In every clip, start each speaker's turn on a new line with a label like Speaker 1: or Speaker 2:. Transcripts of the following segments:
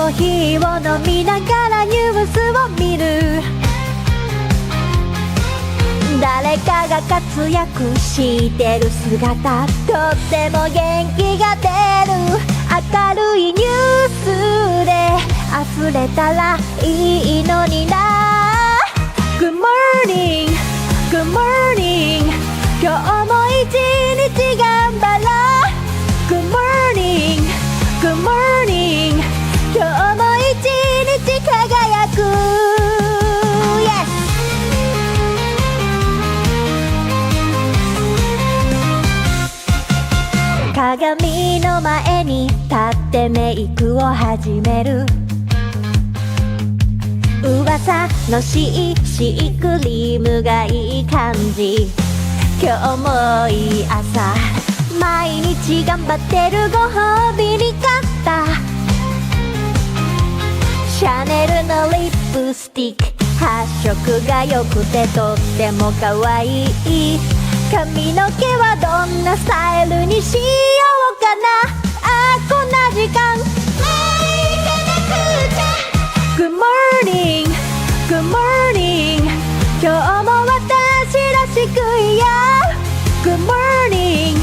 Speaker 1: ーヒーを飲みながらニュースを見る。誰かが活躍してる姿、とっても元気が出る。明るいニュースで溢れたらいいのにな。 Good morning, good morning、 今日も一日頑張ろう。 Good morning, good morning、 今日も一日輝く。 Yes。鏡の前に立ってメイクを始める。噂のシークリームがいい感じ。今日もいい朝、毎日頑張ってるご褒美に買ったシャネルのリップスティック、発色が良くてとっても可愛い。髪の毛はどんなスタイルにしようかな。あ、こんな時間もう行かなくちゃ。 Good morning, good morning、 今日も私らしくいよう。 Good morning,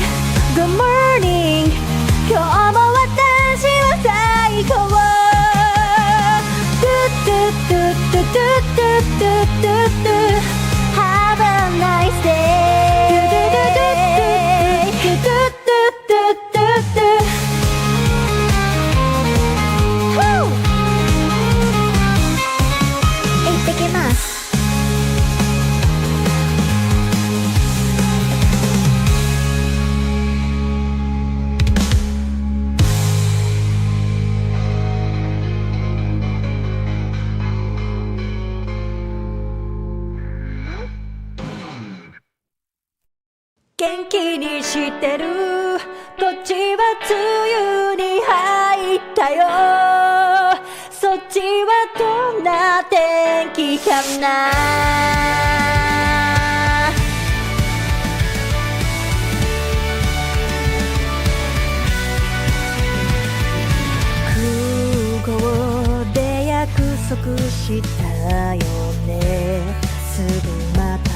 Speaker 1: good morning、 今日も私は最高。トゥトゥトゥトゥトゥトゥトゥトゥトゥ Have a nice day。元気にしてる。こっちは梅雨に入ったよ。そっちはどんな天気かな。空港で約束したよね。すぐまた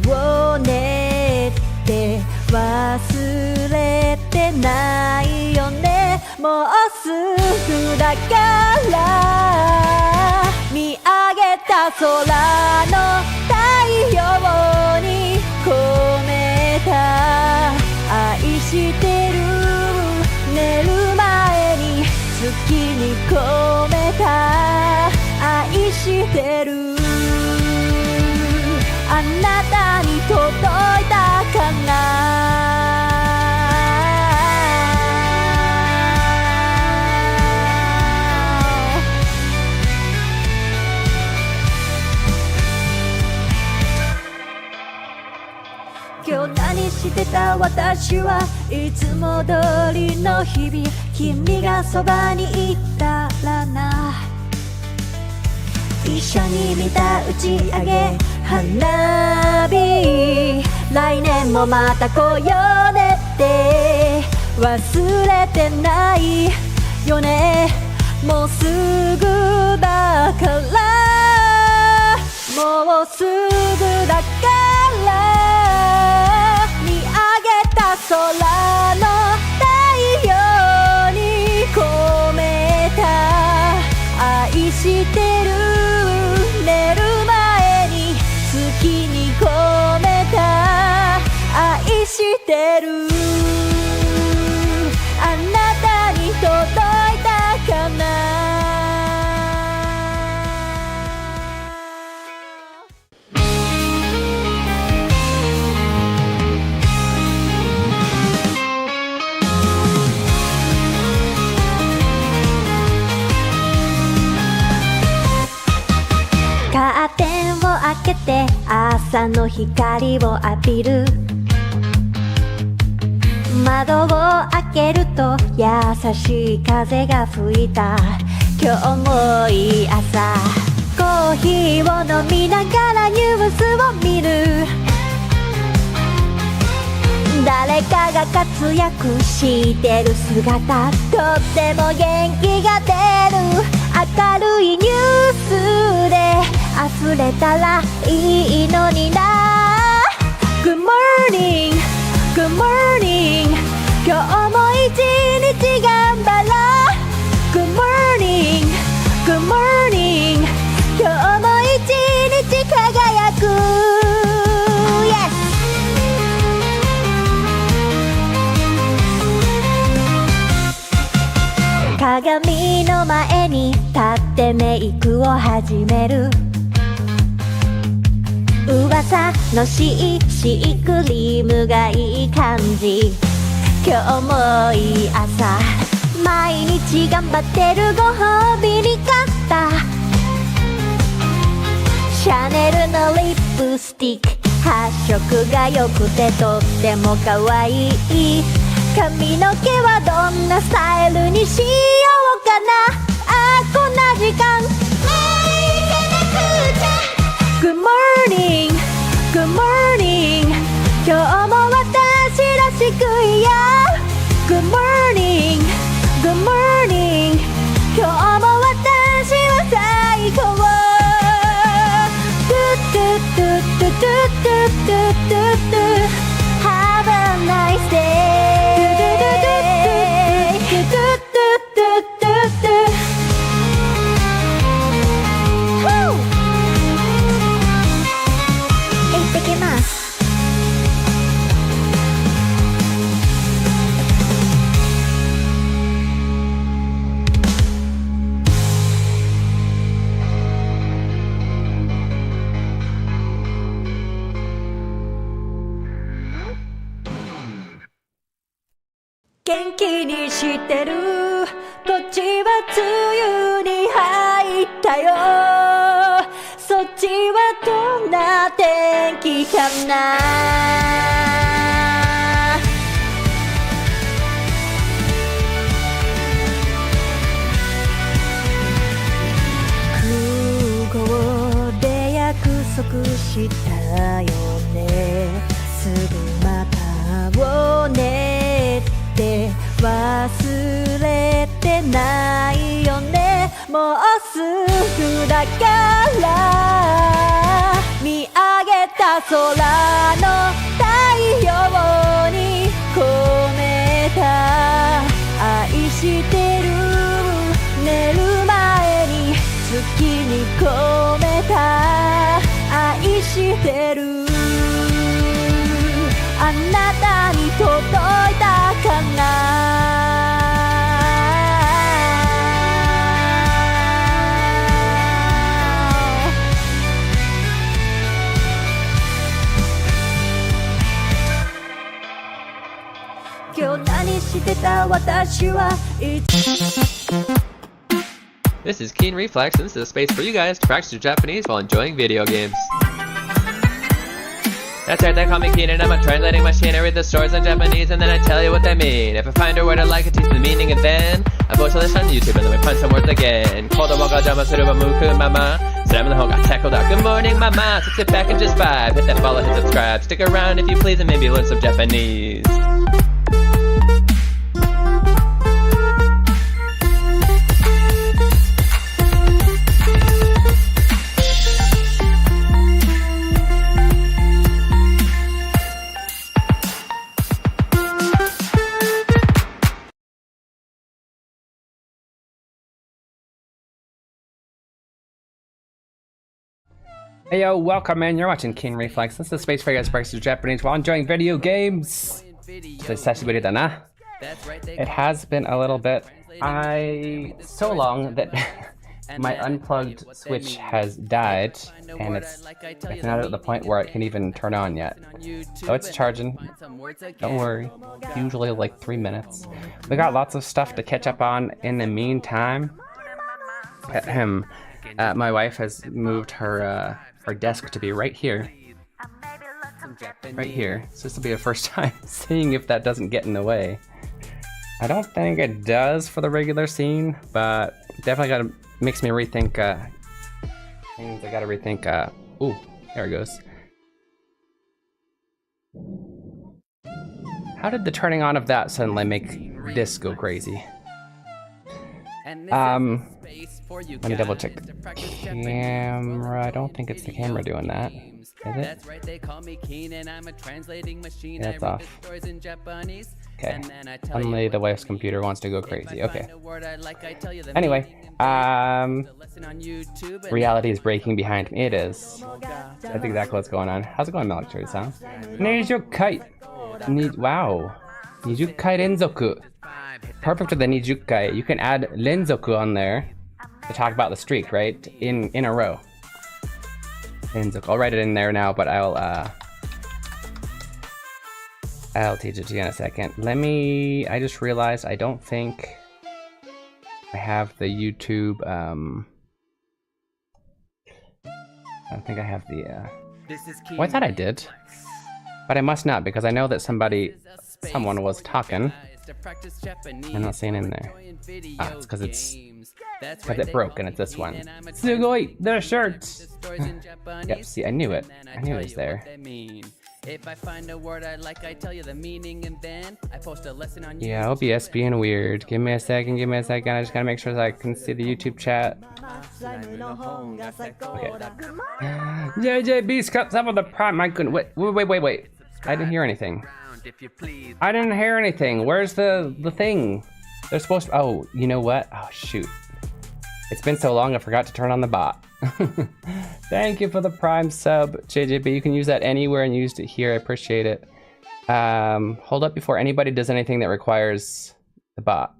Speaker 1: 会おうねって忘れてないよね。もうすぐだから見上げた空の太陽に込めた愛してる。寝る前に月に込めた愛してる。あなたに届いたかな。今日何してた私はいつも通りの日々。君がそばにいたらな。一緒に見た打ち上げ花火、来年もまた来ようねって忘れてないよね。もうすぐだから、もうすぐだから見上げた空の太陽に込めた愛してる。寝る前に月に込めた愛してる。あなたに届いたかな。カーテンを開けて朝の光を浴びる。窓を開けると優しい風が吹いた。今日もいい朝、コーヒーを飲みながらニュースを見る。誰かが活躍してる姿、とっても元気が出る。れたらいいのにな。 Good morning Good morning 今日も一日頑張ろう。 Good morning Good morning 今日も一日輝く。 Yes!鏡の前に立ってメイクを始める。噂のシークリームがいい感じ。今日もいい朝、毎日頑張ってるご褒美に買ったシャネルのリップスティック、発色が良くてとっても可愛い。髪の毛はどんなスタイルにしようかな。あ、こんな時間もう行かなくちゃ。 Good morning Good morning 今日も私らしくいよう。 Good morning Good morning 今日も私は最高。 Have a nice day。元気にしてる。こっちは梅雨に入ったよ。そっちはどんな天気かな。空港で約束したよね。すぐまた会おうねって忘れてないよね。もうすぐだから見上げた空の太陽に込めた愛してる。寝る前に月に込めた愛してる。あなたに届いたかな。今日何してた私は。
Speaker 2: This is Keen Reflex, and this is a space for you guys to practice your Japanese while enjoying video games. That's right, they call me Keen and I'm a translating machine. I read the stories in Japanese and then I tell you what they mean. If I find a word I like, I teach the meaning and then I post a list on YouTube and then we find some words again. Kodomo ga jama suru wa muku mama. Slam the hoga tackled out. Good morning, mama. So sit back and just vibe. Hit that follow, hit subscribe. Stick around if you please and maybe learn some Japanese.
Speaker 3: Hey yo, welcome in. You're watching Keen Reflex. This is a space for you guys to practice Japanese while enjoying video games. It has been a little bit. So long that my unplugged switch has died and it's not at the point where it can even turn on yet. So it's charging. Don't worry. Usually like 3 minutes. We got lots of stuff to catch up on in the meantime. My wife has moved her desk to be right here. Right here. So this will be the first time seeing if that doesn't get in the way. I don't think it does for the regular scene, but definitely makes me rethink things. I gotta rethink ooh, there it goes. How did the turning on of that suddenly make this go crazy? Let me double check the camera. I don't think it's the camera doing that. Is it?
Speaker 4: That's right, they call me Keen and I'm a translating machine.
Speaker 3: Yeah, it's
Speaker 4: I read
Speaker 3: off.
Speaker 4: the stories in Japanese.
Speaker 3: Okay.
Speaker 4: And then I tell you
Speaker 3: Suddenly the
Speaker 4: what
Speaker 3: wife's computer wants to go
Speaker 4: if I
Speaker 3: crazy. Okay.
Speaker 4: find a word I like, I tell you the
Speaker 3: Anyway,
Speaker 4: meaning and then the lesson on YouTube and
Speaker 3: reality is breaking behind me. It is. That's exactly what's going on. How's it going, Military-san? Nijukai. Wow. Nijukai renzoku. Perfect for the Nijukai. You can add renzoku on there to talk about the streak, right? In a row. Renzoku. I'll write it in there now, but I'll teach it to you in a second. I just realized I don't think I have the YouTube, I don't think I have the, well, I thought I did, but I must not, because I know that someone was talking. I'm not seeing in there. Ah, it's because it broke, and it's this one. Sugoi, the shirt! Yep, see, I knew it. I knew it was there.
Speaker 4: If I find a word I like, I tell you the meaning, and then I post a lesson on YouTube.
Speaker 3: Yeah, OBS being weird. Give me a second, I just gotta make sure that I can see the YouTube chat. Okay. JJB Scott's up with the prime. I couldn't. Wait. I didn't hear anything. I didn't hear anything. Where's the thing? They're supposed to. Oh, you know what? Oh, shoot. It's been so long, I forgot to turn on the bot. Thank you for the prime sub, JJB. You can use that anywhere and used it here. I appreciate it. Hold up before anybody does anything that requires the bot.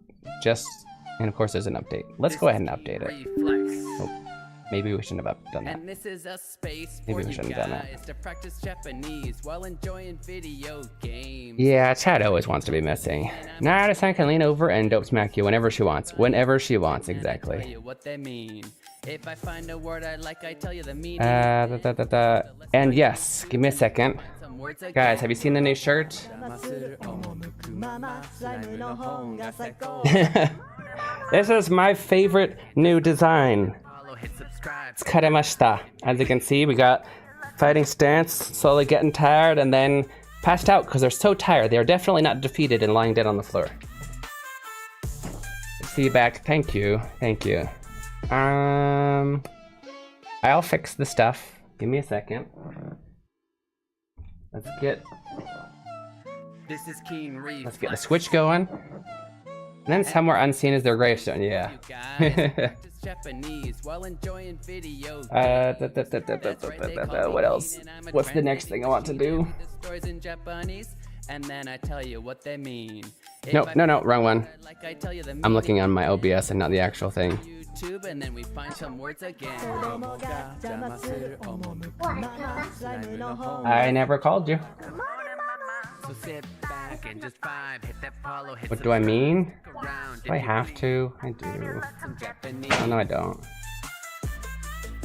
Speaker 3: And of course there's an update. Let's go ahead and update it. Oh, maybe we shouldn't have done that.
Speaker 4: And this is a space
Speaker 3: Maybe
Speaker 4: for
Speaker 3: we
Speaker 4: you
Speaker 3: shouldn't have done
Speaker 4: guys to practice Japanese while enjoying video games.
Speaker 3: Yeah, chat always wants to be missing. Nara-san can lean over and dope smack you whenever she wants. Whenever she wants, exactly.
Speaker 4: Tell you what they mean. If I find a word I like, I tell you the meaning.
Speaker 3: And yes, give me a second. Guys, have you seen the new shirt? This is my favorite new design. It's karemashita. As you can see, we got fighting stance, slowly getting tired, and then passed out because they're so tired. They are definitely not defeated and lying dead on the floor. See you back. Thank you. Thank you. I'll fix the stuff. Give me a second. Let's get the switch going. And then somewhere unseen is their gravestone. Yeah. What else? What's the next thing I want to do?
Speaker 4: And then I tell you what they mean.
Speaker 3: No, wrong one. I'm looking on my OBS and not the actual thing.
Speaker 4: YouTube, and then we find some words again.
Speaker 3: I never called you.
Speaker 4: So sit back and just vibe, hit that follow, hit
Speaker 3: What do I mean?
Speaker 4: subscribe.
Speaker 3: Do I have to? I do.
Speaker 4: Some Japanese.
Speaker 3: Oh, no, I don't.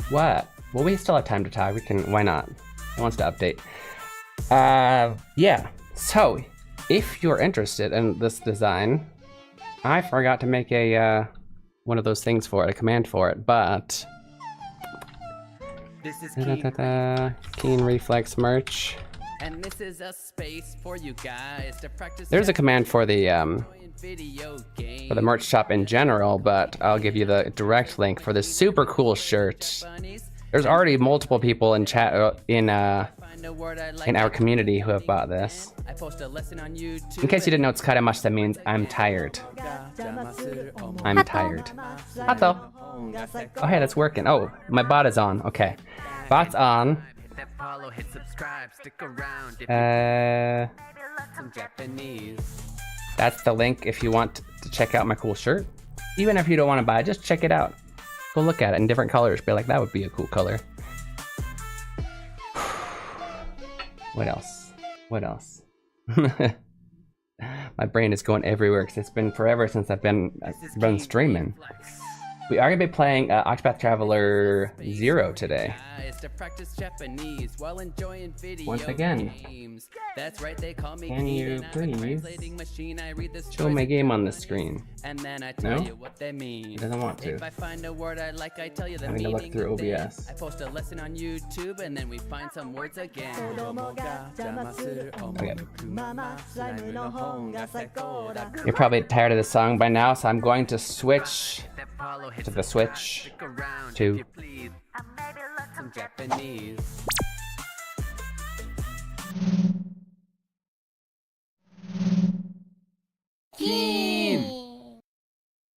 Speaker 3: What? Well, we still have time to talk. We can. Why not? It wants to update. Yeah. So, if you're interested in this design, I forgot to make a one of those things for it, a command for it, but
Speaker 4: This is
Speaker 3: Keen Reflex merch.
Speaker 4: and this is a space for you guys to practice.
Speaker 3: There's a command for the
Speaker 4: video game.
Speaker 3: merch shop in general, but I'll give you the direct link for this super cool shirt. There's already multiple people in chat in our community who have bought this.
Speaker 4: I post a lesson on YouTube.
Speaker 3: In case you didn't know, it's karemashita means I'm tired. I'm tired. Hato. Oh, hey, that's working. Oh, my bot is on. Okay. Bot's on.
Speaker 4: Some Japanese.
Speaker 3: That's the link if you want to check out my cool shirt. Even if you don't want to buy it, just check it out. Go look at it in different colors. Be like, that would be a cool color. What else? What else? My brain is going everywhere because it's been forever since I've been streaming. We are going to be playing Octopath Traveler 0 today. Once again.
Speaker 4: That's right, they call me
Speaker 3: Can you please show my game on the screen?
Speaker 4: And then I tell you what they mean.
Speaker 3: It doesn't want to.
Speaker 4: If I find a word I like, I tell you the
Speaker 3: I'm gonna
Speaker 4: meaning.
Speaker 3: look through
Speaker 4: and then
Speaker 3: OBS.
Speaker 4: I post a lesson on YouTube and then we find some words again.
Speaker 3: Okay. You're probably tired of the song by now, so I'm going to switch to the Switch, to
Speaker 4: Some Japanese.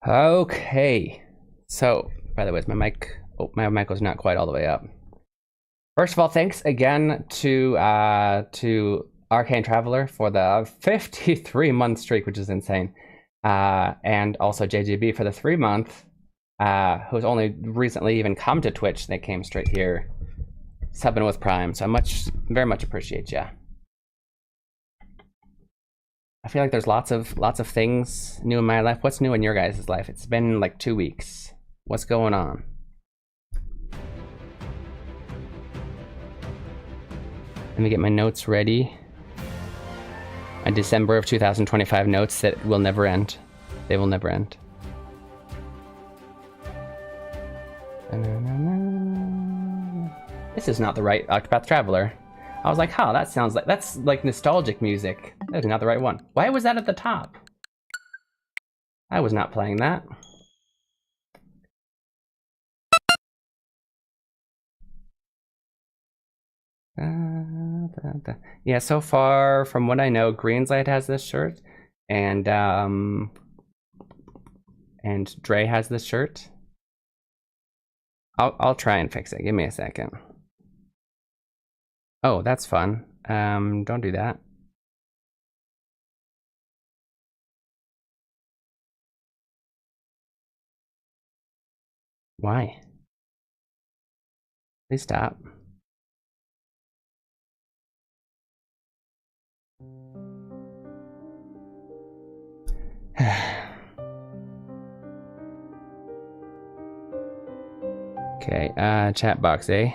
Speaker 3: Okay. So, by the way, is my mic? Oh, my mic was not quite all the way up. First of all, thanks again to Arcane Traveler for the 53-month streak, which is insane, and also JGB for the 3-month, who's only recently even come to Twitch. They came straight here, subbing with Prime. So I very much appreciate ya. I feel like there's lots of things new in my life. What's new in your guys' life? It's been like 2 weeks. What's going on? Let me get my notes ready. My December of 2025 notes that will never end. They will never end. This is not the right Octopath Traveler. I was like, huh, that's like nostalgic music. That's not the right one. Why was that at the top? I was not playing that. Yeah, so far from what I know, Greenslight has this shirt, and Dre has this shirt. I'll try and fix it. Give me a second. Oh, that's fun. Don't do that. Why? Please stop. Okay, chat box, eh?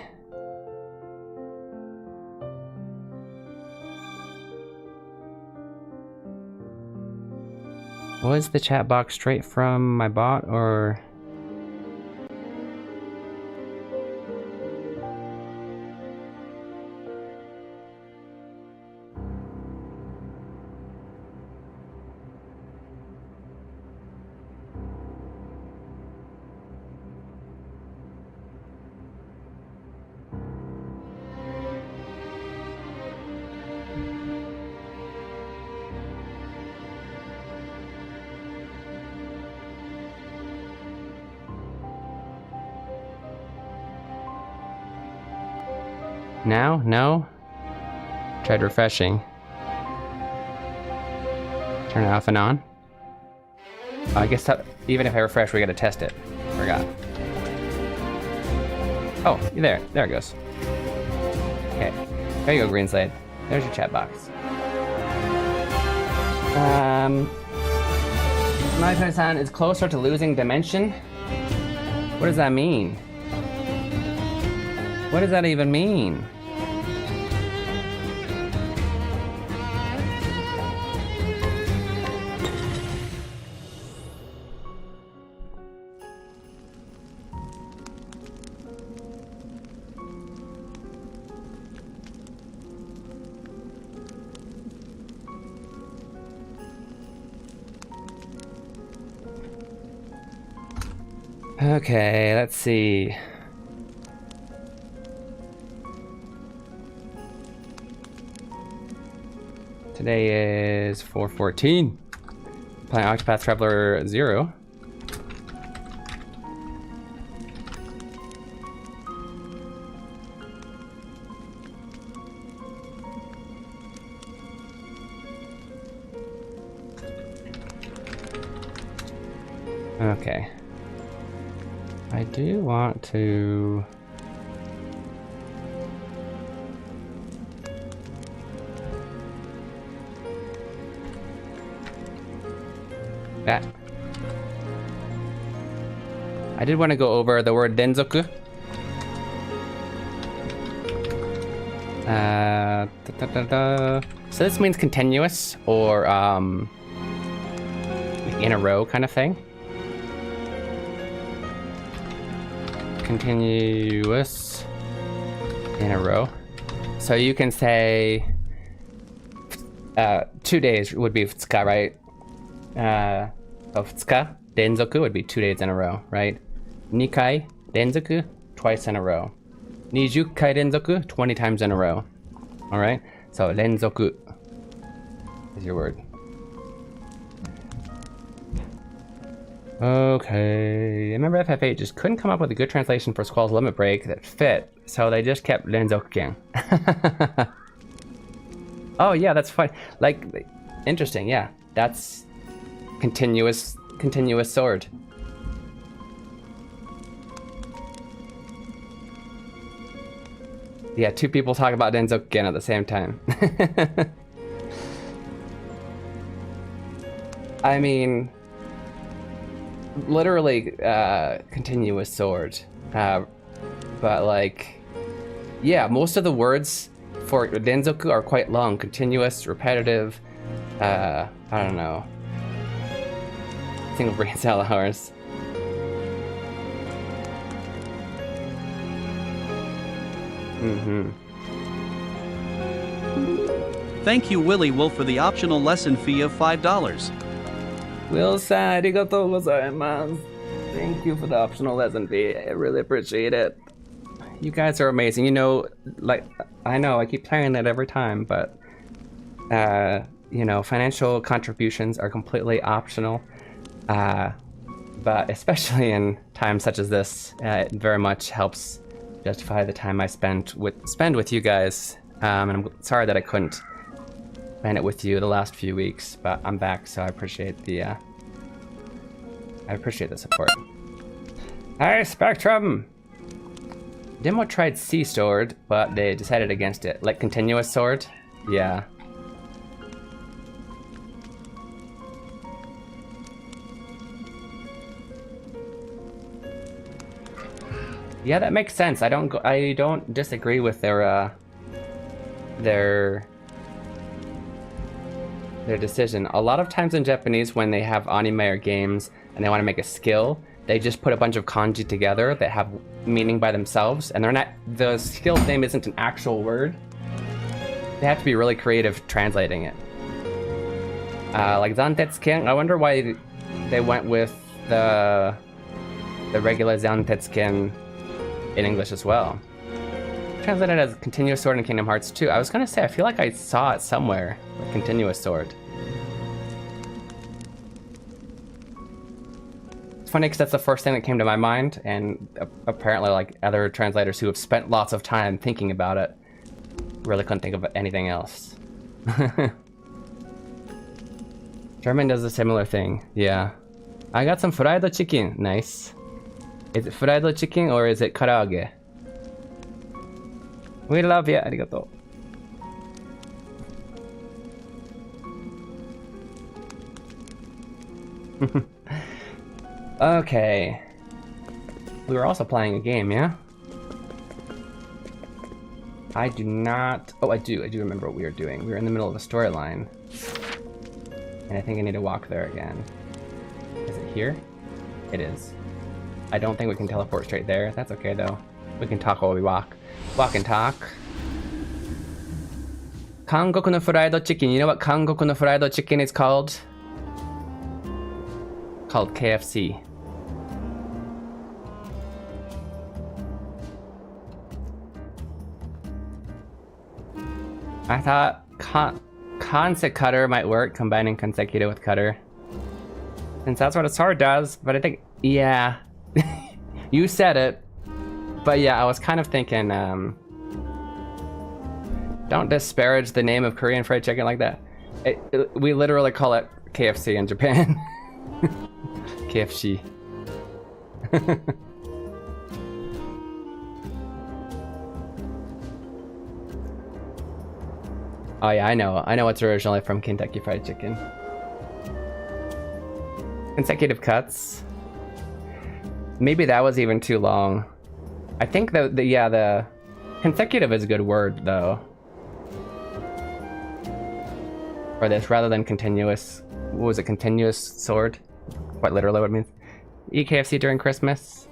Speaker 3: Was the chat box straight from my bot, or? Now? No? Tried refreshing. Turn it off and on. I guess even if I refresh, we gotta test it. Forgot. Oh, there it goes. Okay, there you go, Greenslade. There's your chat box. My is closer to losing dimension. What does that mean? What does that even mean? Okay, let's see. Today is 4/14. Playing Octopath Traveler 0. Okay. I do want to... that. I did want to go over the word denzoku. So this means continuous or in a row kind of thing. Continuous in a row. So you can say 2 days would be futsuka, right? So futsuka, denzoku would be 2 days in a row, right? Nikai renzoku, twice in a row. 20回連続, 20 times in a row. Alright? So, renzoku is your word. Okay. Remember FF8 just couldn't come up with a good translation for Squall's limit break that fit, so they just kept renzoku. Oh yeah, that's fine. Like, interesting, yeah. That's continuous sword. Yeah, two people talk about renzoku at the same time. I mean, literally continuous sword. But like, yeah, most of the words for renzoku are quite long. Continuous, repetitive, I don't know. Single brain cell hours.
Speaker 5: Thank you, Willy Wolf, for the optional lesson fee of $5.
Speaker 3: Will-san, arigatou gozaimasu. Thank you for the optional lesson fee. I really appreciate it. You guys are amazing. You know, like, I know I keep saying that every time, but you know, financial contributions are completely optional. But especially in times such as this, it very much helps justify the time I spend with you guys. And I'm sorry that I couldn't spend it with you the last few weeks, but I'm back, so I appreciate the support. Hi, Spectrum! Demo tried Sea Sword, but they decided against it. Like continuous sword? Yeah. Yeah, that makes sense. I don't disagree with their decision. A lot of times in Japanese, when they have anime or games and they want to make a skill, they just put a bunch of kanji together that have meaning by themselves, and they're not, the skill's name isn't an actual word. They have to be really creative translating it. Like Zantetsuken, I wonder why they went with the regular Zantetsuken in English as well. Translated as continuous sword in Kingdom Hearts 2. I was gonna say, I feel like I saw it somewhere, like continuous sword. It's funny because that's the first thing that came to my mind, and apparently like other translators who have spent lots of time thinking about it really couldn't think of anything else. German does a similar thing, yeah. I got some fried chicken, nice. Is it fried chicken or is it karaage? We love you, arigato. Okay. We were also playing a game, yeah? I do not... Oh, I do remember what we were doing. We were in the middle of a storyline. And I think I need to walk there again. Is it here? It is. I don't think we can teleport straight there. That's okay, though. We can talk while we walk. Walk and talk. Kangoku no fried chicken. You know what Kangoku no fried chicken is called? Called KFC. I thought concept cutter might work, combining consecutive with cutter. Since that's what a sword does, but I think, yeah. You said it. But yeah, I was kind of thinking, don't disparage the name of Korean fried chicken like that. We literally call it KFC in Japan. KFC. Oh yeah, I know it's originally from Kentucky Fried Chicken. Consecutive cuts. Maybe that was even too long. I think the consecutive is a good word though. For this, rather than continuous. What was it? Continuous sword? Quite literally what it means. Eat KFC during Christmas?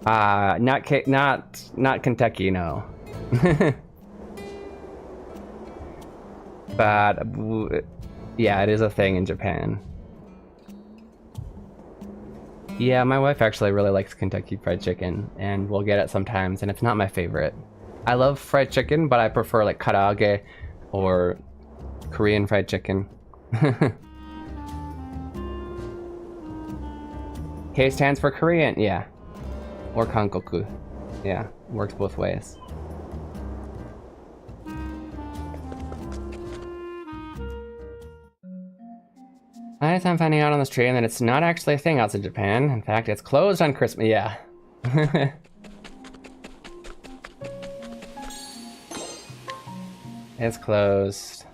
Speaker 3: Not Kentucky, no. But yeah, it is a thing in Japan. Yeah, my wife actually really likes Kentucky Fried Chicken, and we'll get it sometimes, and it's not my favorite. I love fried chicken, but I prefer like karaage or Korean fried chicken. K stands for Korean, yeah. Or Kankoku. Yeah, works both ways. I'm finding out on this train that it's not actually a thing outside Japan. In fact, it's closed on Christmas. Yeah. It's closed.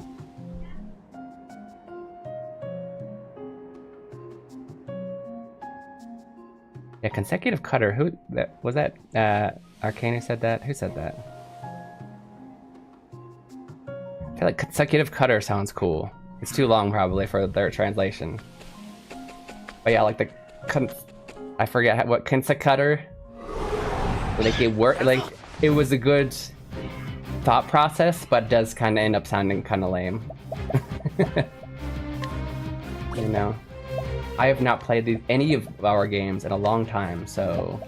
Speaker 3: Yeah, consecutive cutter. Who that was that? Arcane who said that? Who said that? I feel like consecutive cutter sounds cool. It's too long probably for their translation. But yeah, like the I forget what consecutive cutter. Like it worked. Like it was a good thought process, but does kind of end up sounding kind of lame. You know, I have not played any of our games in a long time, so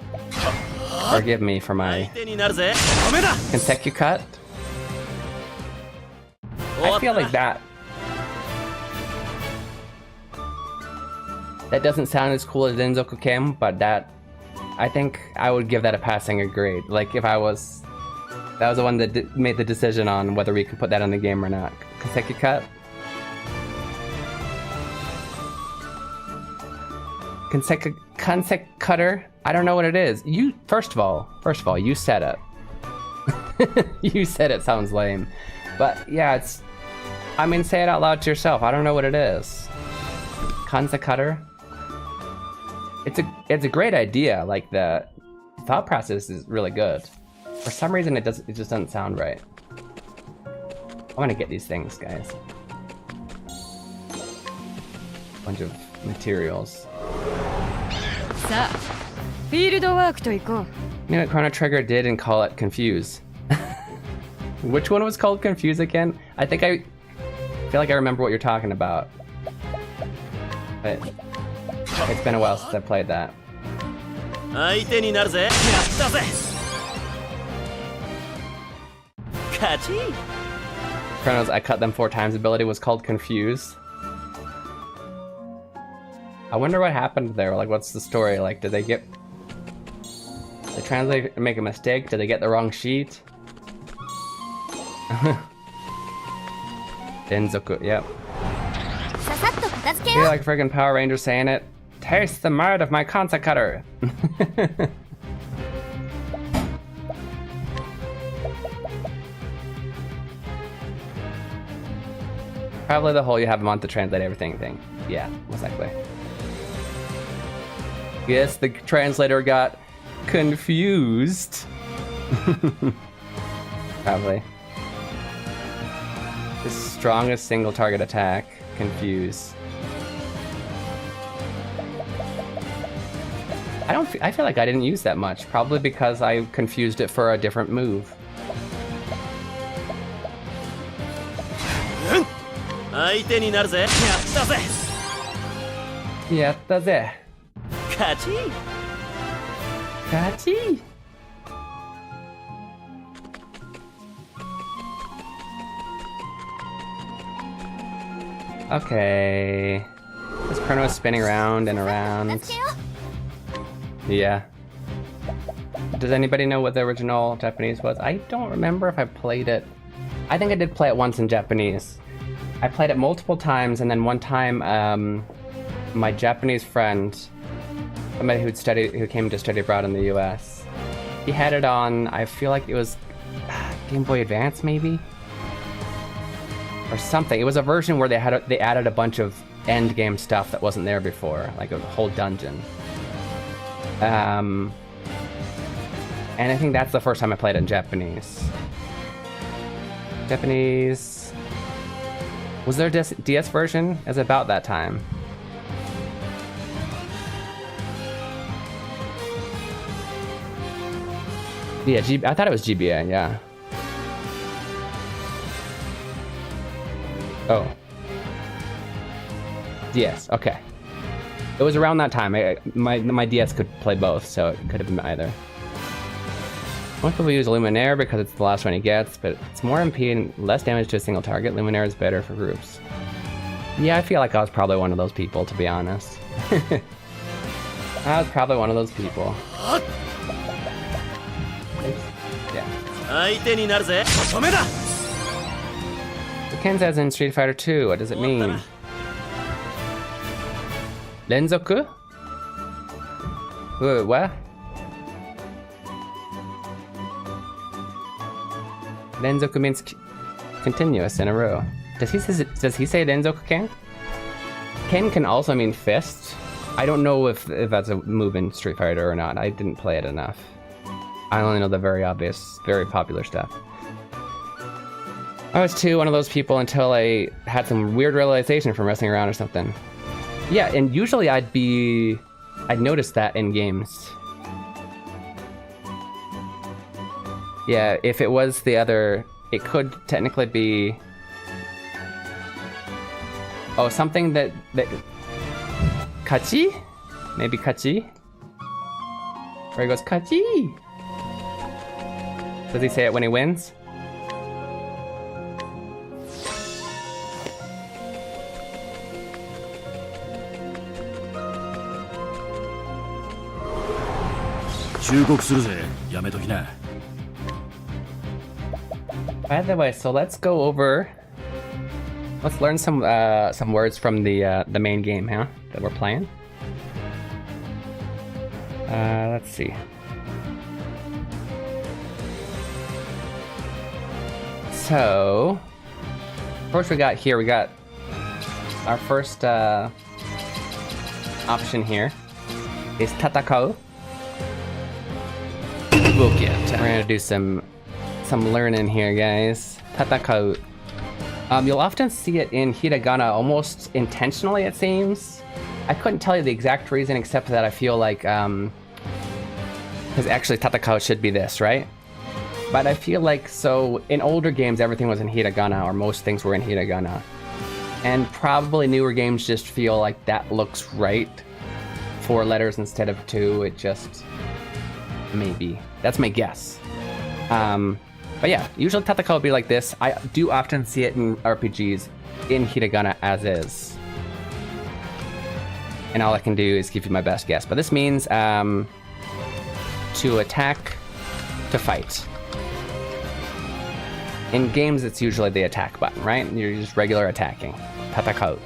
Speaker 3: forgive me for my consecutive cut. I feel like that doesn't sound as cool as Denzoku Ken, but that I think I would give that a passing grade. Like if that was the one that made the decision on whether we could put that in the game or not. Consecutive cut. Consecutive cutter. I don't know what it is. You first of all, you said it. You said it sounds lame, but yeah, it's. I mean, say it out loud to yourself. I don't know what it is. Consecutive cutter. It's a great idea. Like the thought process is really good. For some reason, it just doesn't sound right. I want to get these things, guys. Bunch of materials. You know what Chrono Trigger did and call it Confuse? Which one was called Confuse again? I feel like I remember what you're talking about. But it's been a while since I played that. Chrono's I cut them 4 times ability was called Confuse. I wonder what happened there. Like, what's the story? Like, did they get the translator make a mistake? Did they get the wrong sheet? Denzoku, yep. I feel like friggin' Power Rangers saying it. Taste the might of my consecutive cutter. Probably the whole you have a month to translate everything thing. Yeah, most likely. Yes, the translator got confused. Probably. The strongest single target attack. Confuse. I feel like I didn't use that much. Probably because I confused it for a different move. Yatta ze. Kachi. Kachi. Okay. This Chrono is spinning around and around. Yeah. Does anybody know what the original Japanese was? I don't remember if I played it. I think I did play it once in Japanese. I played it multiple times, and then one time, my Japanese friend, somebody who came to study abroad in the US, he had it on, I feel like it was Game Boy Advance, maybe? Or something. It was a version where they added a bunch of end game stuff that wasn't there before, like a whole dungeon. And I think that's the first time I played it in Japanese. Japanese. Was there a DS version? It was about that time. Yeah, I thought it was GBA, yeah. Oh. DS, okay. It was around that time. My DS could play both, so it could have been either. Most people use Luminaire because it's the last one he gets, but it's more MP and less damage to a single target. Luminaire is better for groups. Yeah, I feel like I was probably one of those people, to be honest. I was probably one of those people. Yeah. Ken says in Street Fighter 2, what does it mean? Renzoku? What? Renzoku means continuous in a row. Does he say Renzoku Ken? Ken can also mean fist. I don't know if that's a move in Street Fighter or not. I didn't play it enough. I only know the very obvious, very popular stuff. I was too one of those people until I had some weird realization from messing around or something. Yeah, and usually I'd notice that in games. Yeah, if it was the other, it could technically be... Oh, something that Kachi? Maybe Kachi? Where he goes, Kachi! Does he say it when he wins? By the way, so let's go over... Let's learn some words from the main game, huh? That we're playing. Let's see. So, first we got our first option here is tatakau. We're gonna do some learning here, guys. Tatakau. You'll often see it in hiragana almost intentionally, it seems. I couldn't tell you the exact reason except that I feel like, because actually tatakau should be this, right? But I feel like, so in older games everything was in hiragana, or most things were in hiragana. And probably newer games just feel like that looks right. 4 letters instead of 2, it just, maybe. That's my guess. But yeah, usually tatakau will be like this. I do often see it in RPGs in hiragana as is. And all I can do is give you my best guess. But this means to attack, to fight. In games, it's usually the attack button, right? You're just regular attacking. Tatakau.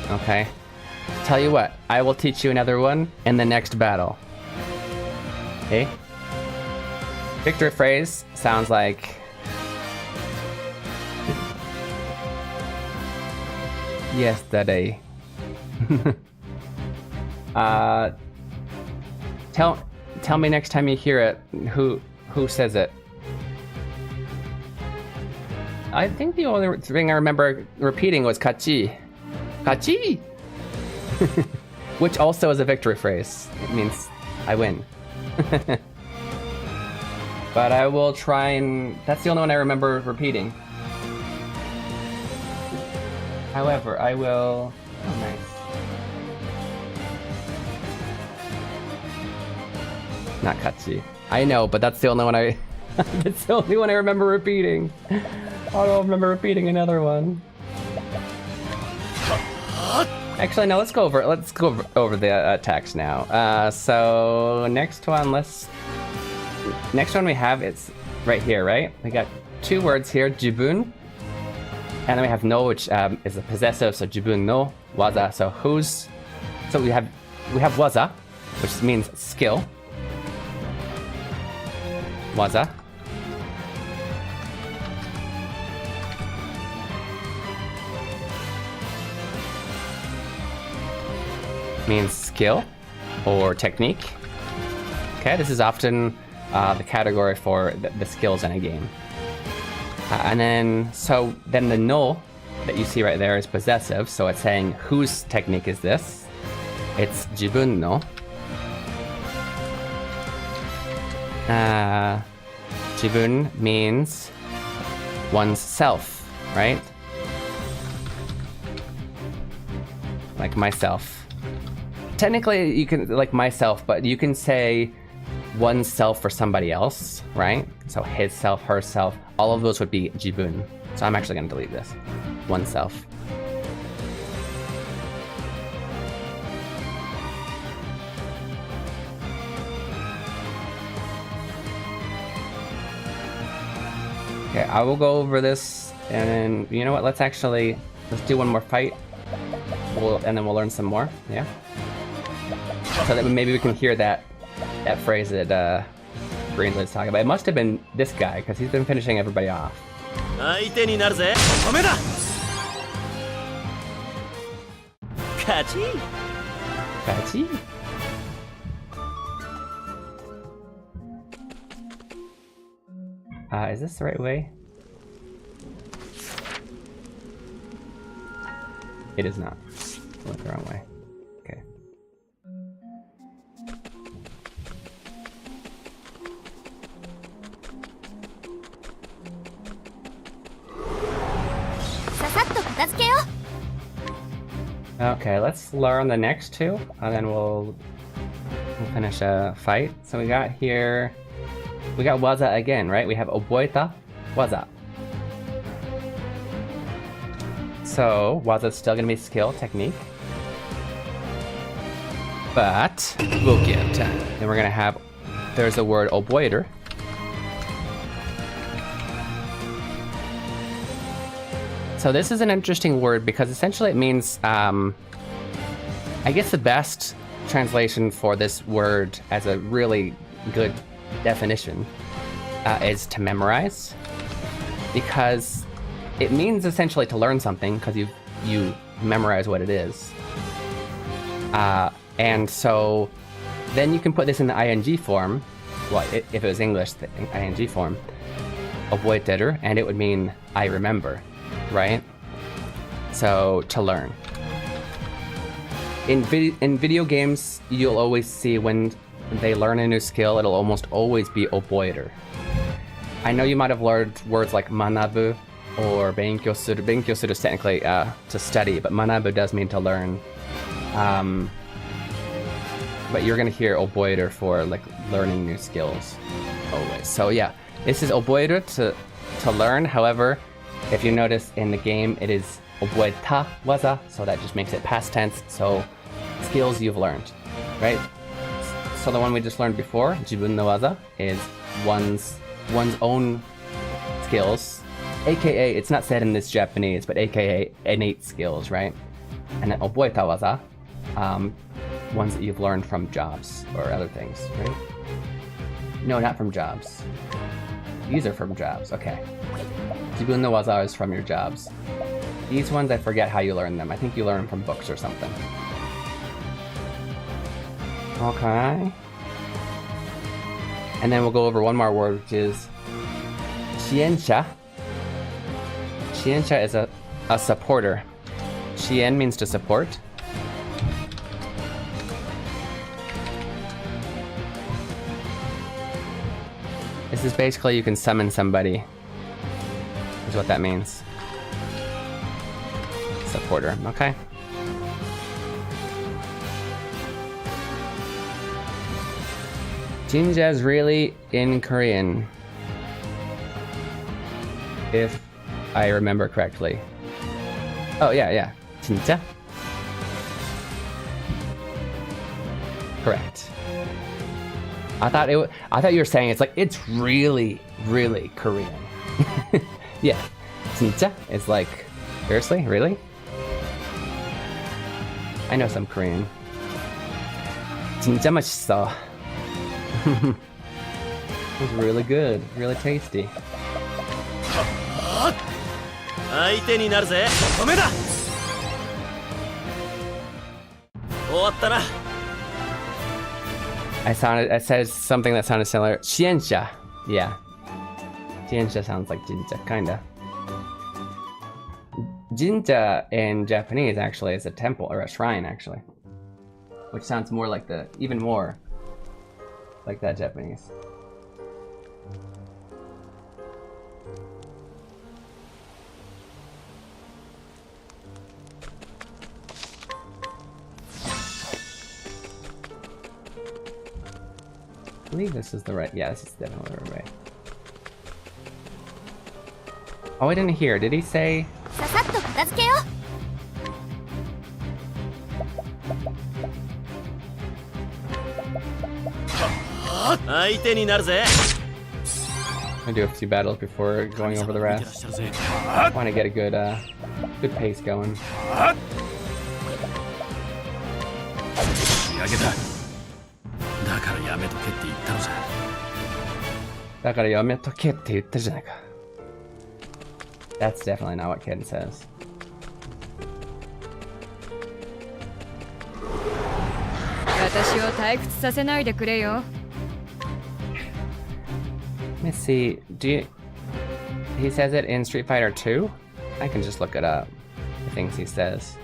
Speaker 3: Okay. Tell you what, I will teach you another one in the next battle. Okay? Victory phrase sounds like... yesterday. Tell me next time you hear it, who says it. I think the only thing I remember repeating was kachi. Kachi! Which also is a victory phrase. It means I win. But I will try and... That's the only one I remember repeating. However, I will... Oh, nice. Not kachi. I know, but that's the only one I... That's the only one I remember repeating. I don't remember repeating another one. Actually, no. Let's go over the attacks now. So next one we have, it's right here, right? We got 2 words here, jibun, and then we have no, which is a possessive, so jibun no, waza, so whose. So we have waza, which means skill. Waza. Means skill or technique. Okay, this is often the category for the skills in a game. And then the no that you see right there is possessive, so it's saying whose technique is this? It's jibun no. Jibun means one's self. right? Like myself. Technically, you can, like myself, but you can say oneself for somebody else, right? So his self, herself, all of those would be jibun. So I'm actually gonna delete this. Oneself. Okay, I will go over this, and then, you know what, let's do one more fight, and then we'll learn some more, yeah? So that maybe we can hear that phrase that Greenland's talking about. It must have been this guy, because he's been finishing everybody off. Kachi? Is this the right way? It is not. I went the wrong way. Okay. Okay, let's learn the next two, and then we'll finish a fight. So we got here. We got waza again, right? We have oboeta, waza. So waza's still gonna be skill, technique. But we'll get then we're gonna have, there's the word oboeter. So this is an interesting word because essentially it means, I guess the best translation for this word as a really good definition is to memorize, because it means essentially to learn something because you memorize what it is, and so then you can put this in the ing form. Well, if it was English, the ing form, oboeteru, and it would mean I remember, right? So to learn. In video games, you'll always see when they learn a new skill, it'll almost always be oboeter. I know you might have learned words like manabu or benkyou suru. Benkyou suru is technically to study, but manabu does mean to learn. But you're gonna hear oboeter for like learning new skills always. So yeah, this is oboeter to learn. However, if you notice in the game, it is oboeta waza, so that just makes it past tense. So skills you've learned, right? So the one we just learned before, jibun no waza, is one's own skills, aka, it's not said in this Japanese, but aka innate skills, right? And then oboeta waza, ones that you've learned from jobs or other things, right? No, not from jobs. These are from jobs, okay. Jibun no waza is from your jobs. These ones, I forget how you learn them. I think you learn them from books or something. Okay. And then we'll go over one more word, which is shiensha. Shiensha is a supporter. Shien means to support. This is basically you can summon somebody, is what that means. Supporter, okay? Jinja is really in Korean, if I remember correctly. Oh yeah, 진짜? Correct. I thought you were saying it's really, really Korean. Yeah, 진짜 is like, seriously, really? I know some Korean. 진짜 맛있어. It was really good, really tasty. I said something that sounded similar. Shiensha. Yeah. Shiensha sounds like jinja, kinda. Jinja in Japanese actually is a temple or a shrine actually. Which sounds more like even more like that Japanese. believe this is the right. Yeah, this is definitely the right way. Oh, I didn't hear. Did he say?
Speaker 1: ささっと片付けよう。
Speaker 5: 相手になるぜ。
Speaker 3: I do a few battles before going over the rest. Want to get a good, good pace going.
Speaker 5: 仕上げた。だからやめとけって言ったのさ。
Speaker 3: だからやめとけって言ったじゃないか。That's definitely not what Ken says.
Speaker 6: 私を退屈させないでくれよ。
Speaker 3: Let me see. He says it in Street Fighter 2? I can just look it up. The things he says.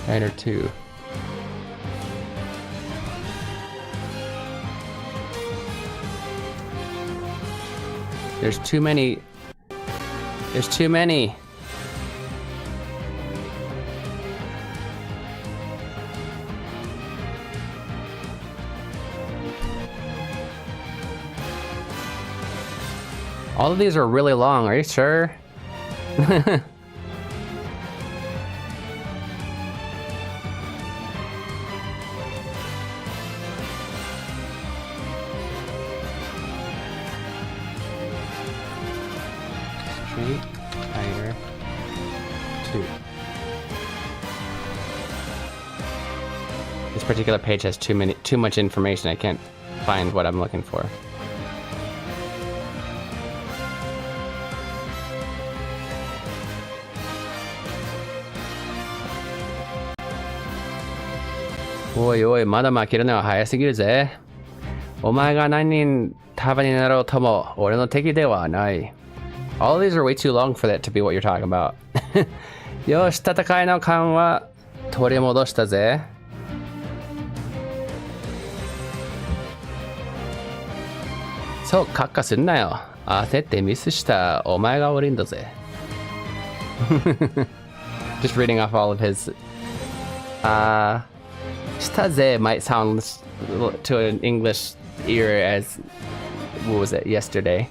Speaker 3: Fighter 2. There's too many. There's too many. All of these are really long, are you sure? Street Fighter 2. This particular page has too much information. I can't find what I'm looking for. Oi, oi, まだ負けるのは早すぎるぜ。お前が何人束になろうとも俺の敵ではない。All of these are way too long for that to be what you're talking about. よし、戦いの感は取り戻したぜ。そう、カッカすんなよ。焦ってミスしたお前が悪いんだぜ。Just reading off all of his. Shitaze might sound to an English ear as, what was it, yesterday?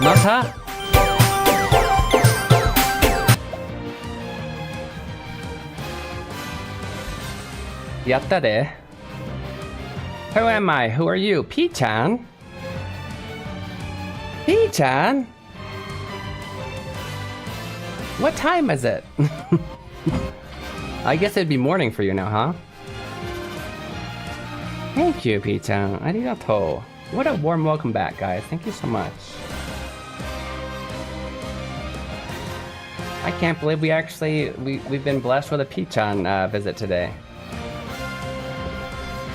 Speaker 3: Mata? Yatta de. Who am I? Who are you? P-chan? P-chan? What time is it? I guess it'd be morning for you now, huh? Thank you, P-chan. Arigato. What a warm welcome back, guys. Thank you so much. I can't believe we've been blessed with a P-chan visit today.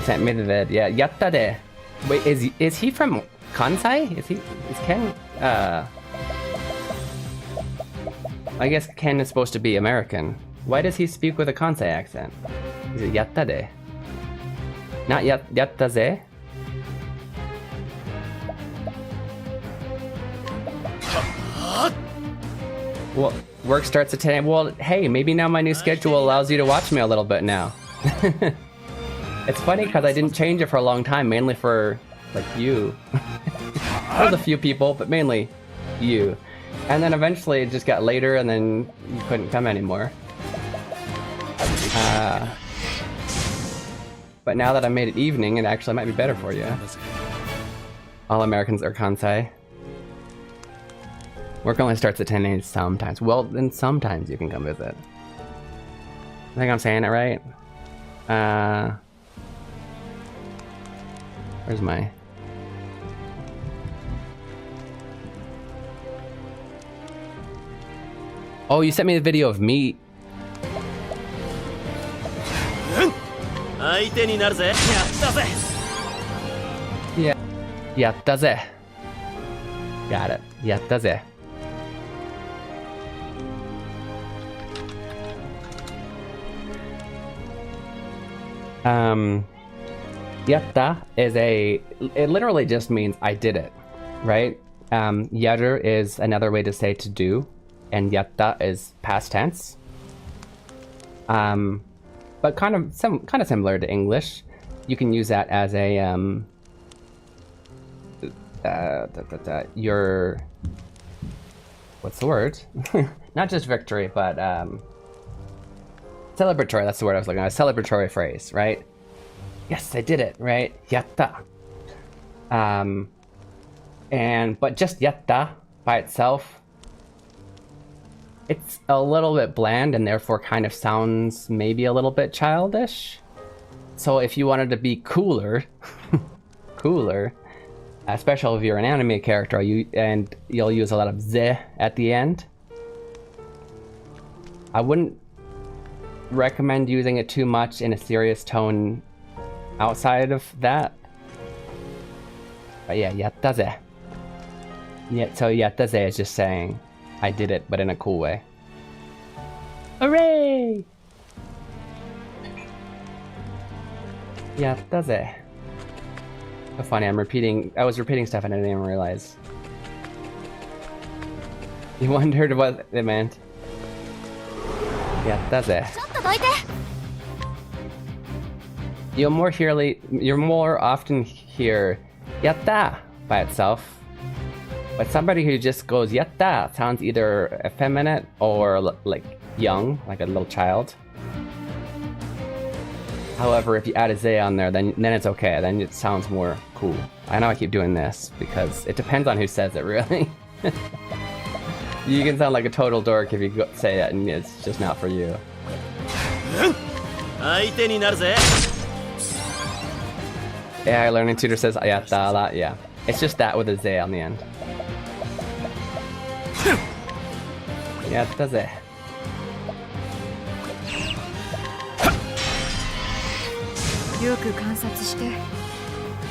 Speaker 3: Sent me the vid. Yeah, yatta de. Wait, is he from Kansai? Is Ken? I guess Ken is supposed to be American. Why does he speak with a Kansai accent? Is it yatta de? Not yatta ze? Well, work starts at 10 a.m. Well, hey, maybe now my new schedule allows you to watch me a little bit now. It's funny because I didn't change it for a long time, mainly for, like, you. There's a few people, but mainly you. And then eventually it just got later and then you couldn't come anymore. But now that I made it evening, it actually might be better for you. All Americans are Kansai. Work only starts at 10 a.m. sometimes. Well, then sometimes you can come visit. I think I'm saying it right. Where's my... Oh, you sent me a video of me. Yeah. Yatta ze. Got it. Yatta ze. Yatta is it literally just means I did it, right? Yaru is another way to say to do, and yatta is past tense. But kind of similar to English. You can use that as a your, what's the word? Not just victory, but celebratory. That's the word I was looking at. A celebratory phrase, right? Yes, I did it, right? Yatta. But just yatta by itself, it's a little bit bland and therefore kind of sounds maybe a little bit childish. So if you wanted to be cooler, especially if you're an anime character, you'll use a lot of ze at the end. I wouldn't recommend using it too much in a serious tone outside of that. But yeah, yatta ze. Yeah, so yatta ze is just saying I did it, but in a cool way. Hooray! Yatta ze. So funny, I was repeating stuff and I didn't even realize. You wondered what it meant. Yatta ze. You'll more often hear yatta by itself. But somebody who just goes yatta sounds either effeminate or like young, like a little child. However, if you add a ze on there, then it's okay. Then it sounds more cool. I know I keep doing this because it depends on who says it, really. You can sound like a total dork if you say it, and it's just not for you. AI learning tutor says yatta a lot. Yeah, it's just that with a ze on the end. Yatta ze.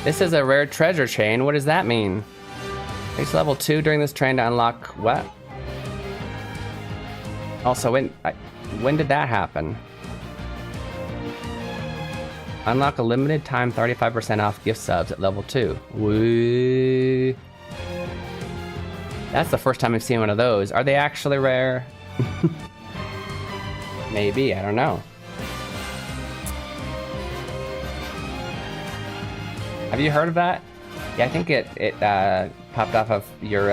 Speaker 3: This is a rare treasure chain. What does that mean? Reach level 2 during this train to unlock what? Also, when did that happen? Unlock a limited time 35% off gift subs at level 2. Woo. That's the first time I've seen one of those. Are they actually rare? Maybe, I don't know. Have you heard of that? Yeah, I think it popped off of your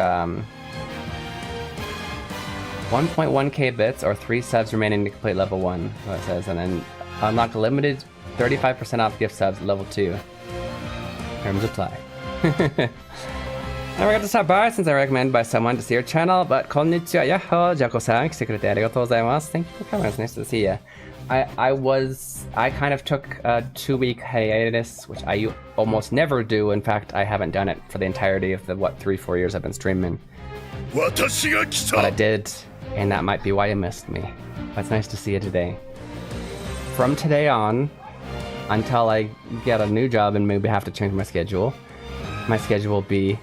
Speaker 3: 1.1k bits or 3 subs remaining to complete level 1, what it says, and then unlock a limited 35% off gift subs at level 2. Terms apply. I forgot to stop by since I recommended by someone to see your channel, but konnichiwa, yahoo, Jako-san, 来てくれてありがとうございます. Thank you for coming, it's nice to see you. I kind of took a 2-week hiatus, which I almost never do. In fact, I haven't done it for the entirety of the, 3-4 years I've been streaming. But I did, and that might be why you missed me. But it's nice to see you today. From today on, until I get a new job and maybe have to change my schedule will be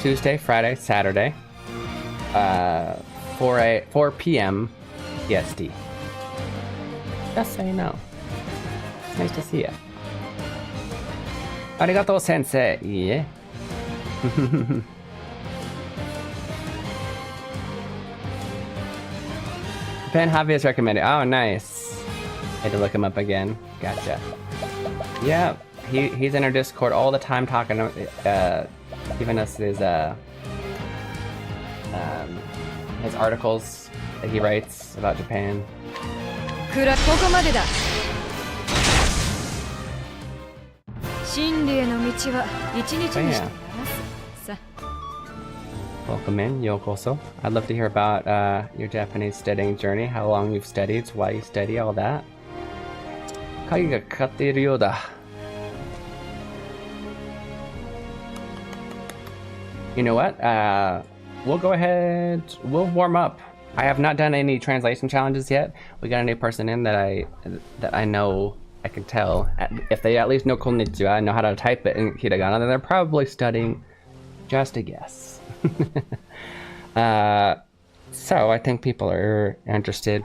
Speaker 3: Tuesday, Friday, Saturday, 4 p.m. EST. Just so you know. It's nice to see you. Arigatou, sensei. Yeah. Japan Hobbyist recommended. Oh, nice. Had to look him up again. Gotcha. Yeah, he's in our Discord all the time talking, giving us his articles that he writes about Japan. Oh, yeah. Welcome in, Yokoso. I'd love to hear about your Japanese studying journey, how long you've studied, why you study, all that. 鍵がかかっているようだ. You know what? We'll go ahead. We'll warm up. I have not done any translation challenges yet. We got a new person in that I know. I can tell if they at least know konnichiwa, know how to type it in hiragana, then they're probably studying. Just a guess. So I think people are interested.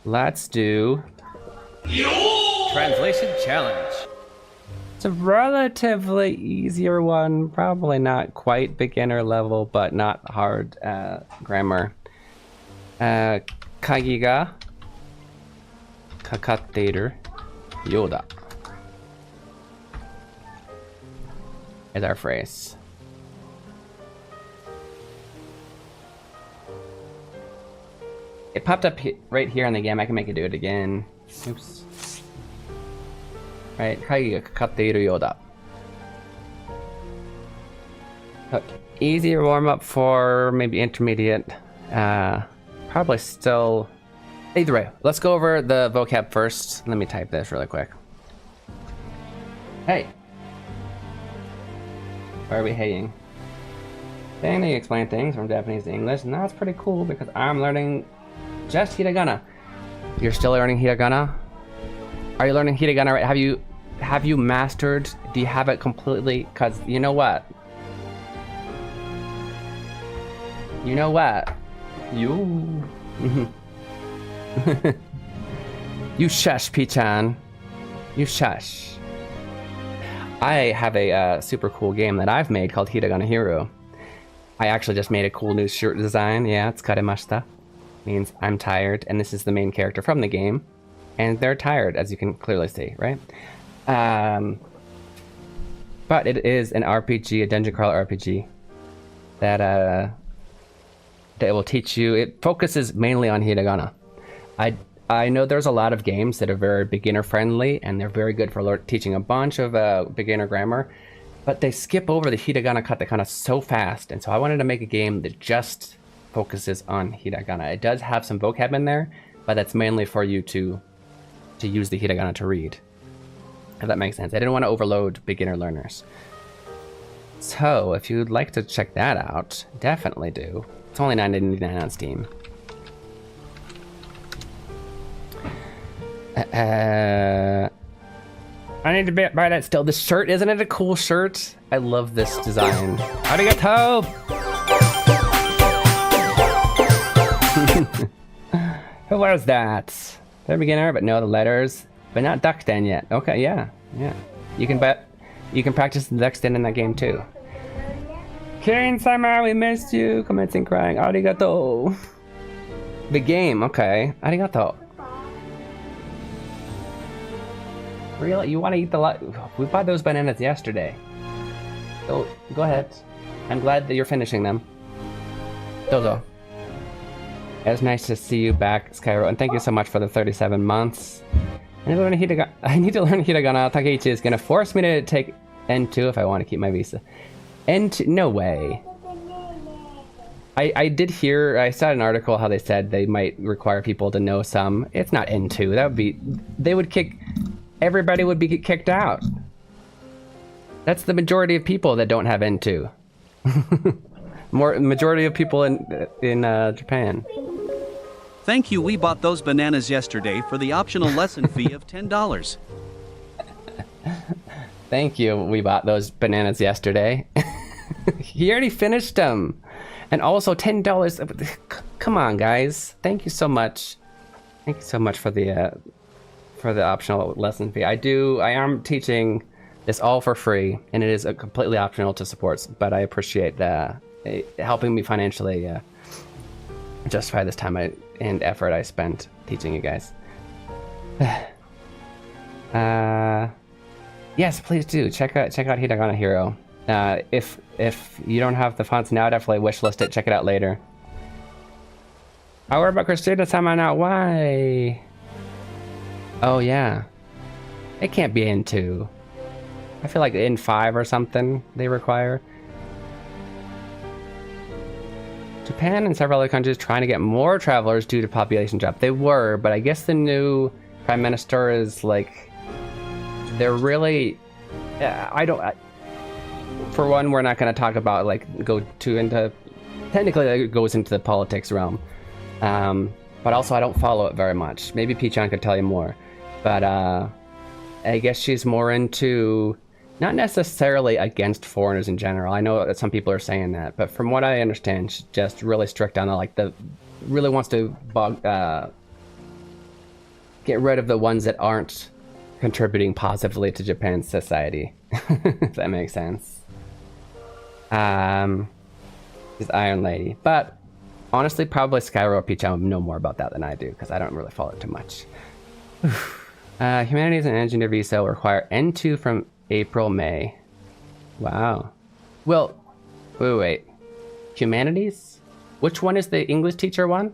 Speaker 3: Let's do
Speaker 2: Translation challenge.
Speaker 3: It's a relatively easier one, probably not quite beginner level, but not hard grammar. Kagi ga kakatteiru you da is our phrase. It popped up right here in the game. I can make it do it again. Oops. Right, 鍵がかかっているようだ. Easier warm up for maybe intermediate. Probably still. Either way, let's go over the vocab first. Let me type this really quick. Hey. Why are we haying? Then they explain things from Japanese to English, and that's pretty cool because I'm learning just hiragana. You're still learning hiragana? Are you learning hiragana right? Have you mastered? Do you have it completely? Cause you know what? You know what? You. You shush, Pichan. You shush. I have a super cool game that I've made called Hiragana Hero. I actually just made a cool new shirt design. Yeah, it's karemashita. Means I'm tired, and this is the main character from the game. And they're tired, as you can clearly see, right? But it is an RPG, a dungeon crawler RPG, that will teach you. It focuses mainly on hiragana. I know there's a lot of games that are very beginner friendly, and they're very good for teaching a bunch of beginner grammar, but they skip over the hiragana katakana so fast. And so I wanted to make a game that just focuses on hiragana. It does have some vocab in there, but that's mainly for you to use the hiragana to read. If that makes sense. I didn't want to overload beginner learners. So if you'd like to check that out, definitely do. It's only $9.99 on Steam. I need to buy that still. This shirt, isn't it a cool shirt? I love this design. Arigato! Who wears that? They're a beginner, but know the letters. But not Duckden yet. Okay, yeah. You can practice the Duckden in that game too. Kirin-sama, we missed you. Commencing crying. Arigato. The game, okay. Arigato. Really? You want to eat the lot? We bought those bananas yesterday. Go ahead. I'm glad that you're finishing them. Dozo. It's nice to see you back, Skyro, and thank you so much for the 37 months. I need to learn hiragana. Takeichi is gonna force me to take N2 if I want to keep my visa. N2? No way. I did hear, I saw an article how they said they might require people to know some. It's not N2. That would be, they would kick, everybody would be kicked out. That's the majority of people that don't have N2. Majority of people in Japan.
Speaker 5: Thank you. We bought those bananas yesterday for the optional lesson fee of $10.
Speaker 3: Thank you. We bought those bananas yesterday. He already finished them. And also $10. Come on, guys. Thank you so much. Thank you so much for the optional lesson fee. I am teaching this all for free, and it is completely optional to support, but I appreciate helping me financially justify this time and effort I spent teaching you guys. Yes, please do check out Hiragana Hero. If you don't have the fonts now, definitely wishlist it. Check it out later. I worry about Christina-sama now. Why? Oh yeah, it can't be N2. I feel like N5 or something they require. Japan and several other countries trying to get more travelers due to population drop. They were, but I guess the new prime minister is like, they're really, for one, we're not going to talk about technically it goes into the politics realm. But also I don't follow it very much. Maybe Pichan could tell you more. But I guess she's more into, not necessarily against foreigners in general. I know that some people are saying that, but from what I understand, she's just really strict on really wants to get rid of the ones that aren't contributing positively to Japan's society. If that makes sense. This Iron Lady. But honestly, probably Skyro or Pichan would know more about that than I do, because I don't really follow it too much. Humanities and Engineer visa will require N2 from April, May. Wow. Well, wait. Humanities? Which one is the English teacher one?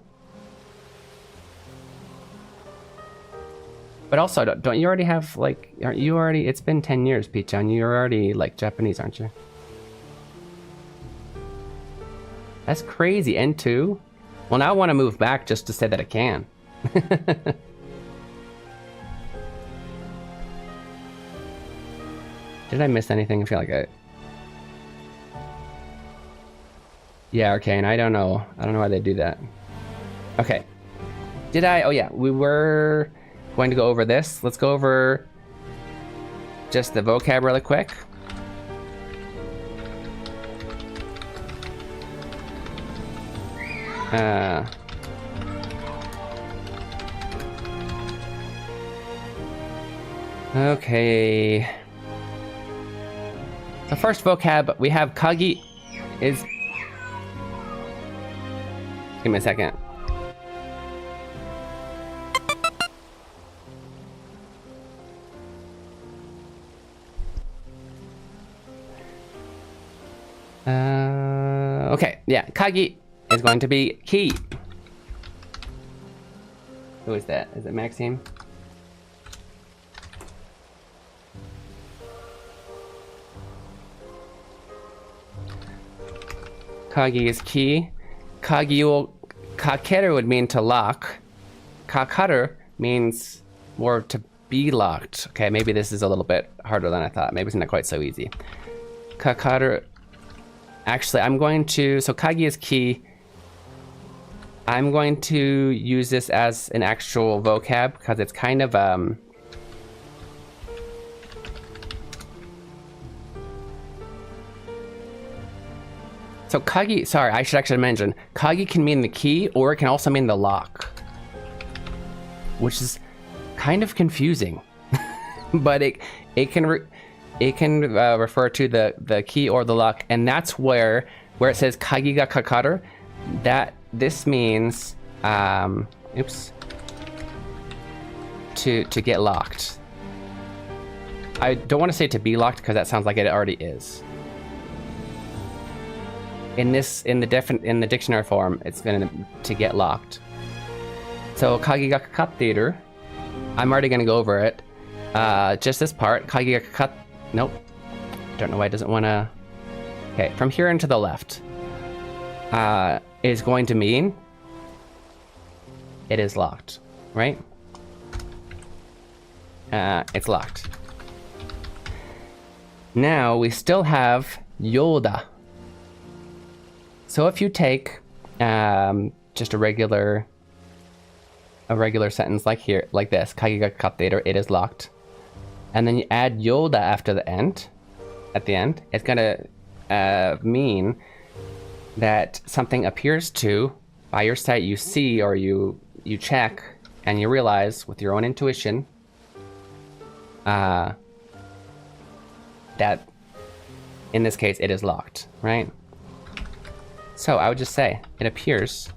Speaker 3: But also, don't you already have, aren't you already, it's been 10 years, Pichan. You're already, Japanese, aren't you? That's crazy, N2? Well, now I want to move back just to say that I can. Did I miss anything? I feel like I... Yeah, Arcane, I don't know. I don't know why they do that. Okay. Did I... Oh yeah, we were going to go over this. Let's go over just the vocab really quick. Okay. The first vocab we have Kagi is... Give me a second. Okay, yeah, Kagi is going to be key. Who is that? Is it Maxime? Kagi is key. Kagi will... Kakeru would mean to lock. Kakaru means more to be locked. Okay, maybe this is a little bit harder than I thought. Maybe it's not quite so easy. Kakaru... Actually, I'm going to... So Kagi is key. I'm going to use this as an actual vocab because it's kind of... So Kagi, sorry, I should actually mention, Kagi can mean the key or it can also mean the lock. Which is kind of confusing. But it can refer to the key or the lock, and that's where it says Kagi ga kakaru, that this means oops, to get locked. I don't want to say to be locked because that sounds like it already is. In the dictionary form, it's to get locked. So Kagi ga kakatteru, I'm already gonna go over it. Just this part, Kagi ga kakat. Nope. Don't know why it doesn't want to. Okay, from here and to the left, is going to mean it is locked, right? It's locked. Now we still have Yoda. So if you take just a regular sentence like this, Kagi ga kakatteru, it is locked, and then you add Yoda at the end, it's gonna mean that something appears to, by your sight, you see or you check, and you realize with your own intuition that in this case it is locked, right? So I would just say, it appears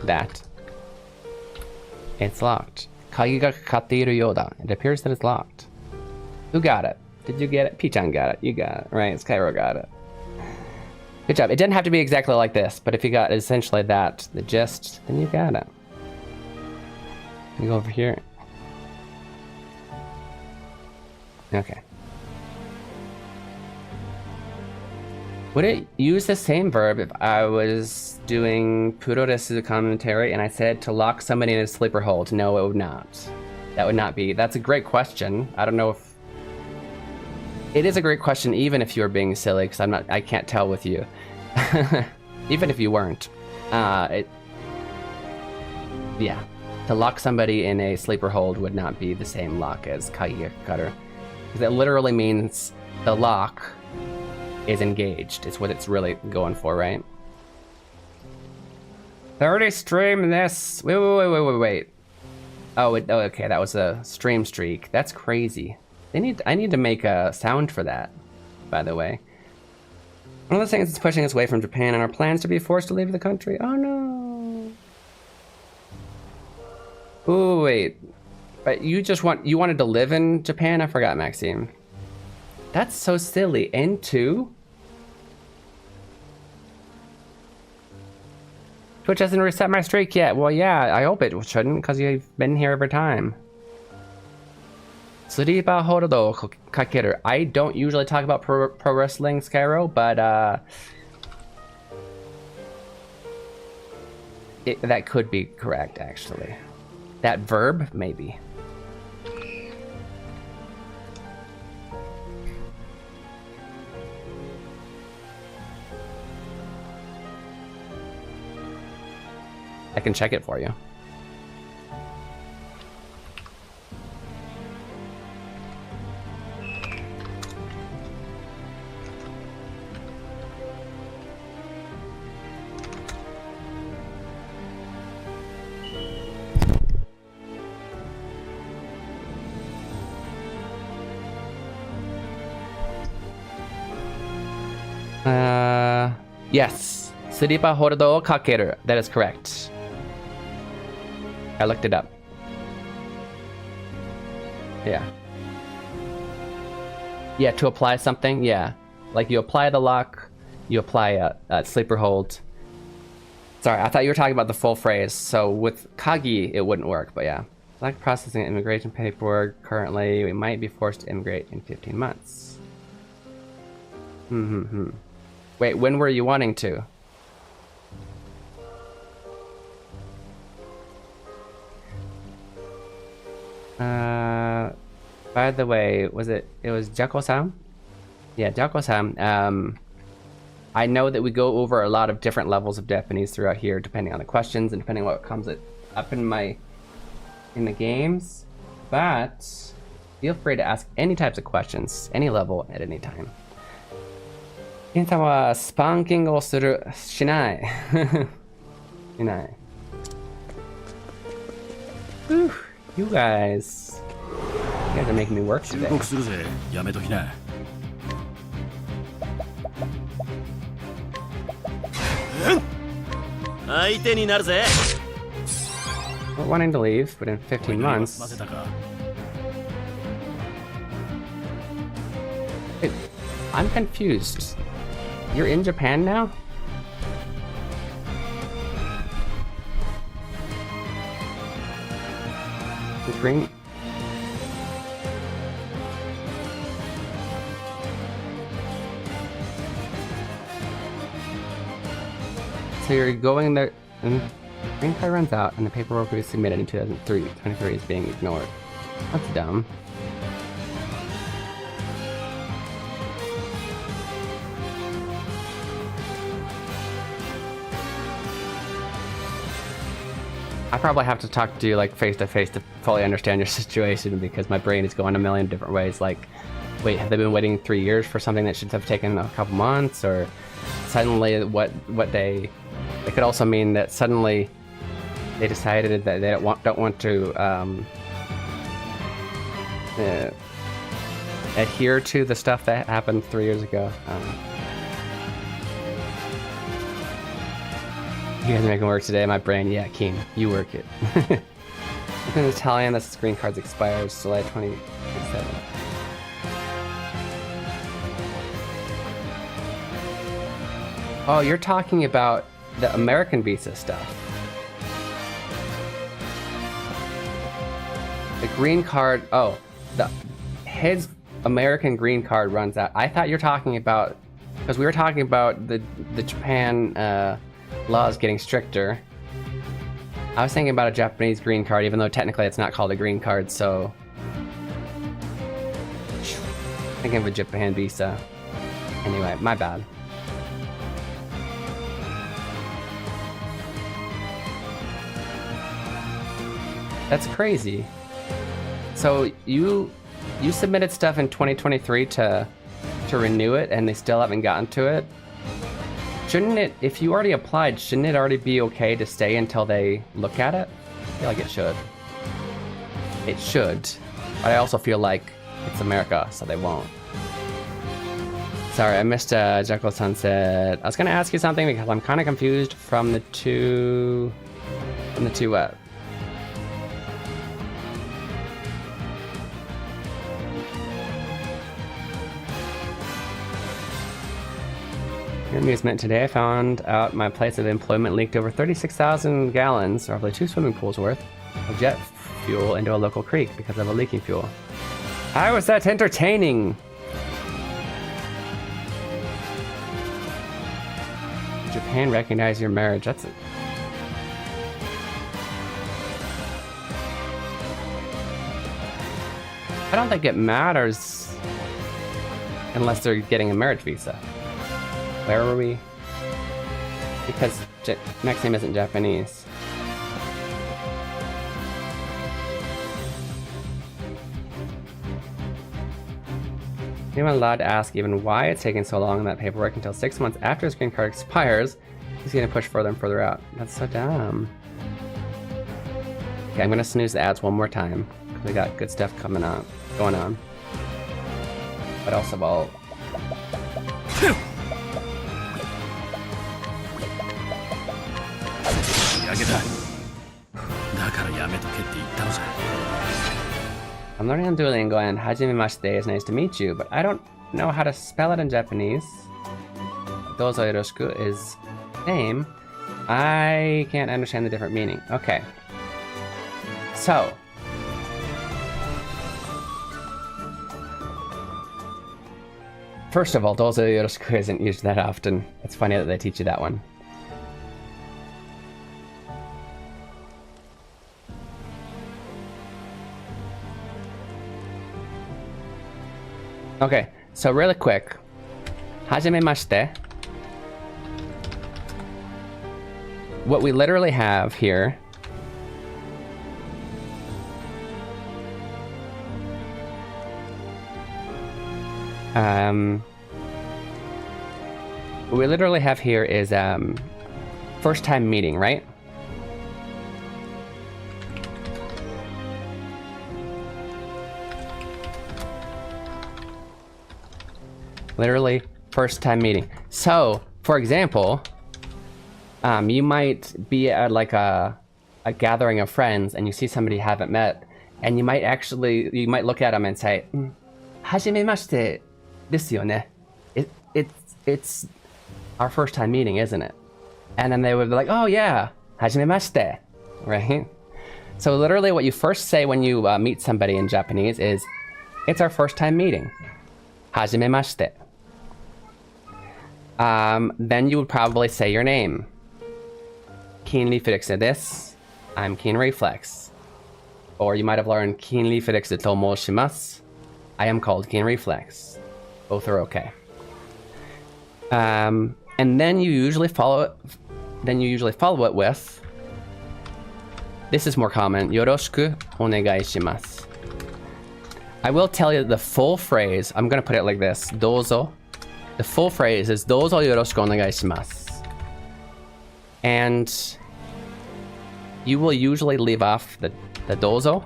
Speaker 3: that it's locked. Kagi ga kakatteru Yoda. It appears that it's locked. Who got it? Did you get it? Pichan got it. You got it, right? Skyro got it. Good job. It didn't have to be exactly like this, but if you got essentially that, the gist, then you got it. You go over here. Okay. Would it use the same verb if I was doing Puro desu commentary and I said to lock somebody in a sleeper hold? No, it would not. That would not be. That's a great question. I don't know if... It is a great question even if you were being silly, because I can't tell with you. Even if you weren't. Yeah. To lock somebody in a sleeper hold would not be the same lock as Kage Cutter. Because it literally means the lock is engaged. It's what it's really going for, right? 30 stream this. Wait. Oh, okay, that was a stream streak. That's crazy. I need to make a sound for that, by the way. One of the things that's pushing us away from Japan and our plans to be forced to leave the country. Oh no. Ooh, wait. But you wanted to live in Japan? I forgot, Maxime. That's so silly. N2? Twitch hasn't reset my streak yet. Well, yeah, I hope it shouldn't, because you've been here every time. Sleepa Horodo Kakeru. I don't usually talk about pro wrestling, Skyro, but that could be correct, actually. That verb, maybe. I can check it for you. Yes. Sleepa Horodo Kakeru. That is correct. I looked it up. Yeah. Yeah, to apply something, yeah. Like you apply the lock, you apply a sleeper hold. Sorry, I thought you were talking about the full phrase. So with Kagi, it wouldn't work, but yeah. Like processing immigration paperwork currently, we might be forced to immigrate in 15 months. Wait, when were you wanting to? By the way, it was Jako-san? Yeah, Jako-san. I know that we go over a lot of different levels of Japanese throughout here, depending on the questions and depending on what comes up in the games. But feel free to ask any types of questions, any level, at any time. Ken-san wa spanking o suru shinai. Shinai. Whew, you guys are making me work today. We're wanting to leave, but in 15 months. Wait, I'm confused. You're in Japan now? The green... So you're going there, and the green card runs out, and the paperwork we submitted in 2023 is being ignored. That's dumb. I probably have to talk to you like face to face to fully understand your situation, because my brain is going a million different ways. Like, wait, have they been waiting 3 years for something that should have taken a couple months? Or suddenly it could also mean that suddenly they decided that they don't want to adhere to the stuff that happened 3 years ago. You guys are making work today. My brain, yeah, Keen, you work it. In Italian, the screen cards expires July 27th. Oh, you're talking about the American visa stuff. The green card, his American green card runs out. I thought you're talking about Because we were talking about the Japan laws getting stricter. I was thinking about a Japanese green card, even though technically it's not called a green card, so... Thinking of a Japan visa. Anyway, my bad. That's crazy. So you submitted stuff in 2023 to renew it, and they still haven't gotten to it. Shouldn't it, if you already applied, shouldn't it already be okay to stay until they look at it? I feel like it should. It should. But I also feel like it's America, so they won't. Sorry, I missed Jekyll Sunset. I was gonna ask you something because I'm kind of confused from the two what? Your amusement, today I found out my place of employment leaked over 36,000 gallons, roughly 2 swimming pools worth, of jet fuel into a local creek because of a leaking fuel. How was that entertaining? Japan recognize your marriage. That's it. I don't think it matters unless they're getting a marriage visa. Where were we? Because next name isn't Japanese. Anyone allowed to ask even why it's taking so long in that paperwork until 6 months after his green card expires? He's gonna push further and further out. That's so dumb. Okay, I'm gonna snooze the ads one more time because we got good stuff going on. But also, well. I'm learning on Duolingo, and Hajimemashite is nice to meet you, but I don't know how to spell it in Japanese. Dozo yoroshiku is name. I can't understand the different meaning. Okay. So. First of all, dozo yoroshiku isn't used that often. It's funny that they teach you that one. Okay, so really quick. Hajimemashite. What we literally have here what we literally have here is first time meeting, right? Literally first time meeting. So, for example, you might be at like a gathering of friends and you see somebody you haven't met, and you might look at them and say, Hajimemashite desu yo ne. It's our first time meeting, isn't it? And then they would be like, oh yeah, Hajimemashite, right? So literally what you first say when you meet somebody in Japanese is, it's our first time meeting. Hajimemashite. Then you would probably say your name. Keen Reflex desu. I'm Keen Reflex. Or you might have learned Keen Reflex to moshimasu. I am called Keen Reflex. Both are okay. And then you usually follow it with, this is more common, yoroshiku onegai shimasu. I will tell you the full phrase. I'm gonna put it like this: dozo. The full phrase is dozo yoroshiku onegai shimasu. And you will usually leave off the dozo.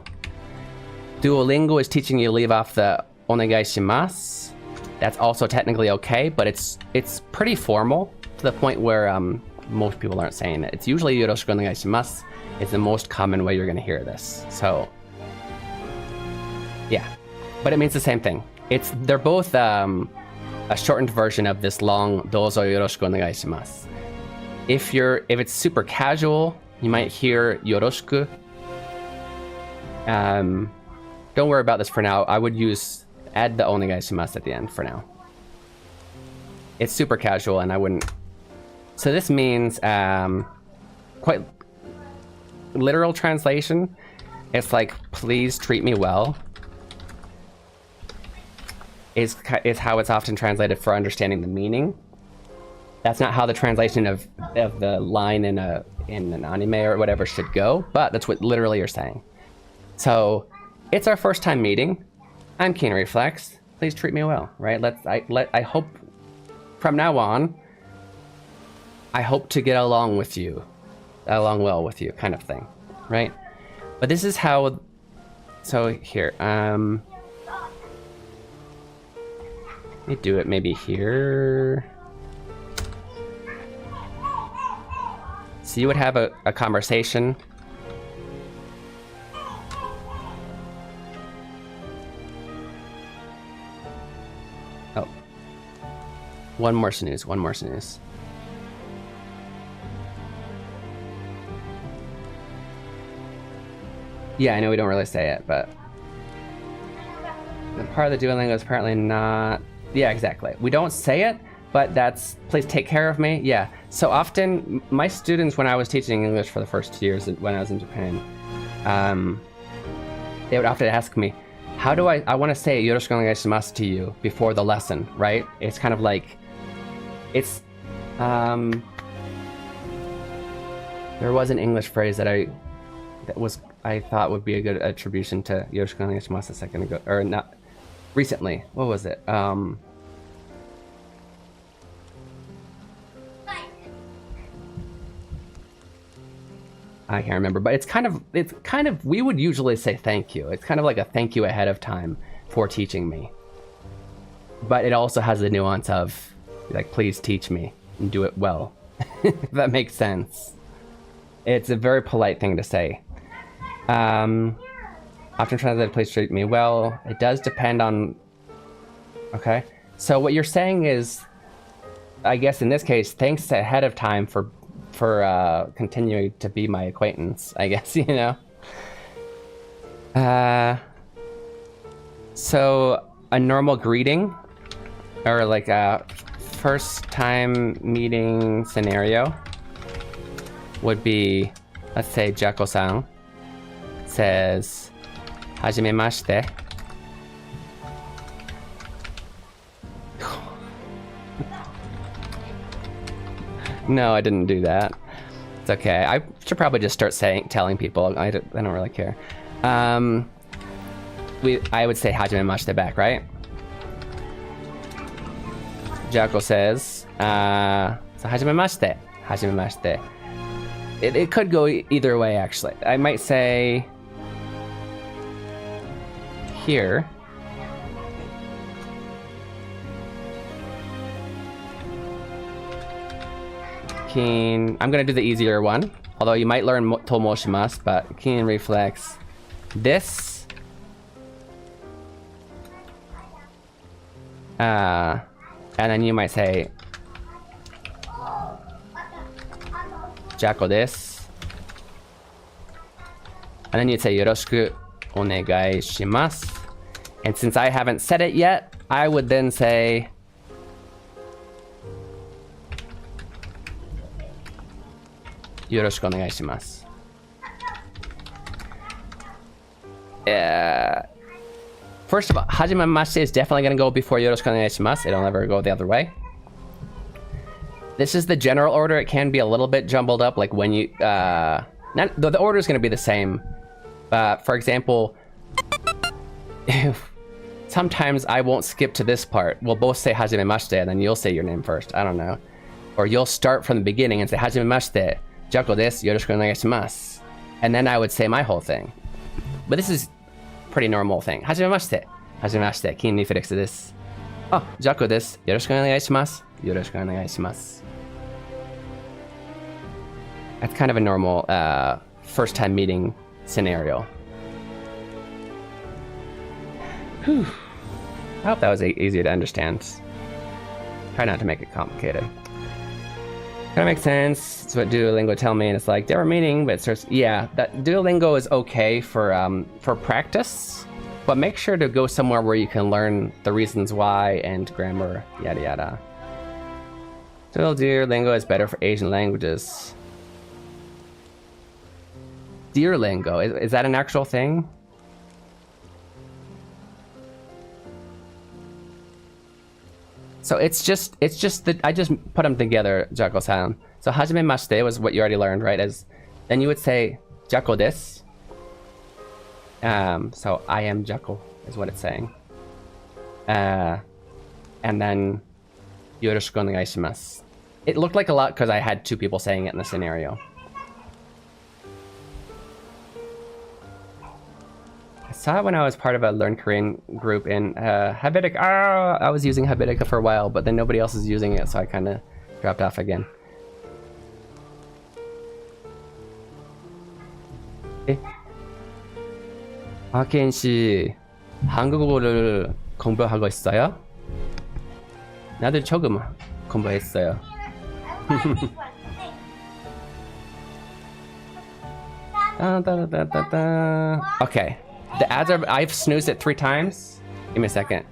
Speaker 3: Duolingo is teaching you to leave off the onegai shimasu. That's also technically okay, but it's pretty formal to the point where most people aren't saying it. It's usually yoroshiku onegai shimasu. It's the most common way you're gonna hear this. So yeah, but it means the same thing. They're both a shortened version of this long dozo yoroshiku onegai shimasu. If it's super casual, you might hear yoroshiku. Don't worry about this for now. I would add the onegai shimasu at the end for now. It's super casual, and I wouldn't. So this means quite literal translation. It's like, please treat me well. Is how it's often translated for understanding the meaning. That's not how the translation of the line in an anime or whatever should go, but that's what literally you're saying. So it's our first time meeting. I'm Keen Reflex. Please treat me well, right? I hope from now on, I hope to get along with you, well with you, kind of thing, right? But this is how. So here, let me do it maybe here. So you would have a conversation. Oh. One more snooze. Yeah, I know we don't really say it, but the part of the Duolingo is apparently not. Yeah, exactly. We don't say it, but that's please take care of me. Yeah. So often, my students, when I was teaching English for the first 2 years when I was in Japan, they would often ask me, how do I want to say yoroshiku onegai shimasu to you before the lesson, right? It's kind of like, it's, there was an English phrase that I thought would be a good attribution to yoroshiku onegai shimasu a second ago, or not, recently. What was it? I can't remember, but it's kind of, we would usually say thank you. It's kind of like a thank you ahead of time for teaching me. But it also has the nuance of, like, please teach me and do it well. If that makes sense. It's a very polite thing to say. Often translated, please treat me well. It does depend on, okay. So what you're saying is, I guess in this case, thanks ahead of time for continuing to be my acquaintance, I guess, you know? So a normal greeting, or like a first time meeting scenario would be, let's say Jako-san says, "Hajimemashite." No, I didn't do that. It's okay. I should probably just start telling people. I don't really care. I would say hajimemashite back, right? Jako says, so hajimemashite. Hajimemashite. It could go either way, actually. I might say here. Keen, I'm gonna do the easier one, although you might learn tomoshimasu, but Keen Reflex. This, and then you might say Jako desu, and then you'd say yoroshiku onegai shimasu. And since I haven't said it yet, I would then say yoroshiku onegai shimasu. First of all, hajimemashite is definitely going to go before yoroshiku onegai shimasu. It'll never go the other way. This is the general order. It can be a little bit jumbled up, like when you the order is going to be the same. For example, sometimes I won't skip to this part. We'll both say hajimemashite, and then you'll say your name first. I don't know. Or you'll start from the beginning and say hajimemashite, Jako desu, yoroshiku onegai shimasu. And then I would say my whole thing. But this is pretty normal thing. Hajimemashite. Hajimemashite. Keen Reflex desu. Oh, Jako desu. Yoroshiku onegai shimasu. Yoroshiku onegai shimasu. That's kind of a normal first time meeting scenario. Whew. I hope that was easy to understand. Try not to make it complicated. Kind of makes sense. It's what Duolingo tell me, and it's like, they were meaning, but it starts, yeah, that Duolingo is okay for practice, but make sure to go somewhere where you can learn the reasons why and grammar, yada yada. Duolingo is better for Asian languages. Duolingo, is that an actual thing? So it's just that I just put them together, Jacko-san. So hajimemashite was what you already learned, right? Then you would say Jacko desu. So I am Jacko is what it's saying. And then yoroshiku onegai shimasu. It looked like a lot because I had two people saying it in the scenario. I saw it when I was part of a Learn Korean group in Habitica. I was using Habitica for a while, but then nobody else is using it, so I kind of dropped off again. 아켄 씨, 한국어를 공부하고 있어요? 나도 조금 공부했어요. Okay. The ads are. I've snoozed it 3 times. Give me a second.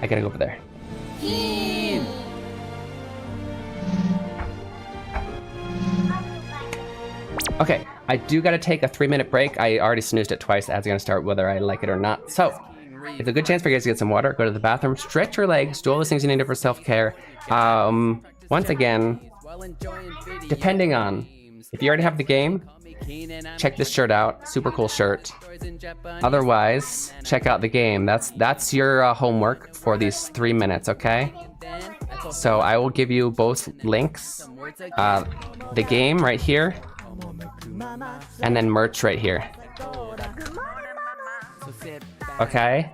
Speaker 3: I gotta go over there. Okay, I do gotta take a 3-minute break. I already snoozed it twice. The ads are gonna start whether I like it or not. So, it's a good chance for you guys to get some water, go to the bathroom, stretch your legs, do all those things you need for self-care. Once again, depending on if you already have the game, check this shirt out. Super cool shirt. Otherwise, check out the game. That's your homework for these 3 minutes, okay? So I will give you both links. The game right here, and then merch right here. Okay?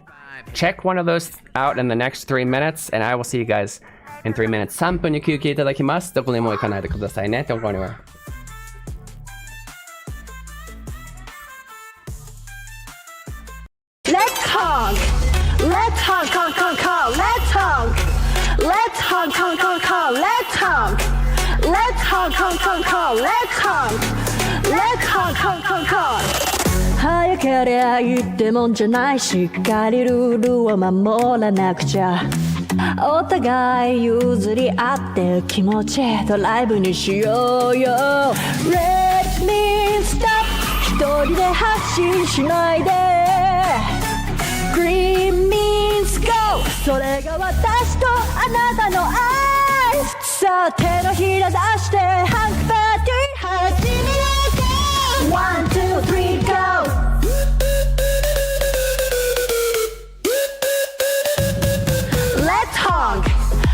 Speaker 3: Check one of those out in the next 3 minutes, and I will see you guys in 3 minutes. 3分に休憩いただきます。どこにも行かないでくださいね。Don't go anywhere.
Speaker 1: Let's honk! Let's honk, honk, honk, honk! Let's honk! Let's honk, honk, honk, honk! Let's honk! Let's honk, honk, honk, honk! Let's honk! Let's honk, honk, honk, honk! 早けりゃいいってもんじゃないしっかりルールを守らなくちゃお互い譲り合って気持ちドライブにしようよ Let me stop 一人で発進しないで Green means go それが私とあなたの愛さあ手のひら出してハンクパーティー始めようか One, two, three, go! Let's honk!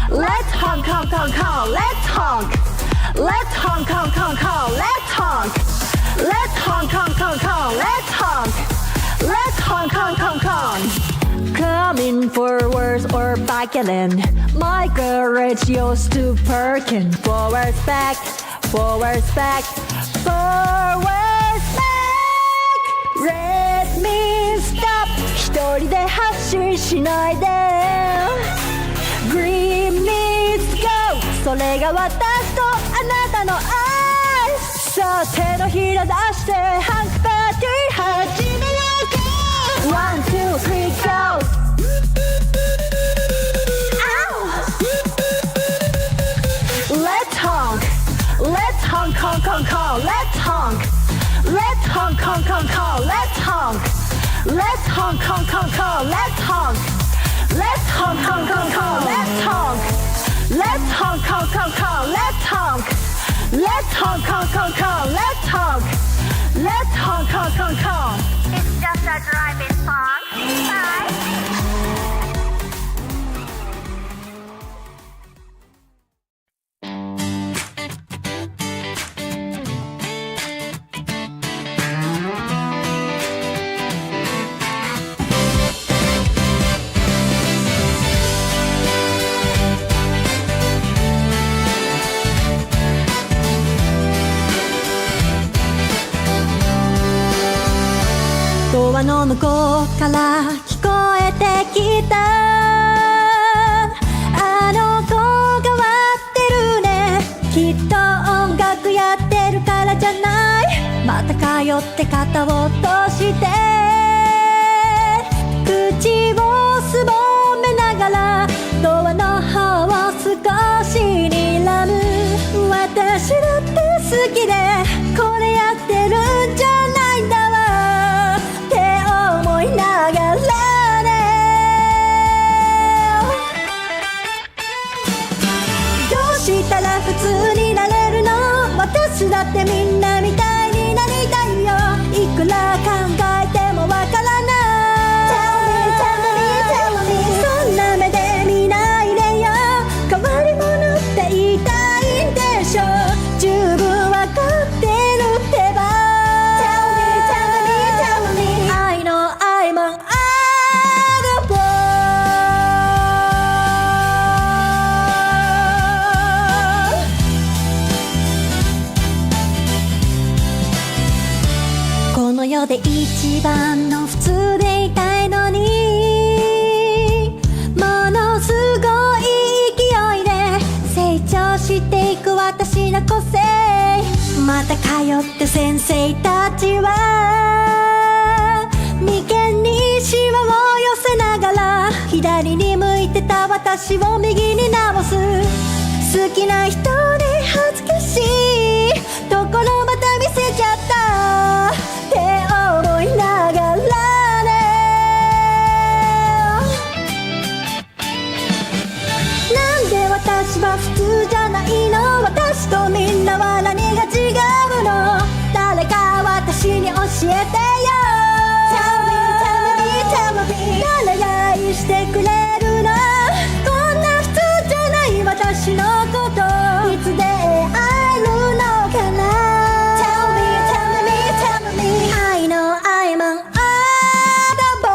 Speaker 1: Let's honk, honk, honk, honk! Let's honk! Let's honk, honk, honk, honk! Let's honk! Let's honk, honk, honk, honk! Let's honk! Let's honk, honk, honk, honk! Coming forwards or back again. My courage yours to perkin. Forwards back, forwards back, forwards back. Let me stop. 一人で発進しないで。Green means go. それが私とあなたの愛。さあ手のひら出してハンクパーティー始めようか。One, two, three, go. Let's honk, let's honk, honk, honk, honk, let's honk, let's honk, honk, honk, honk, let's honk, let's honk, honk, honk, honk, let's honk, let's honk, honk, honk, honk, let's honk, let's honk, honk, honk, honk, let's honk, let's honk, honk, honk, honk, let's honk, let's honk, honk, honk, honk. It's just a driving song. Bye. ドアの向こうから聞こえてきたあの子変わってるねきっと音楽やってるからじゃないまた通って肩を落として口をすぼめながらドアの方を少し睨む私だって好きでこれやってるんじゃないんだわって思いながらねどうしたら普通になれるの私だってみんなみたいになりたいよいくら考えてもわからないそんな目で見ないでよ変わり者って言いたいんでしょ十分わかってるってば Tell me I know I'm an oddball この世で一番の普通でいたいのにものすごい勢いで成長していく私の個性また通って先生たちは眉間にシワを寄せながら左に向いてた私を右に直す好きな人に恥ずかしいところまた見せちゃったって思いながらねなんで私は普通じゃないの私とみんなは何が違うの誰か私に教えてよ Tell me 誰が愛してくれるのこんな普通じゃない私のこといつで会えるのかな Tell me I know I'm an oddball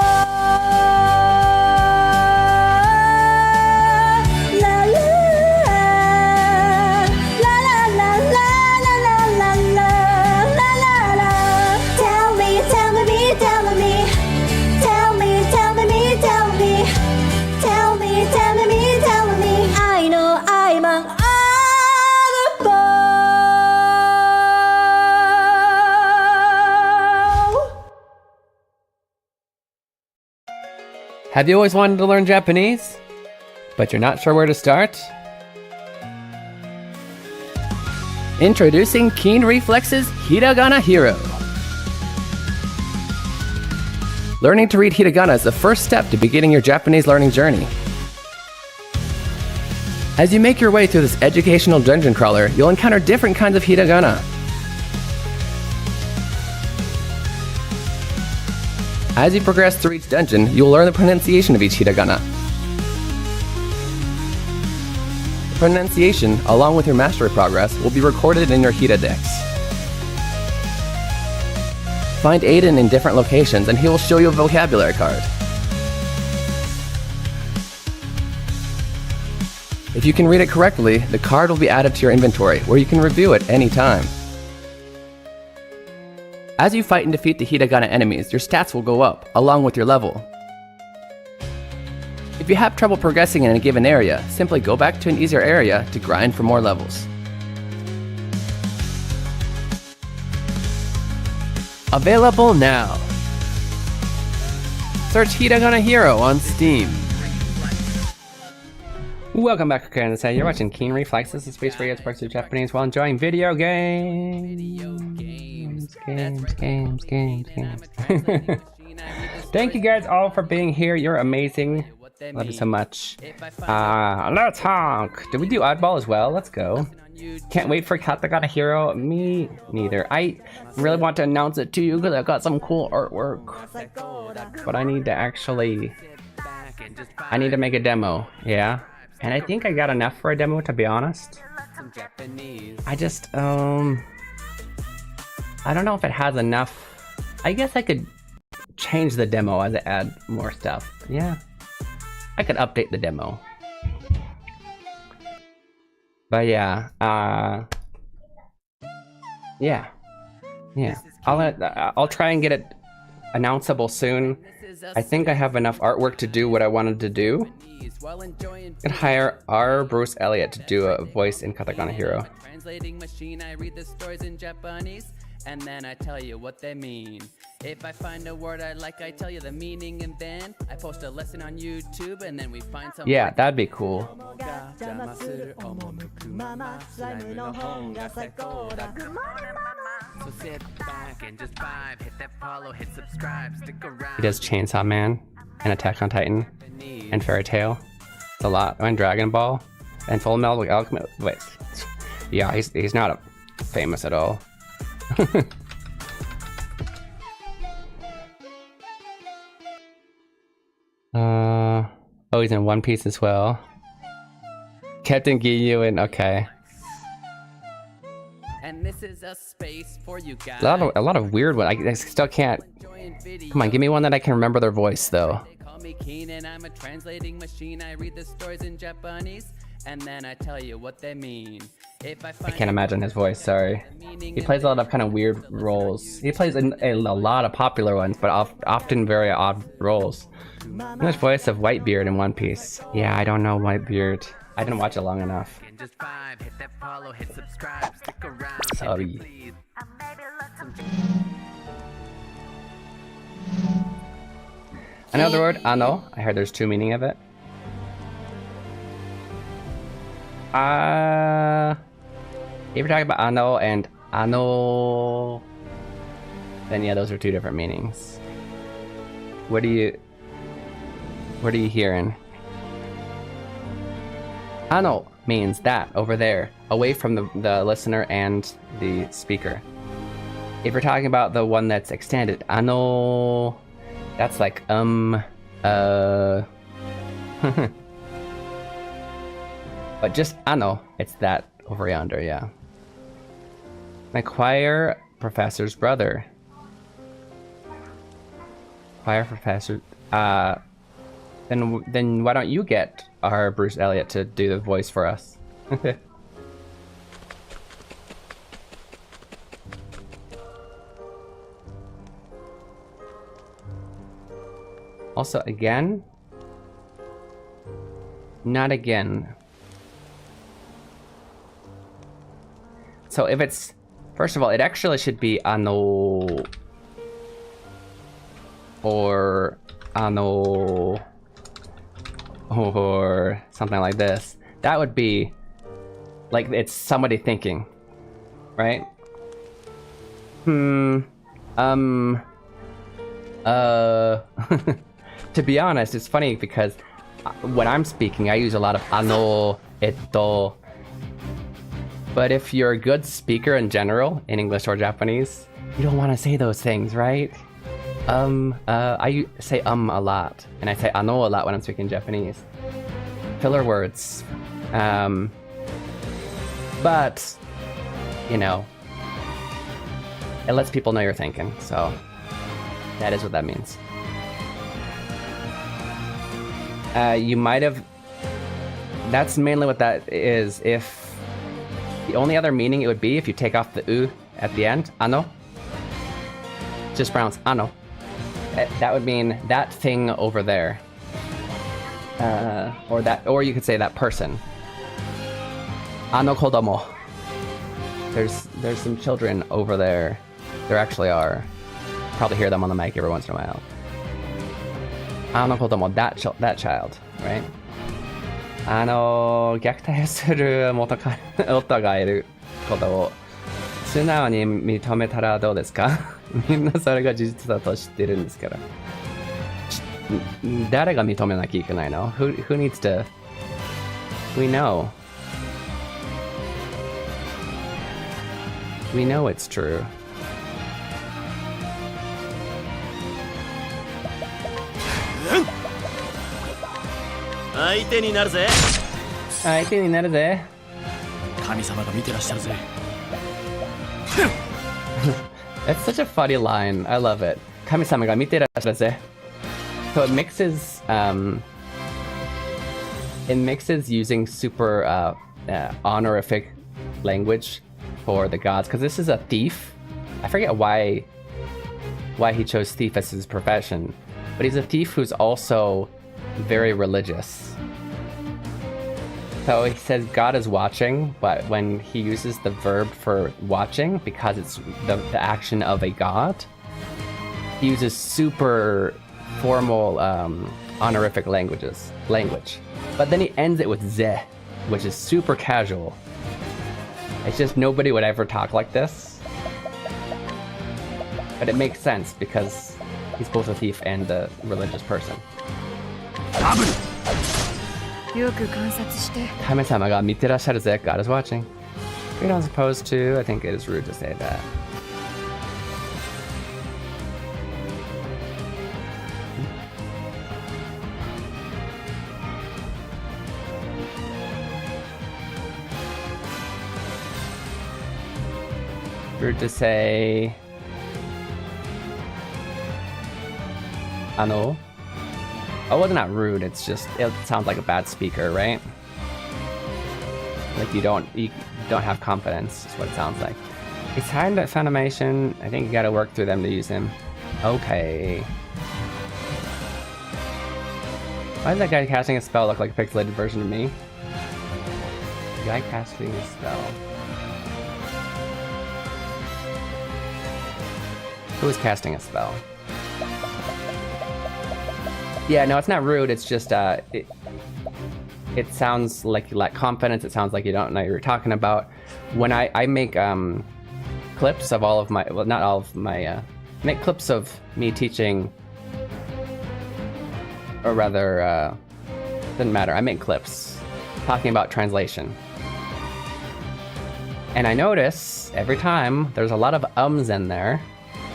Speaker 1: La la la la la la la la la la Tell me Tell me Tell me I know I'm an oddball
Speaker 3: Have you always wanted to learn Japanese, but you're not sure where to start? Introducing Keen Reflex's Hiragana Hero. Learning to read hiragana is the first step to beginning your Japanese learning journey. As you make your way through this educational dungeon crawler, you'll encounter different kinds of hiragana. As you progress through each dungeon, you will learn the pronunciation of each hiragana. The pronunciation, along with your mastery progress, will be recorded in your Hiradex. Find Aiden in different locations and he will show you a vocabulary card. If you can read it correctly, the card will be added to your inventory, where you can review it anytime. As you fight and defeat the hiragana enemies, your stats will go up, along with your level. If you have trouble progressing in a given area, simply go back to an easier area to grind for more levels. Available now! Search Hiragana Hero on Steam. Welcome back, Hiragana. You're watching Keen Reflex. This is space where you express your Japanese while enjoying video games. Games. Thank you guys all for being here. You're amazing. Love you so much. Let's honk. Did we do Oddball as well? Let's go. Can't wait for Hiragana Hero. Me neither. I really want to announce it to you because I've got some cool artwork. But I need to actually... I need to make a demo. Yeah. And I think I got enough for a demo, to be honest. I just, I don't know if it has enough. I guess I could change the demo as I add more stuff. Yeah. I could update the demo. But yeah, yeah. I'll try and get it announceable soon. I think I have enough artwork to do what I wanted to do. Could hire R. Bruce Elliott to do a voice in Hiragana Hero.
Speaker 4: and then I tell you what they mean. If I find a word I like, I tell you the meaning, and then I post a lesson on YouTube, and then we find some.
Speaker 3: Yeah, that'd be cool.
Speaker 4: So sit back and just vibe, hit that follow, hit subscribe, stick around.
Speaker 3: He does Chainsaw Man and Attack on Titan and Fairy Tail. It's a lot. And Dragon Ball and Full Metal Alchemist. Wait, yeah, he's not famous at all. Oh, he's in One Piece as well. Captain Ginyu and okay.
Speaker 4: And this is a space for you guys.
Speaker 3: A lot of weird ones. I still can't. Come on, give me one that I can remember their voice though.
Speaker 4: They call me Keen and I'm a translating machine. I read the stories in Japanese and then I tell you what they mean. If I
Speaker 3: can't imagine his voice, sorry. He plays a lot of kind of weird roles. He plays in a lot of popular ones, but often very odd roles. English voice of Whitebeard in One Piece. Yeah, I don't know Whitebeard. I didn't watch it long enough.
Speaker 4: just vibe, hit that follow, hit subscribe, stick around.
Speaker 3: Sorry. Another word, ano. I heard there's two meaning of it. If you're talking about ano and ano, then yeah, those are two different meanings. What are you hearing? Ano means that, over there, away from the listener and the speaker. If you're talking about the one that's extended, ano, that's like, but just ano, it's that over yonder, yeah. My choir professor's brother. Choir professor, then why don't you get our Bruce Elliott to do the voice for us? Also, again? Not again. So if it's, first of all, it actually should be ano or ano or something like this. That would be like it's somebody thinking, right? To be honest, it's funny because when I'm speaking, I use a lot of ano, eto. But if you're a good speaker in general, in English or Japanese, you don't want to say those things, right? I say a lot, and I say ano a lot when I'm speaking Japanese. Filler words. But, you know, it lets people know you're thinking, so that is what that means. You might have... That's mainly what that is. If the only other meaning it would be if you take off the u at the end, ano. Just pronounce ano. That would mean that thing over there. Or you could say that person. Ano kodomo. There's some children over there. There actually are. Probably hear them on the mic every once in a while. Ano kodomo, that child, right? 虐待する夫がいることを素直に認めたらどうですか？みんなそれが事実だと知ってるんですから。誰が認めなきゃいけないの？ Who needs to? We know. We know it's true. That's such a funny line. I love it. Kami-sama ga mite rashimasu. So it mixes using super honorific language for the gods, because this is a thief. I forget why he chose thief as his profession, but he's a thief who's also very religious. So he says God is watching, but when he uses the verb for watching, because it's the action of a god, he uses super formal honorific language. But then he ends it with ze, which is super casual. It's just nobody would ever talk like this. But it makes sense because he's both a thief and a religious person.
Speaker 6: よく観察して。
Speaker 3: 神様が見てらっしゃるぜ. God is watching. You're not supposed to. I think it is rude to say that. Rude to say. Ano. Oh, well, not rude. It's just it sounds like a bad speaker, right? Like you don't have confidence. Is what it sounds like. It's hard at Funimation. I think you got to work through them to use him. Okay. Why does that guy casting a spell look like a pixelated version of me? The guy casting a spell. Who is casting a spell? Yeah, no, it's not rude. It's just it sounds like you lack confidence. It sounds like you don't know what you're talking about. When I make clips of all of my, well, not all of my, make clips of me teaching, or rather, doesn't matter. I make clips talking about translation, and I notice every time there's a lot of ums in there,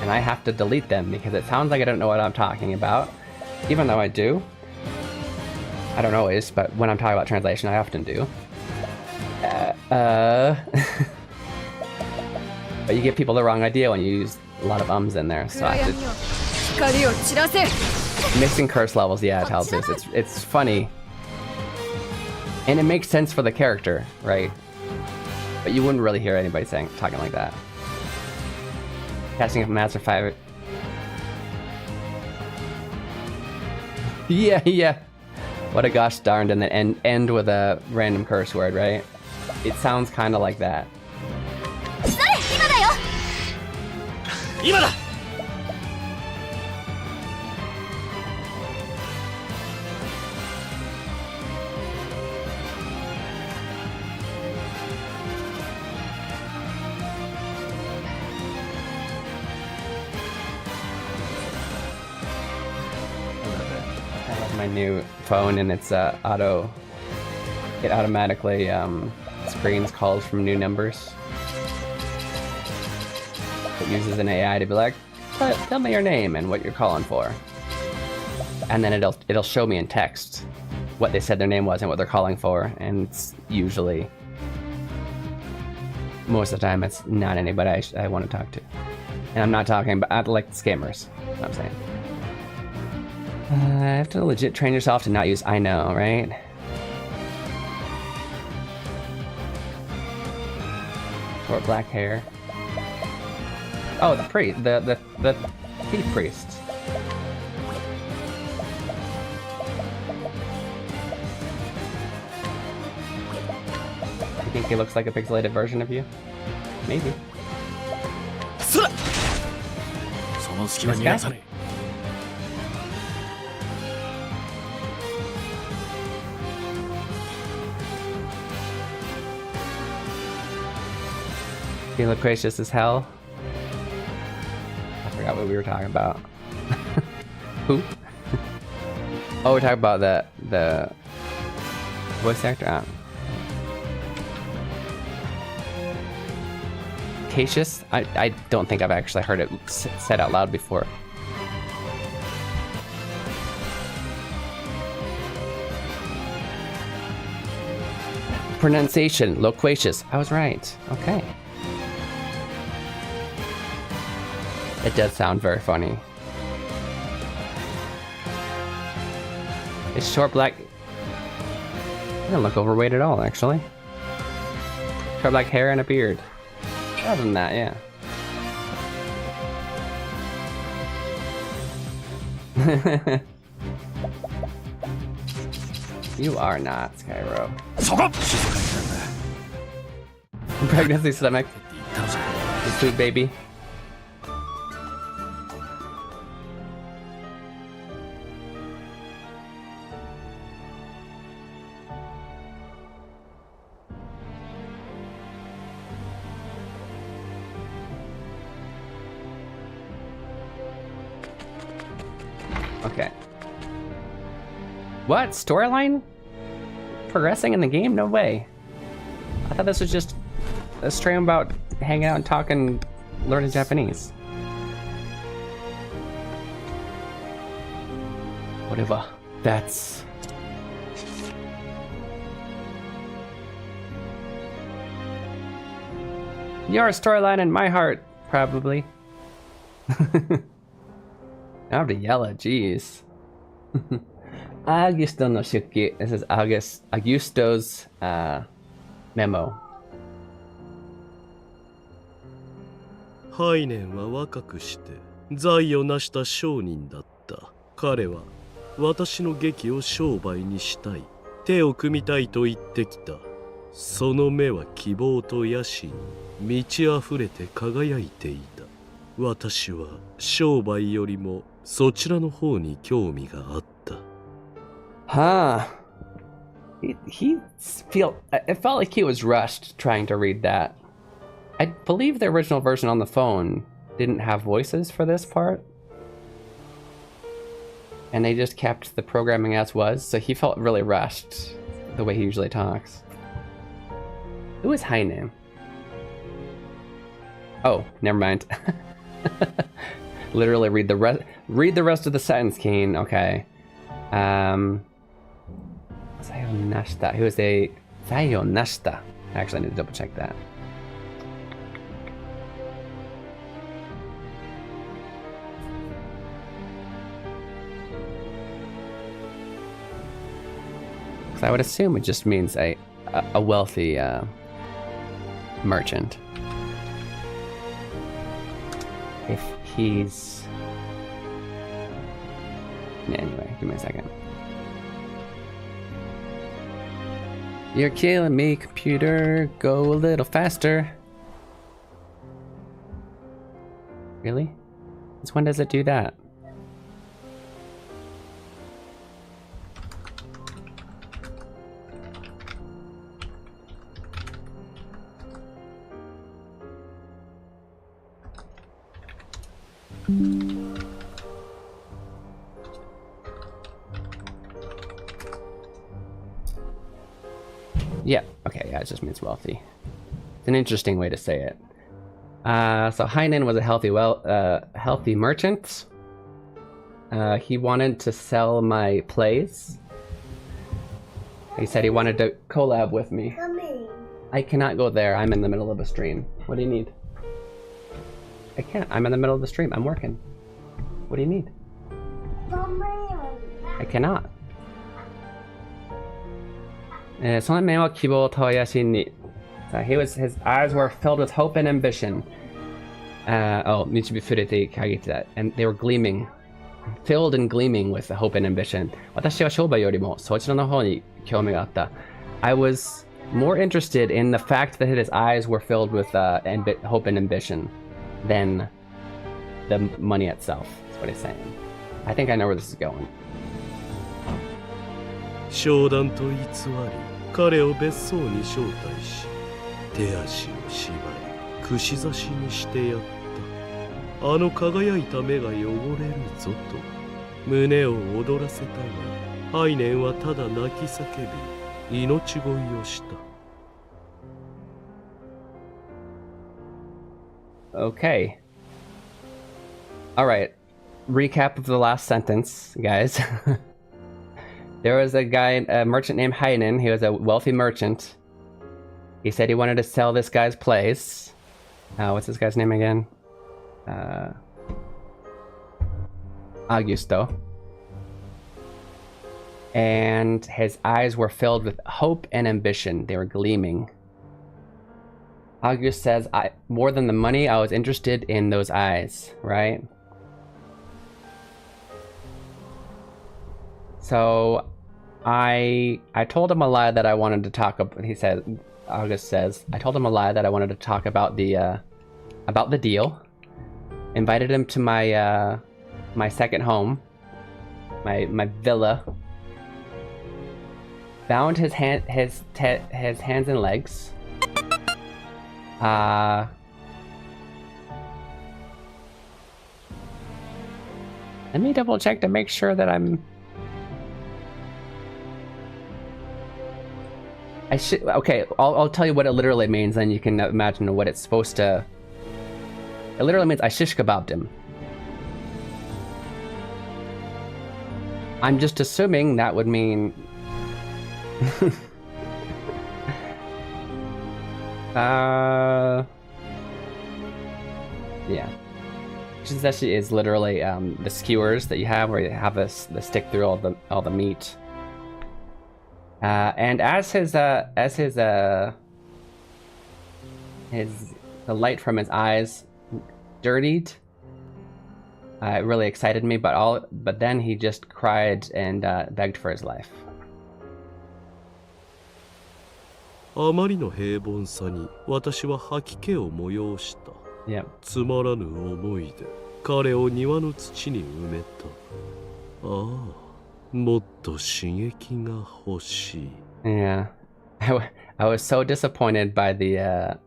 Speaker 3: and I have to delete them because it sounds like I don't know what I'm talking about. Even though I do. I don't always, but when I'm talking about translation, I often do. But you give people the wrong idea when you use a lot of ums in there, so I have to... Mixing curse levels, yeah, it helps. It's funny. And it makes sense for the character, right? But you wouldn't really hear anybody talking like that. Casting a Master 5... Yeah. What a gosh darned, and then end with a random curse word, right? It sounds kind of like that. My new phone, and it's it automatically screens calls from new numbers. It uses an AI to be like, tell me your name and what you're calling for, and then it'll show me in text what they said their name was and what they're calling for, and it's usually, most of the time, it's not anybody I want to talk to, and I'm not talking about like scammers. That's what I'm saying. I have to legit train yourself to not use I know, right? Short black hair. Oh, the priest, the thief priest. You think he looks like a pixelated version of you? Maybe. This guy? Being loquacious as hell. I forgot what we were talking about. Who? Oh, we're talking about the voice actor. Loquacious? I don't think I've actually heard it said out loud before. Pronunciation, loquacious. I was right. Okay. It does sound very funny. It's short black. It doesn't look overweight at all, actually. Short black hair and a beard. Other than that, yeah. You are not, Skyro. Pregnancy stomach. The food baby. Okay. What? Storyline? Progressing in the game? No way. I thought this was just a stream about hanging out and talking, learning Japanese. Whatever. That's... You're a storyline in my heart, probably. I have to yell at, jeez. Augusto no Shuki. This is Augusto's memo.
Speaker 7: ハイネンは若くして財を成した商人だった。彼は私の劇を商売にしたい。手を組みたいと言ってきた。その目は希望と野心に満ち溢れて輝いていた。私は商売よりもそちらの方に興味があった。
Speaker 3: Huh. It felt like he was rushed trying to read that. I believe the original version on the phone didn't have voices for this part. And they just kept the programming as was, so he felt really rushed the way he usually talks. Who is Haine? Oh, never mind. Literally read the rest of the sentence, Keen. Okay. Sayonashita. Who is a Sayonashita? Actually, I need to double check that. Because I would assume it just means a wealthy merchant. If he's... Anyway, give me a second. You're killing me, computer. Go a little faster. Really? Since when does it do that? Yeah, okay, yeah, it just means wealthy. It's an interesting way to say it. So Heinen was a healthy merchant. He wanted to sell my plays. He said he wanted to collab with me. I cannot go there, I'm in the middle of a stream. What do you need? I can't, I'm in the middle of the stream, I'm working. What do you need? I cannot. His eyes were filled with hope and ambition. And they were gleaming. Filled and gleaming with hope and ambition. I was more interested in the fact that his eyes were filled with hope and ambition than the money itself. That's what he's saying. I think I know where this is going.
Speaker 7: 商談と偽り、彼を別荘に招待し、手足を縛り、串刺しにしてやった。あの輝いた目が汚れるぞと、胸を躍らせたが、ハイネンはただ泣き叫び、命乞いをした。
Speaker 3: Okay. Alright. Recap of the last sentence, guys. There was a guy, a merchant named Heinen. He was a wealthy merchant. He said he wanted to sell this guy's plays. What's this guy's name again? Augusto. And his eyes were filled with hope and ambition. They were gleaming. August says, more than the money, I was interested in those eyes, right? So, I told him a lie that I wanted to talk about. He said, August says, I told him a lie that I wanted to talk about the deal. Invited him to my my second home, my villa. Bound his hands and legs. Let me double check to make sure that okay, I'll tell you what it literally means, then you can imagine what it's supposed to. It literally means I shish kebabbed him. I'm just assuming that would mean. Yeah. Shizashi is literally the skewers that you have, where you have the stick through all the meat. And as the light from his eyes dirtied, it really excited me. But then he just cried and begged for his life.
Speaker 7: あまりの平凡さに私は吐き気を催した。
Speaker 3: Yeah.
Speaker 7: つまらぬ思いで彼を庭の土に埋めた。ああ、もっと刺激が欲しい。
Speaker 3: Yeah. I was so disappointed by the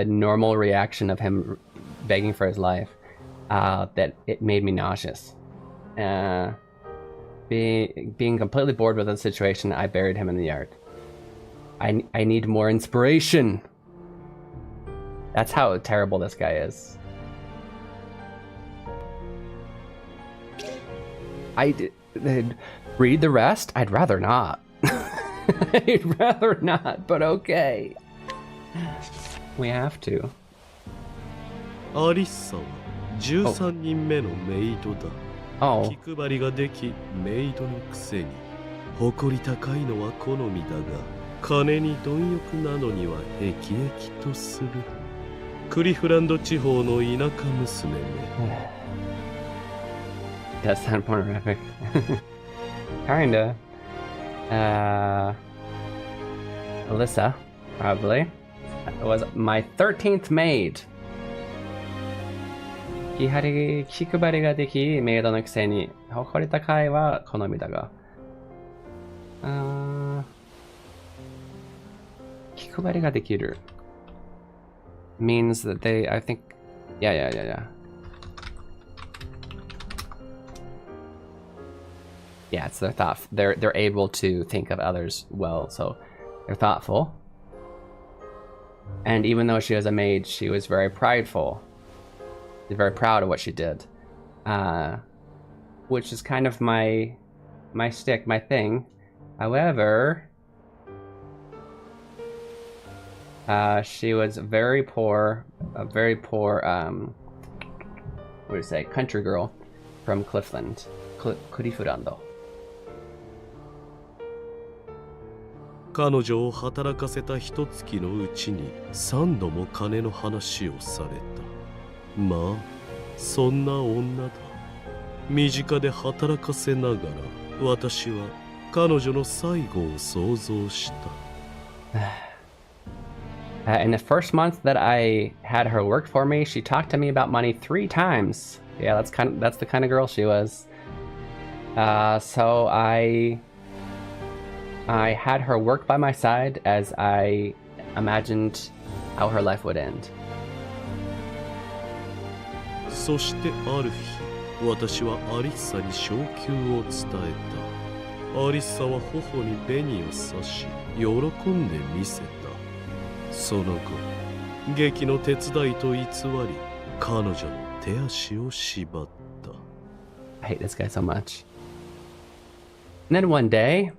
Speaker 3: normal reaction of him begging for his life that it made me nauseous. Being completely bored with the situation, I buried him in the yard. I need more inspiration. That's how terrible this guy is. Read the rest? I'd rather not. I'd rather not, but okay. We have to.
Speaker 7: アリッサは13人目のメイドだ。
Speaker 3: Oh.
Speaker 7: 気配りができ、メイドのくせに誇り高いのは好みだが、金に貪欲なのには辟易とする。クリフランド地方の田舎娘め。
Speaker 3: Does sound pornographic. Kinda. Alyssa, probably, was my 13th maid. 気配りができ、メイドのくせに誇り高いは好みだが。気配りができる means that they, I think, yeah. Yeah, it's their thought. They're able to think of others well, so they're thoughtful. And even though she was a maid, she was very prideful. She's very proud of what she did, which is kind of my stick, my thing. However, she was very poor, what do you say, country girl from Cliffland, Cliffland.
Speaker 7: 彼女を働かせた一月のうちに3度も金の話をされた。まあ、そんな女だ。身近で働かせながら、私は彼女の最後を想像した。
Speaker 3: In the first month that I had her work for me, she talked to me about money 3 times. Yeah, that's the kind of girl she was. So I had her work by my side as I imagined how her life would end.
Speaker 7: そしてある日、私はアリッサに昇給を伝えた。アリッサは頬に紅を刺し、喜んでみせた。その後、劇の手伝いと偽り、彼女の手足を縛った。
Speaker 3: I hate this guy so much. And then one day,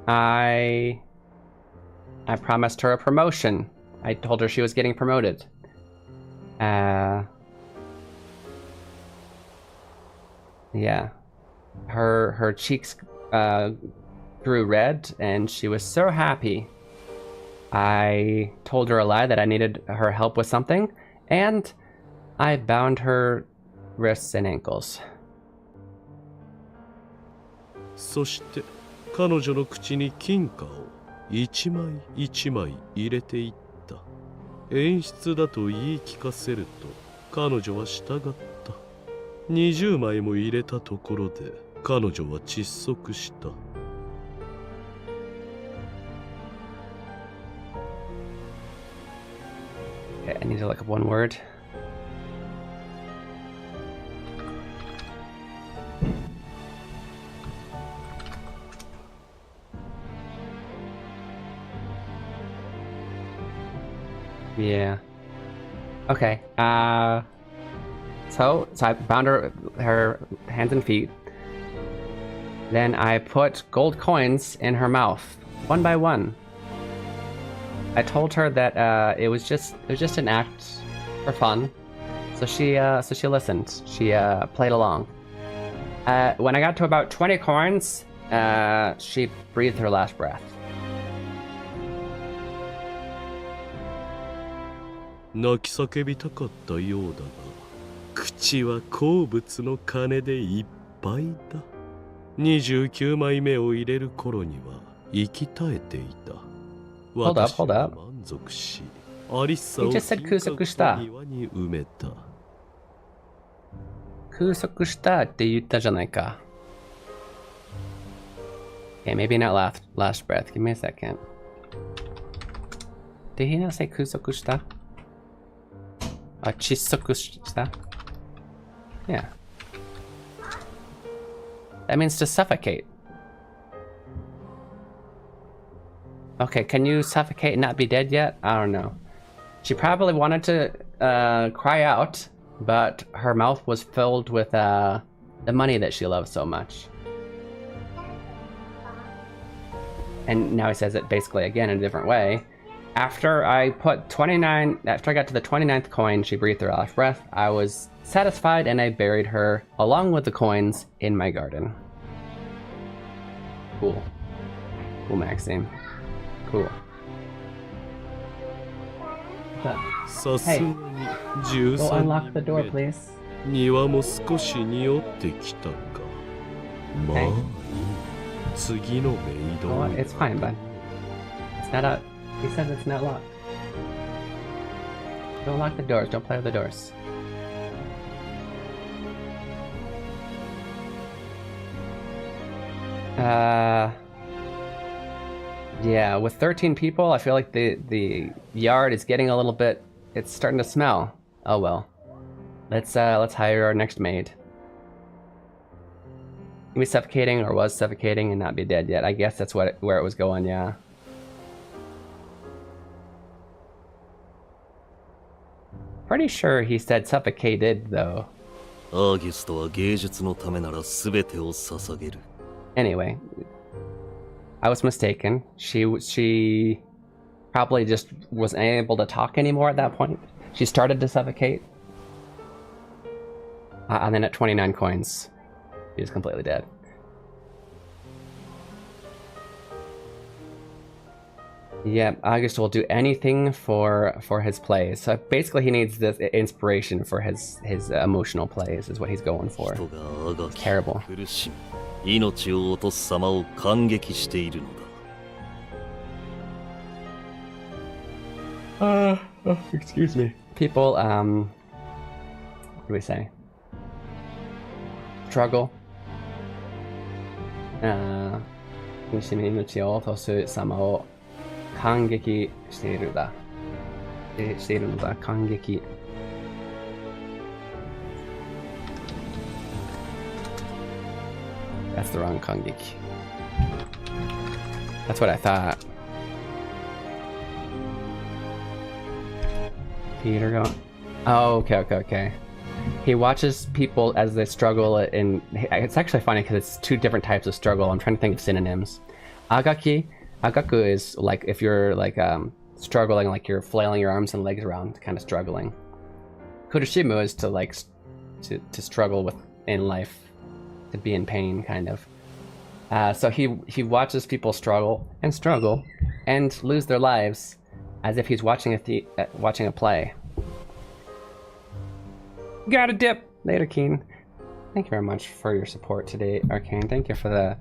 Speaker 3: I promised her a promotion. I told her she was getting promoted. Yeah. Her cheeks grew red and she was so happy. I told her a lie that I needed her help with something, and I bound her wrists and ankles.
Speaker 7: そして彼女の口に金貨を一枚一枚入れていった。演出だと言い聞かせると彼女は従った。20枚も入れたところで彼女は窒息した。
Speaker 3: Okay, I need to look up one word. Yeah. Okay. So I bound her hands and feet. Then I put gold coins in her mouth, one by one. I told her that it was just an act for fun, so she listened. She played along. When I got to about 20 coins, she breathed her last breath.
Speaker 7: 泣き叫びたかったようだが、口は好物の金でいっぱいだ。29枚目を入れる頃には息絶えていた。
Speaker 3: Hold up.
Speaker 7: 満足し、アリッサを
Speaker 3: He just said 空息した。
Speaker 7: 庭に埋めた。
Speaker 3: 空息したって言ったじゃないか。Okay, maybe not last breath. Give me a second. Did he not say 空息した? 窒息した? Yeah. That means to suffocate. Okay, can you suffocate and not be dead yet? I don't know. She probably wanted to cry out, but her mouth was filled with the money that she loves so much. And now he says it basically again in a different way. After I got to the 29th coin, she breathed her last breath. I was satisfied and I buried her along with the coins in my garden. Cool. Cool, Maxime. Cool. Hey, go unlock the door, please.
Speaker 7: 庭も少し匂ってきたか。まあいい。次のメイド。
Speaker 3: Oh, it's fine, bud. It's not a. He says it's not locked. Don't lock the doors. Don't play with the doors. Yeah, with 13 people, I feel like the yard is getting a little bit. It's starting to smell. Oh well. Let's hire our next maid. Can be suffocating or was suffocating and not be dead yet. I guess that's where it was going. Yeah. Pretty sure he said suffocated though. Anyway, I was mistaken. She probably just wasn't able to talk anymore at that point. She started to suffocate. And then at 29 coins, he was completely dead. Yeah, August will do anything for his plays. So basically he needs this inspiration for his emotional plays is what he's going for. Terrible. Excuse me. People, what do we say? Struggle. 苦しみに命を落とす様を感激しているだ。しているのだ。感激。That's the wrong 感激. That's what I thought. Peter going. Oh, okay. He watches people as they struggle, and it's actually funny because it's two different types of struggle. I'm trying to think of synonyms. Agaku is like if you're like struggling, like you're flailing your arms and legs around, kind of struggling. Kuroshimu is to like to struggle with in life, to be in pain, kind of. So he watches people struggle and lose their lives, as if he's watching a play. Got a dip! Later, Keen. Thank you very much for your support today, Arcane. Thank you for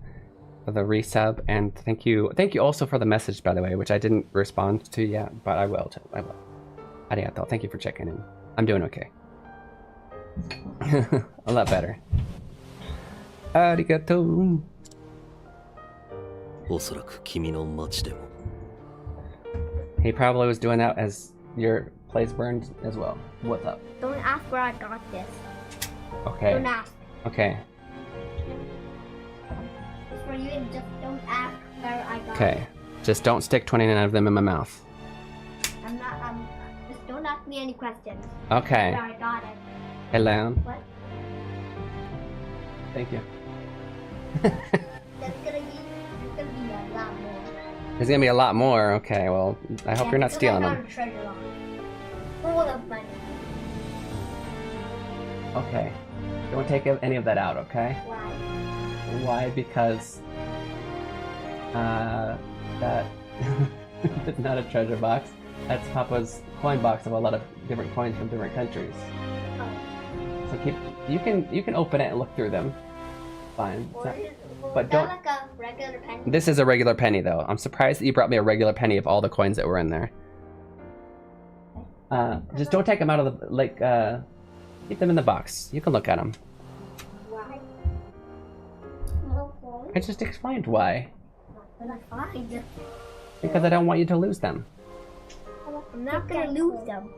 Speaker 3: the resub, and thank you also for the message, by the way, which I didn't respond to yet, but I will. Arigato. Thank you for checking in. I'm doing okay. A lot better. Arigato.
Speaker 7: おそらく君の町でも
Speaker 3: He probably was doing that as your place burned as well. What's up?
Speaker 1: Don't ask where I got this.
Speaker 3: Okay.
Speaker 1: Don't ask.
Speaker 3: Okay.
Speaker 1: It's for you and just don't ask where I got it.
Speaker 3: Okay. Just don't stick 29 of them in my mouth.
Speaker 1: I'm not, just don't ask me any questions.
Speaker 3: Okay.
Speaker 1: Where I got it.
Speaker 3: Hello.
Speaker 1: What?
Speaker 3: Thank you.
Speaker 1: There's gonna be a lot more.
Speaker 3: There's gonna be a lot more. Okay, well, I hope you're not stealing
Speaker 1: I
Speaker 3: them.
Speaker 1: found a treasure on. Full of money.
Speaker 3: Okay. Don't take any of that out, okay?
Speaker 1: Why?
Speaker 3: Why? Because that it's not a treasure box. That's Papa's coin box of a lot of different coins from different countries.
Speaker 1: Oh.
Speaker 3: So you can open it and look through them. Fine. It's not- but
Speaker 1: Is
Speaker 3: don't.
Speaker 1: that like a regular penny?
Speaker 3: This is a regular penny, though. I'm surprised that you brought me a regular penny of all the coins that were in there. Just don't take them out of the keep them in the box. You can look at them.
Speaker 1: Why? No phone.
Speaker 3: I just explained why.
Speaker 1: Fine.
Speaker 3: Because I don't want you to lose them.
Speaker 1: I'm not gonna lose them.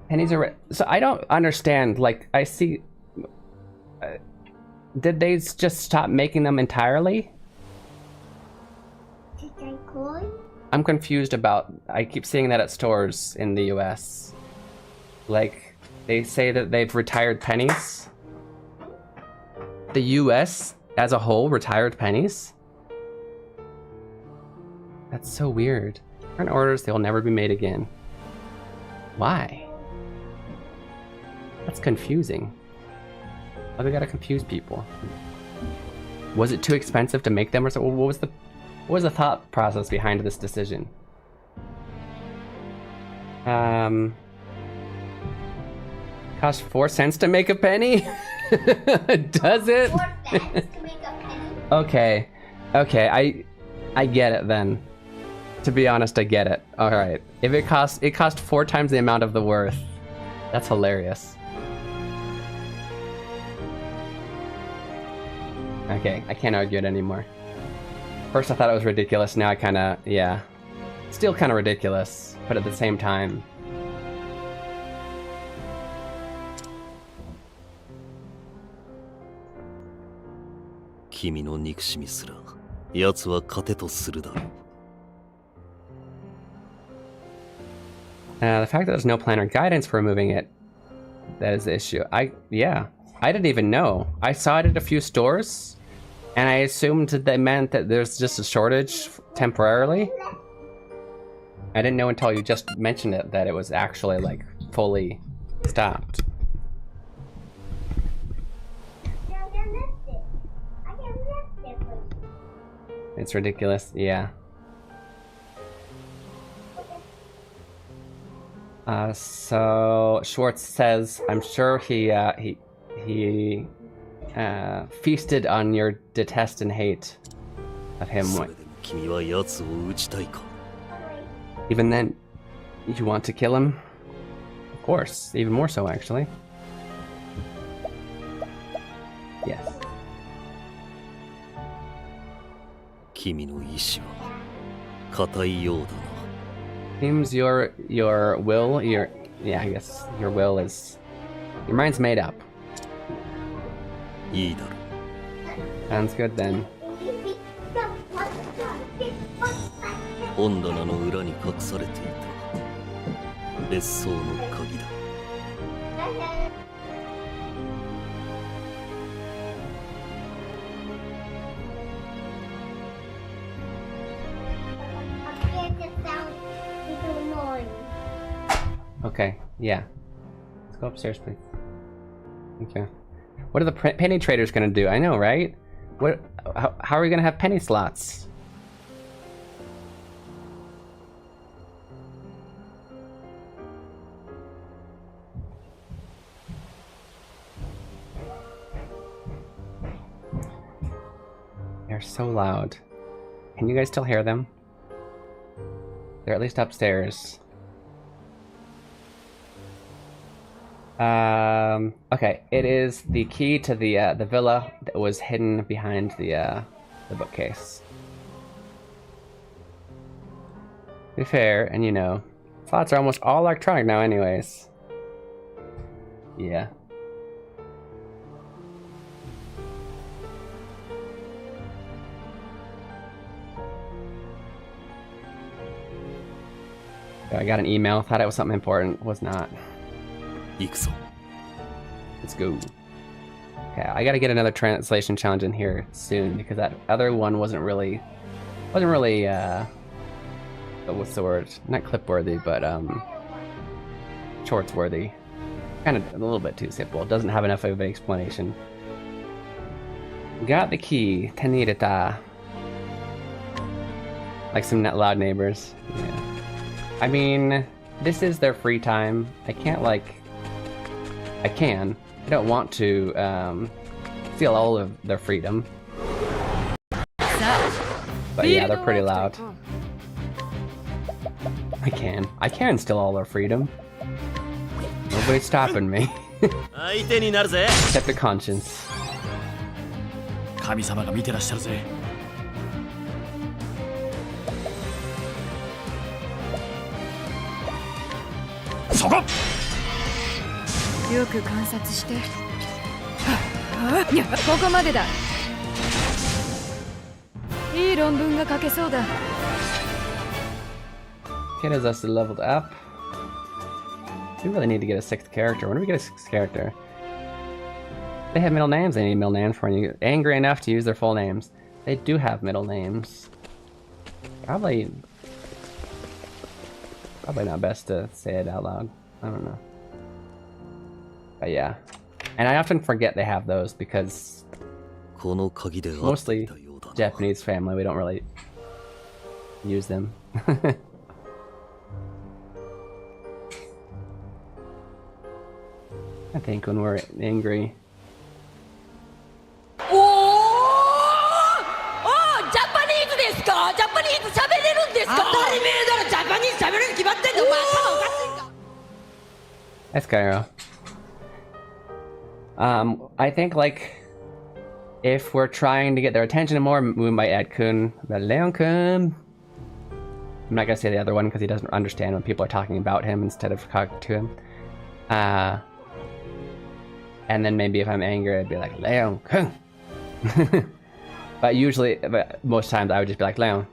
Speaker 3: Pennies are so I don't understand. Like I see. Did they just stop making them entirely? I'm confused about. I keep seeing that at stores in the U.S. Like they say that they've retired pennies. The U.S. as a whole retired pennies. That's so weird. Current orders, they'll never be made again. Why? That's confusing. Why we gotta confuse people? Was it too expensive to make them, or so? What was the thought process behind this decision? Cost 4 cents to make a penny? Does it?
Speaker 1: 4 cents to make a penny?
Speaker 3: Okay, I get it then. To be honest, I get it. All right, if it cost 4 times the amount of the worth. That's hilarious. Okay, I can't argue it anymore. First I thought it was ridiculous, now I kinda, yeah. Still kinda ridiculous, but at the same time. The fact that there's no plan or guidance for removing it, that is the issue. I didn't even know. I saw it at a few stores, and I assumed that they meant that there's just a shortage temporarily. I didn't know until you just mentioned it that it was actually like fully stopped. It's ridiculous, yeah. So Schwartz says, I'm sure he feasted on your detest and hate of him. Even then, you want to kill him? Of course, even more so actually. Yes. Seems your will, yeah, I guess your will is, your mind's made up. Sounds good then. Okay, yeah. Let's go upstairs, please. Okay. What are the penny traders gonna do? I know, right? How are we gonna have penny slots? They're so loud. Can you guys still hear them? They're at least upstairs. Okay, it is the key to the villa that was hidden behind the bookcase. To be fair, and you know, slots are almost all electronic now anyways. Yeah. I got an email, thought it was something important, was not. Let's go. Okay, I gotta get another translation challenge in here soon because that other one wasn't really what's the word? Not clip-worthy, but shorts-worthy. Kind of a little bit too simple. It doesn't have enough of an explanation. Got the key. Tenireta. Like some loud neighbors. Yeah. I mean, this is their free time. I can't I can. I don't want to steal all of their freedom. But yeah, they're pretty loud. I can steal all their freedom. Nobody's stopping me. Except the conscience.
Speaker 6: Stop! よく観察して。ここまでだ。いい論文が書けそうだ。
Speaker 3: Kid is us leveled up. We really need to get a 6th character. When do we get a 6th character? They have middle names. They need middle names for you. Angry enough to use their full names. They do have middle names. Probably not best to say it out loud. I don't know. But yeah. And I often forget they have those because mostly Japanese family, we don't really use them. I think when we're angry. That's Cairo. I think if we're trying to get their attention more, we might add Kun. But Leon Kun. I'm not gonna say the other one because he doesn't understand when people are talking about him instead of talking to him. And then maybe if I'm angry, I'd be like Leon Kun. But most times I would just be like Leon.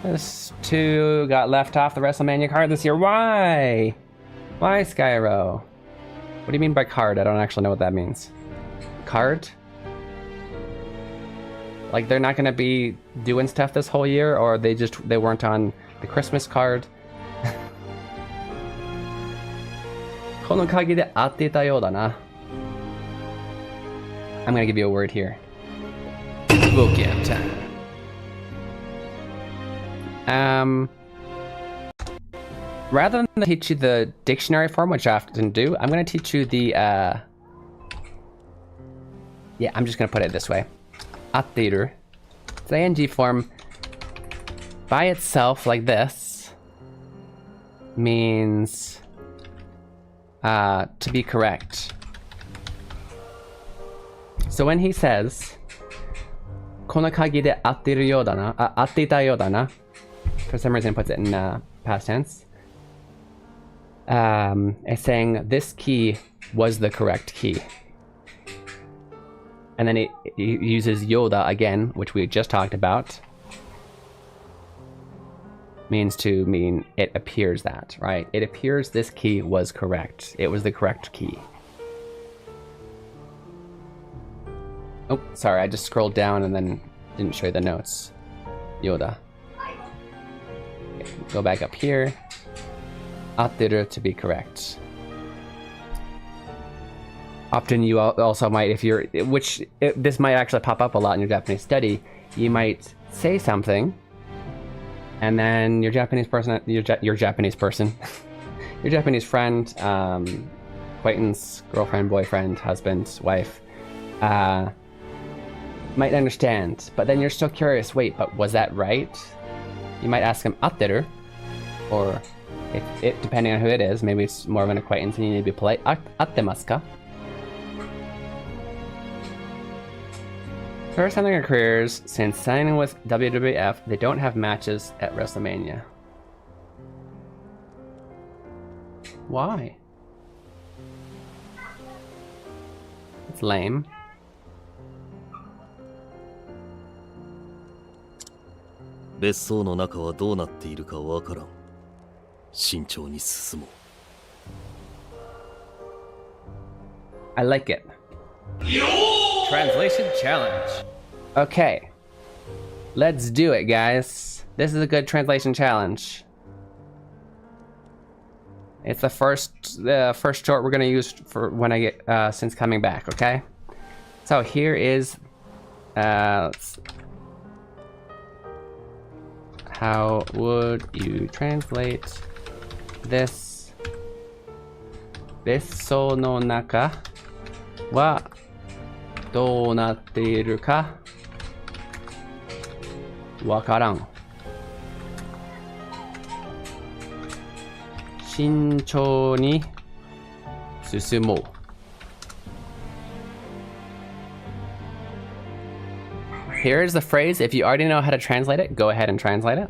Speaker 3: This 2 got left off the WrestleMania card this year. Why? Why, Skyro? What do you mean by card? I don't actually know what that means. Card? Like they're not gonna be doing stuff this whole year, or they weren't on the Christmas card? この鍵で合っていたようだな. I'm gonna give you a word here. Book BGM. Rather than teach you the dictionary form, which I often do, I'm gonna teach you the yeah, I'm just gonna put it this way. Atteiru. The ing form by itself, like this, means to be correct. So when he says この鍵で合っているようだな、合っていたようだな, for some reason it puts it in past tense. It's saying this key was the correct key. And then he uses Yoda again, which we just talked about. Means to mean it appears that, right? It appears this key was correct. It was the correct key. Oh, sorry, I just scrolled down and then didn't show you the notes. Yoda. Okay, go back up here. Atteru to be correct. Often you also might, if you're, this might actually pop up a lot in your Japanese study, you might say something, and then your Japanese person, your Japanese friend, acquaintance, girlfriend, boyfriend, husband, wife, might understand, but then you're still curious, wait, but was that right? You might ask him, atteru? Or, if it, depending on who it is, maybe it's more of an acquaintance and you need to be polite, attemasu ka? First time in their careers, since signing with WWF, they don't have matches at WrestleMania. Why? It's lame.
Speaker 7: 別荘の中はどうなっているかわからん。慎重に進もう。
Speaker 3: I like it.
Speaker 2: Translation challenge.
Speaker 3: Okay. Let's do it, guys. This is a good translation challenge. It's the first short we're gonna use for when I get since coming back, okay? So here is how would you translate this? Besso no naka wa dou natte iru ka wakaran. 慎重に進もう. Here's the phrase. If you already know how to translate it, go ahead and translate it.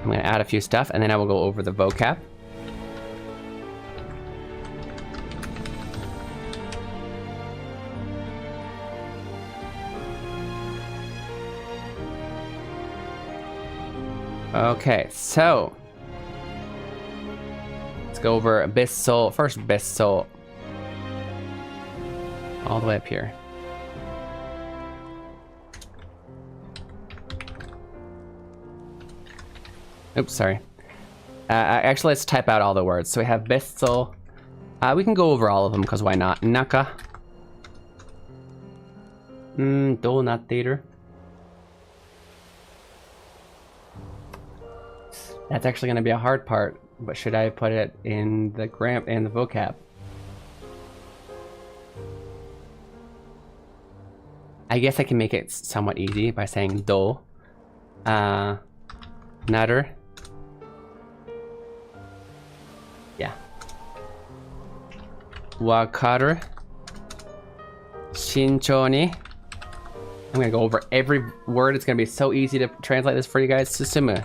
Speaker 3: I'm going to add a few stuff and then I will go over the vocab. Okay, so let's go over Besso. First, Besso. All the way up here. Oops, sorry. Actually, let's type out all the words. So we have Besso. We can go over all of them because why not? Naka. Do natteiru. That's actually going to be a hard part, but should I put it in the vocab? I guess I can make it somewhat easy by saying do, naru. Yeah. Wakaru. Shinchou ni. I'm going to go over every word. It's going to be so easy to translate this for you guys. Susumu.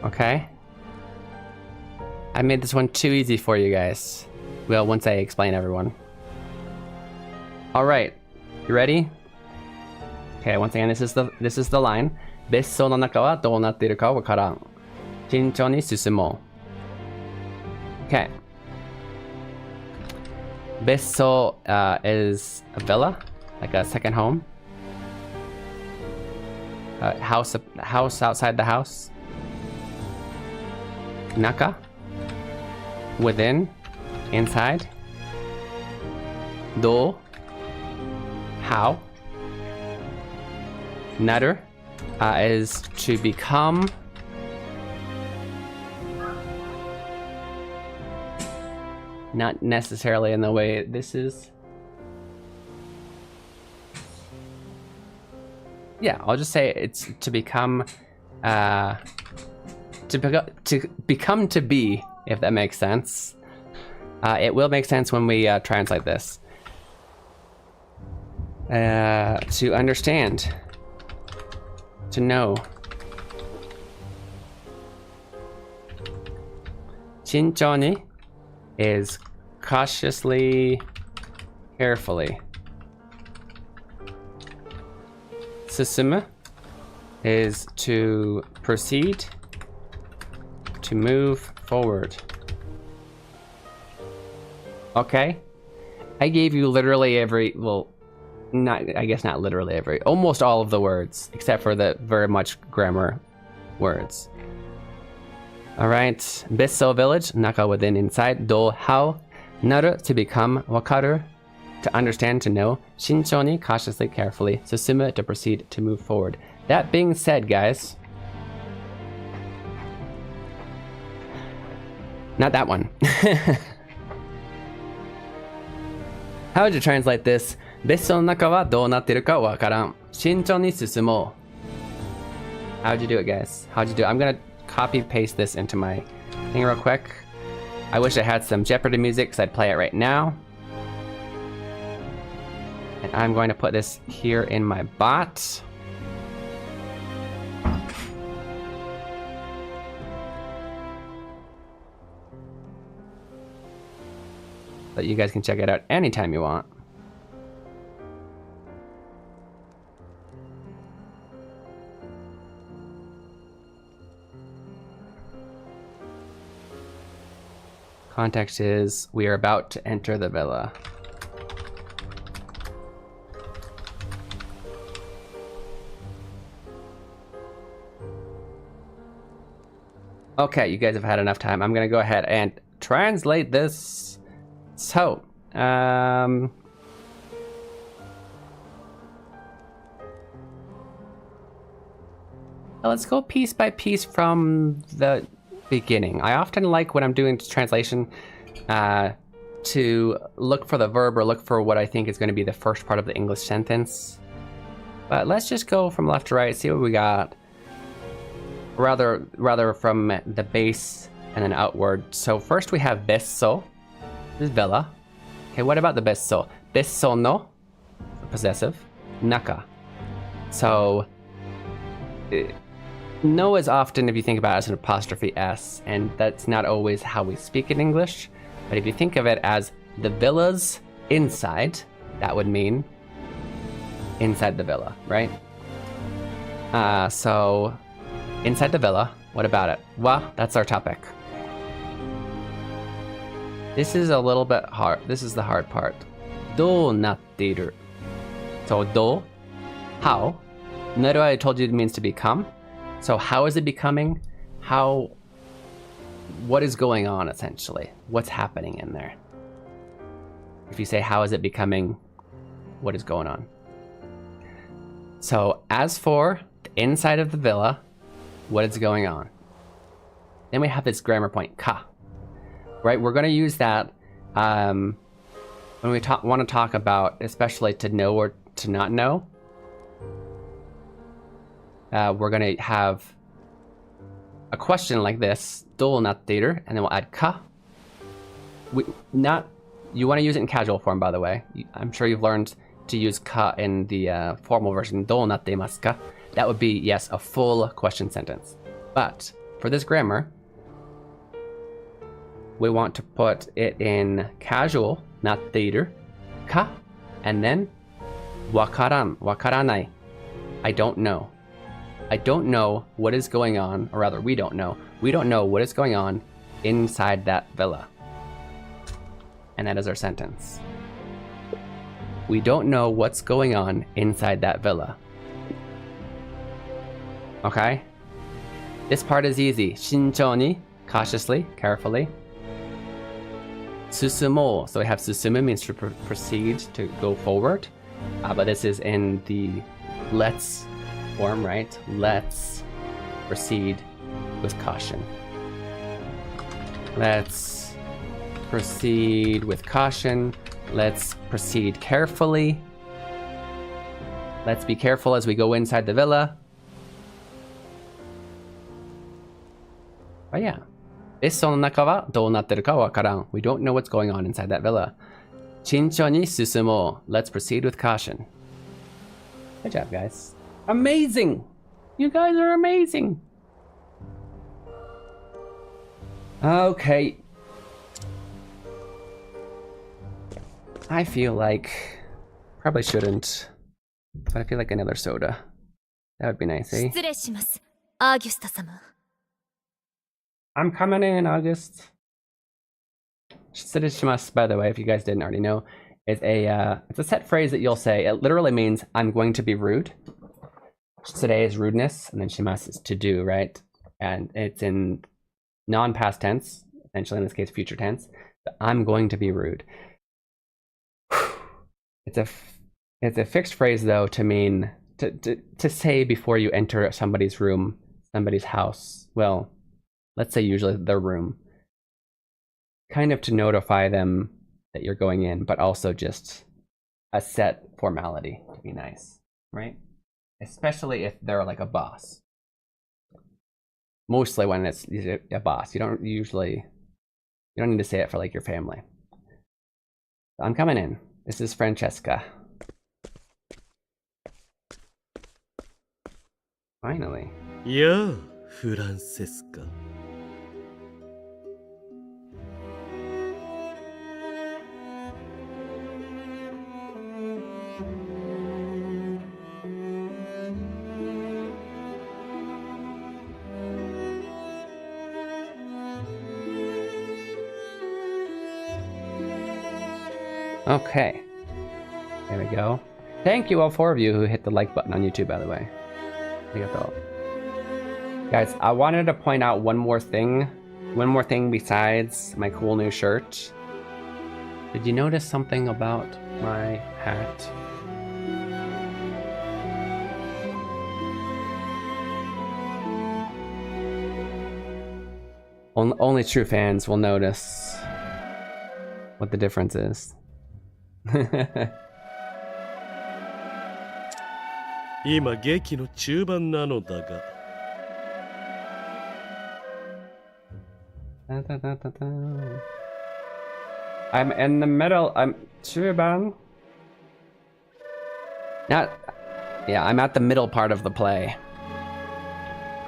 Speaker 3: Okay. I made this one too easy for you guys. Well, once I explain everyone. Alright. You ready? Okay, once again, this is the line. Besso no naka wa dou natteiru ka wakaran. Shinchou ni susumo. Okay. Besso is a villa, like a second home. House outside the house. Naka, within, inside. Do, how. Naru is to become. Not necessarily in the way this is. Yeah, I'll just say it's to become. To become to be, if that makes sense. It will make sense when we translate this. To understand. To know. Shinchou ni is cautiously, carefully. Susumu is to proceed. To move forward. Okay. I gave you literally every, well, I guess not literally every, almost all of the words, except for the very much grammar words. Alright. Besso village, naka within, inside. Do how. Naru to become. Wakaru to understand, to know. Shinchou ni cautiously, carefully. Susumu to proceed, to move forward. That being said, guys, Not that one. How would you translate this? 別荘の中はどうなってるかわからん。慎重に進もう。How'd you do it, guys? How'd you do it? I'm gonna copy paste this into my thing real quick. I wish I had some Jeopardy music because I'd play it right now. And I'm going to put this here in my bot. So you guys can check it out anytime you want. Context is, we are about to enter the villa. Okay, you guys have had enough time. I'm gonna go ahead and translate this. So, let's go piece by piece from the beginning. I often like when I'm doing translation to look for the verb or look for what I think is going to be the first part of the English sentence. But let's just go from left to right, see what we got. Rather from the base and then outward. So first we have besso. This is villa. Okay, what about the besso? Besso no, possessive, naka. So no is often, if you think about it, as an apostrophe S, and that's not always how we speak in English. But if you think of it as the villa's inside, that would mean inside the villa, right? So inside the villa, what about it? Well, that's our topic. This is a little bit hard. This is the hard part. どうなっている? So どう, how. Naru, I told you it means to become. So how is it becoming? What is going on essentially? What's happening in there? If you say how is it becoming, what is going on? So as for the inside of the villa, what is going on? Then we have this grammar point, ka. Right, we're going to use that when we want to talk about, especially to know or to not know. We're going to have a question like this, どうなっている? And then we'll add ka. You want to use it in casual form, by the way. I'm sure you've learned to use ka in the formal version, どうなっていますか? That would be, yes, a full question sentence. But for this grammar, we want to put it in casual, なっている, ka, and then わからん, わからない. I don't know. I don't know what is going on, or rather, we don't know. We don't know what is going on inside that villa. And that is our sentence. We don't know what's going on inside that villa. Okay? This part is easy. 慎重に, cautiously, carefully. 進もう. So we have 進む means to proceed, to go forward. But this is in the let's form, right? Let's proceed with caution. Let's proceed with caution. Let's proceed carefully. Let's be careful as we go inside the villa. Oh yeah. 別荘の中はどうなってるかわからん. We don't know what's going on inside that villa. 慎重に進もう. Let's proceed with caution. Good job, guys. Amazing! You guys are amazing! Okay. I feel like... Probably shouldn't. But I feel like another soda. That would be nice, eh?
Speaker 1: 失礼します、アーギュスタ様。
Speaker 3: I'm coming in, August. 失礼します, by the way, if you guys didn't already know, is it's a set phrase that you'll say. It literally means I'm going to be rude. Today is rudeness, and then shimasu is to do, right? And it's in non-past tense, essentially in this case future tense. But I'm going to be rude. It's a fixed phrase though to mean to say before you enter somebody's room, somebody's house. Well, let's say usually their room. kind of to notify them that you're going in, but also just a set formality to be nice, right? Especially if they're like a boss. Mostly when it's a boss. You don't need to say it for like your family. I'm coming in. This is Francesca. Finally.
Speaker 7: やあ、フランセスカ。
Speaker 3: Okay. There we go. Thank you all 4 of you who hit the like button on YouTube, by the way. Guys, I wanted to point out one more thing besides my cool new shirt. Did you notice something about my hat? Only true fans will notice what the difference is.
Speaker 7: 今劇の中盤なのだが。
Speaker 3: I'm in the middle. I'm Chuban. Yeah, I'm at the middle part of the play.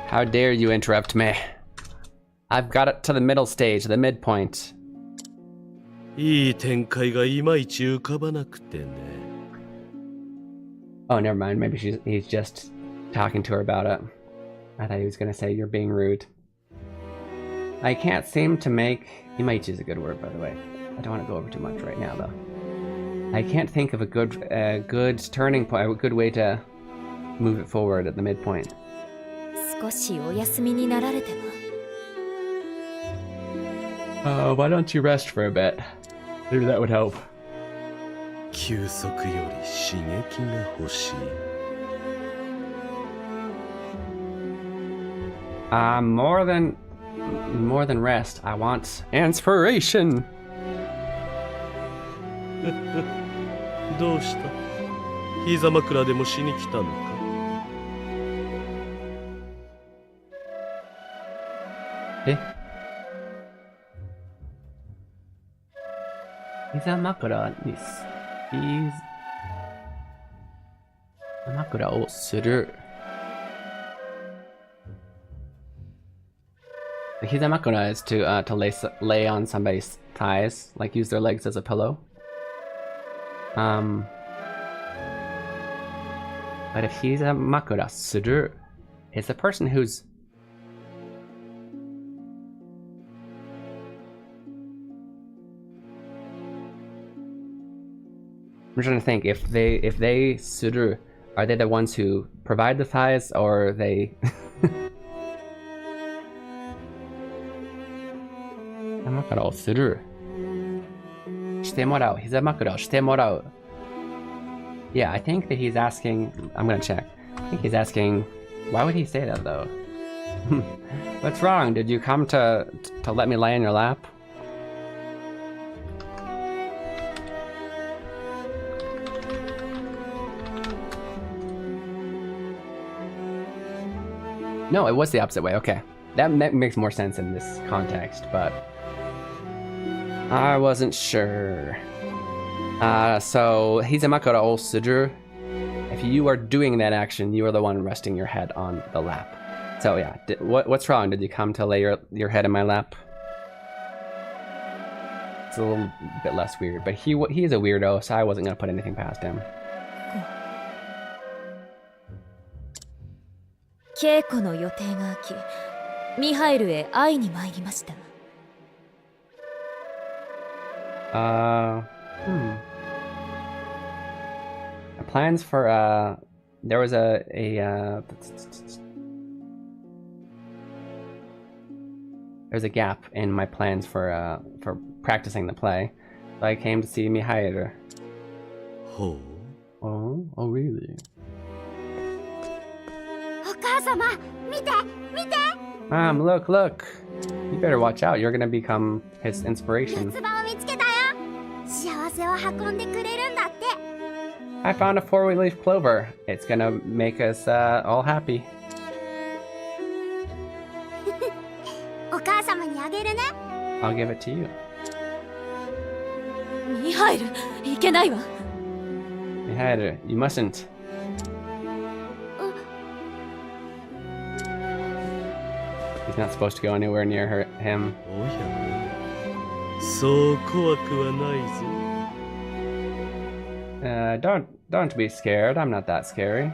Speaker 3: How dare you interrupt me? I've got it to the middle stage, the midpoint.
Speaker 7: いい展開がいまいち浮かばなくてね。
Speaker 3: Oh, never mind. Maybe he's just talking to her about it. I thought he was gonna say you're being rude. I can't seem to make... Imaichi is a good word, by the way. I don't want to go over too much right now, though. I can't think of a good turning point, a good way to move it forward at the midpoint.
Speaker 1: 少しお休みになられては
Speaker 3: Why don't you rest for a bit? Maybe that would help.
Speaker 7: 休息より刺激が欲しい。
Speaker 3: More than rest, I want inspiration.
Speaker 7: どうした？膝枕でもしに来たのか？
Speaker 3: え？膝枕をする。The hizamakura is to lay on somebody's thighs, like use their legs as a pillow. But if hizamakura suru is the person who's I'm trying to think if they suru, are they the ones who provide the thighs, or are they? Hizamakuraをする。してもらう。hizamakuraをしてもらう。Yeah, I think that he's asking. I'm gonna check. I think he's asking. Why would he say that though? What's wrong? Did you come to let me lay in your lap? No, it was the opposite way. Okay. That makes more sense in this context, but I wasn't sure. So, hizamakura o suru. If you are doing that action, you are the one resting your head on the lap. So yeah, what's wrong? Did you come to lay your head in my lap? It's a little bit less weird, but he is a weirdo, so I wasn't gonna put anything past him.
Speaker 1: 稽古の予定が空き、ミハイルへ会いに参りました。
Speaker 3: Plans for there was there's a gap in my plans for practicing the play, so I came to see Mihail. Oh, really?
Speaker 1: お母様、見て見て。
Speaker 3: Mom, look, look. You better watch out. You're gonna become his inspiration.
Speaker 1: つばを見つけたよ。幸せを運んでくれるんだって。
Speaker 3: I found a 4-leaf clover. It's gonna make us all happy.
Speaker 1: お母様にあげるね。
Speaker 3: I'll give it to you.
Speaker 6: ミハイル、いけないわ。
Speaker 3: Mihail, you mustn't. He's not supposed to go anywhere near him.
Speaker 7: おやそう怖くはないぞ。
Speaker 3: Don't be scared. I'm not that scary.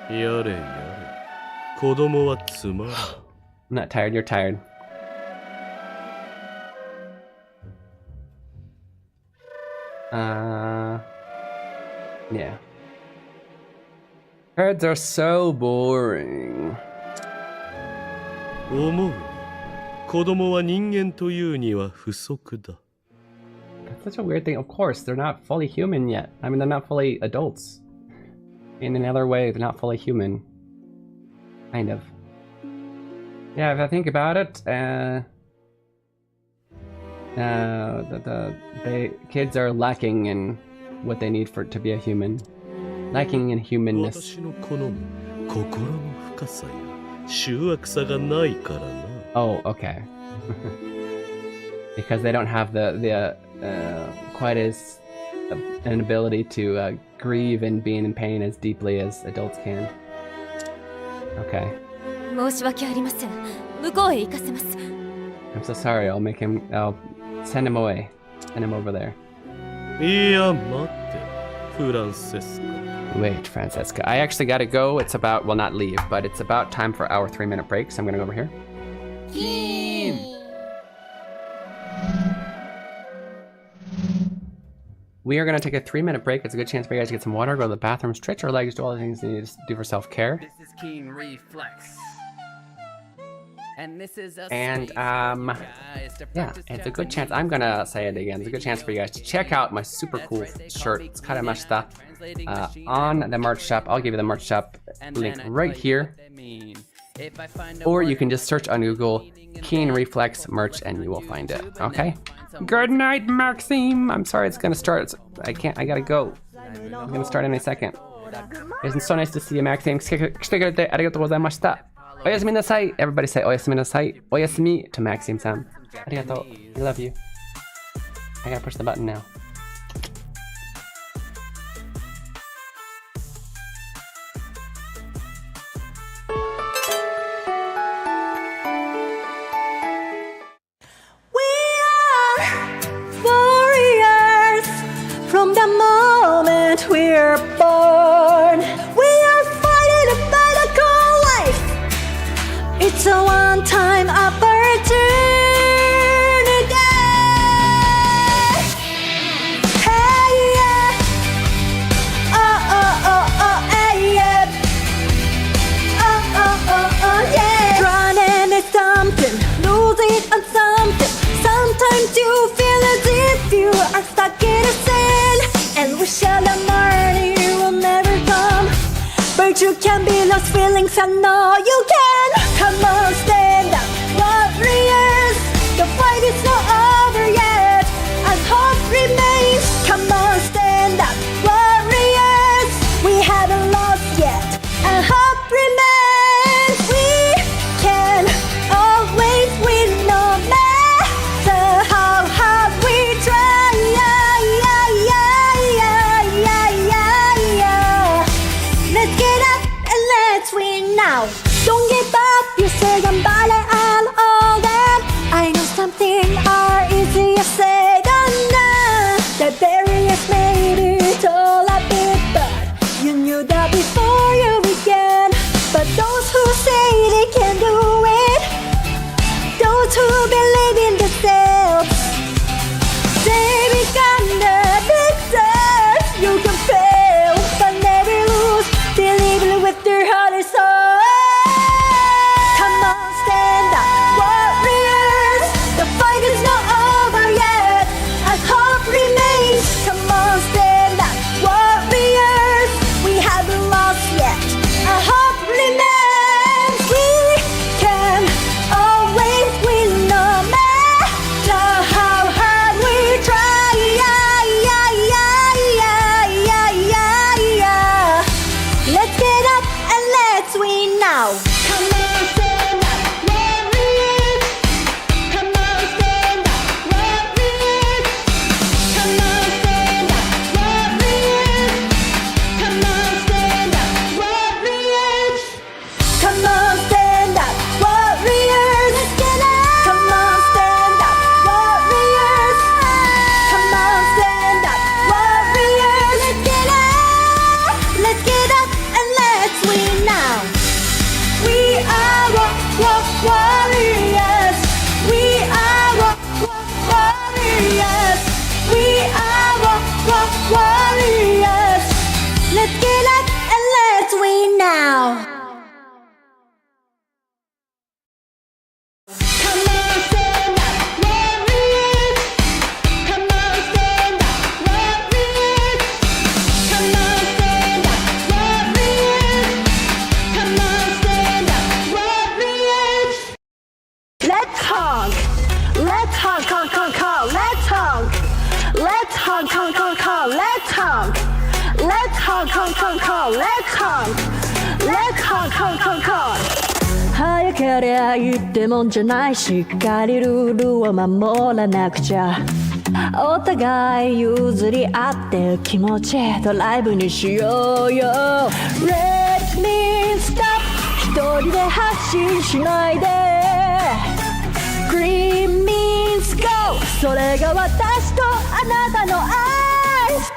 Speaker 7: やれやれ。子供はつまらん。
Speaker 3: I'm not tired. You're tired. Yeah. Herds are so boring.
Speaker 7: 思う。子供は人間というには不足だ。
Speaker 3: That's such a weird thing. Of course, they're not fully human yet. I mean, they're not fully adults. In another way, they're not fully human. Kind of. Yeah, if I think about it, the kids are lacking in what they need to be a human. Lacking in humanness.
Speaker 7: 私の好む心の深さや醜悪さがないからな。
Speaker 3: Oh, okay. Because they don't have the quite as an ability to grieve and be in pain as deeply as adults can. Okay.
Speaker 6: 申し訳ありません。向こうへ行かせます。
Speaker 3: I'm so sorry. I'll send him away. Send him over there.
Speaker 7: いや待って、フランセスカ。
Speaker 3: Wait, Francesca. I actually gotta go. It's about, well, not leave, but it's about time for our 3-minute break, so I'm gonna go over here. We are gonna take a 3-minute break. It's a good chance for you guys to get some water, go to the bathroom, stretch your legs, do all the things you need to do for self-care.
Speaker 4: This is Keen Reflex. And this is a
Speaker 3: And,
Speaker 4: space for you guys to
Speaker 3: Yeah,
Speaker 4: practice
Speaker 3: it's a good chance.
Speaker 4: Japanese.
Speaker 3: I'm gonna say it again. It's a good chance for you guys to check out my super cool shirt. It's Karemashita. On the merch shop. I'll give you the merch shop link right here. Or you can just search on Google Keen Reflex merch and you will find it. Okay? Good night, Maxime. I'm sorry it's gonna start. I gotta go. I'm gonna start in a second. It's so nice to see you, Maxime. 来てくれてありがとうございました。おやすみなさい. Everybody say おやすみなさい. おやすみ to Maxime-san. ありがとう. I love you. I gotta push the button now.
Speaker 1: Warriors from the moment we're born. We are fighting a battle called life. It's a one-time opportunity. Hey yeah. Oh oh oh oh hey yeah. Oh oh oh oh yeah. Running is something, losing on something. Sometimes you feel as if you are stuck in a sin, and wish that the morning will never come. But you can be lost feelings, I know you can. Come on, stand up, warriors. The fight is not over yet, and hope remains. Come on, stand up, warriors. We haven't lost yet, and hope remains. We can always win, no matter how hard we try. Yeah, yeah, yeah, yeah, yeah, yeah, yeah. Let's get up and let's win now. Don't honk Let's honk honk honk honk 早けりゃいいってもんじゃないしっかりルールを守らなくちゃお互い譲り合って気持ちドライブにしようよ Let me stop 一人で発進しないで Green means go それが私とあなたの愛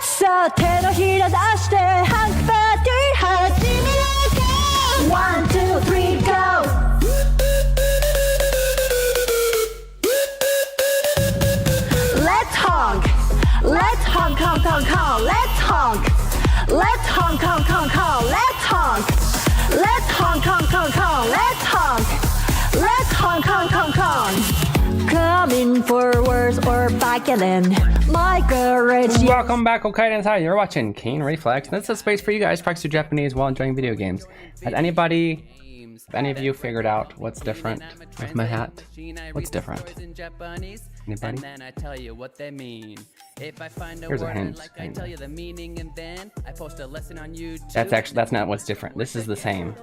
Speaker 1: さあ手のひら出してハンクパーティー始めようか One, two, three, go Let's honk Let's honk honk honk honk Let's honk Let's honk honk honk honk Let's honk Let's honk honk honk honk Let's honk Let's honk honk honk honk Coming forwards or back again My courage
Speaker 3: Welcome back, Okaidans. Hi, you're watching Keen Reflex. This is a space for you guys to practice your Japanese while enjoying video games. Has any of you figured out what's different with my hat? What's different? Anybody? Here's a hint. That's not what's different. This is the same.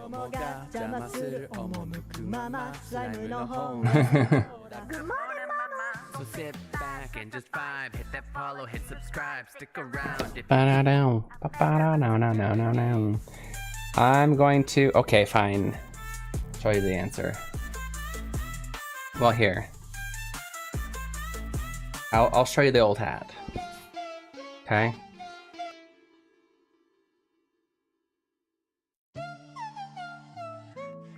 Speaker 4: So sit back and just vibe, hit that follow, hit subscribe, stick around.
Speaker 3: I'm going to, okay, fine. Show you the answer. Well, here. I'll show you the old hat. Okay.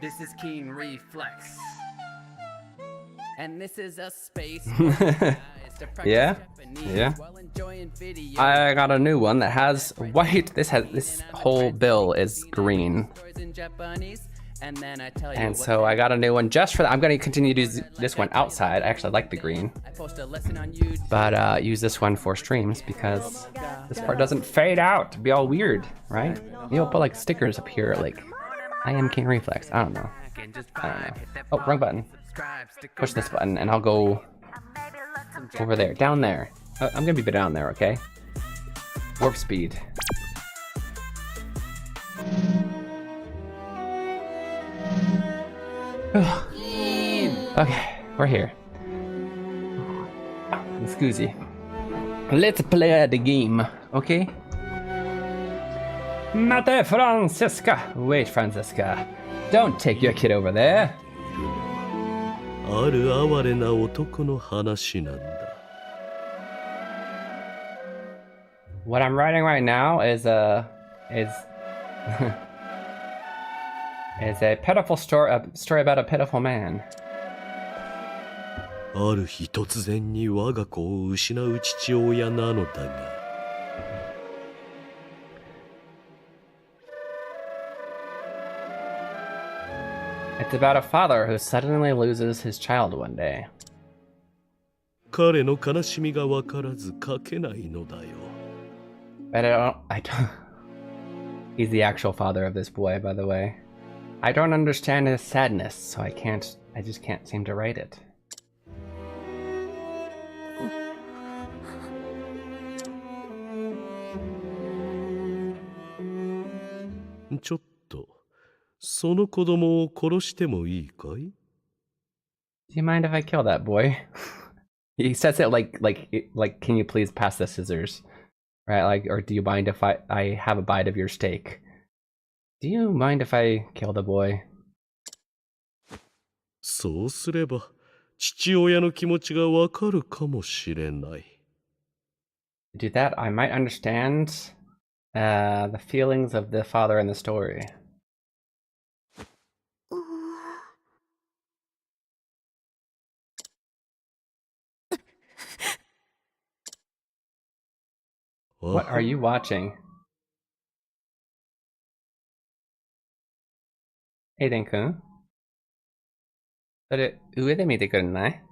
Speaker 4: This is Keen Reflex. And this is a space
Speaker 3: Yeah? Yeah. I got a new one that has white. This whole bill is green. And so I got a new one just for that. I'm going to continue to use this one outside. I actually like the green. But use this one for streams because this part doesn't fade out. It'd be all weird, right? You'll put like stickers up here like I am Keen Reflex. I don't know. Oh, wrong button. Push this button and I'll go over there. Down there. I'm going to be down there, okay? Warp speed. Okay, we're here. Scusi. Let's play the game, okay? Mate Francesca! Wait, Francesca. Don't take your kid over there.
Speaker 7: ある哀れな男の話なんだ。
Speaker 3: What I'm writing right now is a pitiful story, a story about a pitiful man.
Speaker 7: ある日突然に我が子を失う父親なのだが。
Speaker 3: It's about a father who suddenly loses his child one day.
Speaker 7: 彼の悲しみがわからず書けないのだよ。
Speaker 3: But I don't. He's the actual father of this boy, by the way. I don't understand his sadness, so I just can't seem to write it.
Speaker 7: Just その子供を殺してもいいかい?
Speaker 3: Do you mind if I kill that boy? He says it like, can you please pass the scissors? Right, like, or do you mind if I have a bite of your steak? Do you mind if I kill the boy?
Speaker 7: そうすれば、父親の気持ちがわかるかもしれない。
Speaker 3: Do that, I might understand the feelings of the father in the story. What are you watching? Aiden-kun? それ、上で見てくれない?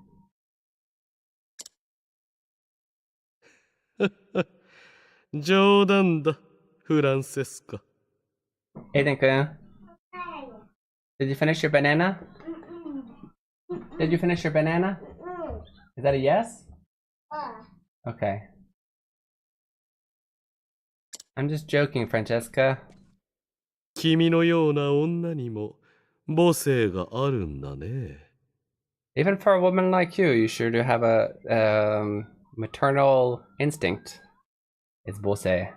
Speaker 7: 冗談だ、フランセスカ。
Speaker 3: Aiden-kun? Did you finish your banana? Did you finish your banana? Is that a yes? Okay. I'm just joking, Francesca.
Speaker 7: 君のような女にも母性があるんだね。
Speaker 3: Even for a woman like you, you sure do have a maternal instinct. It's bose.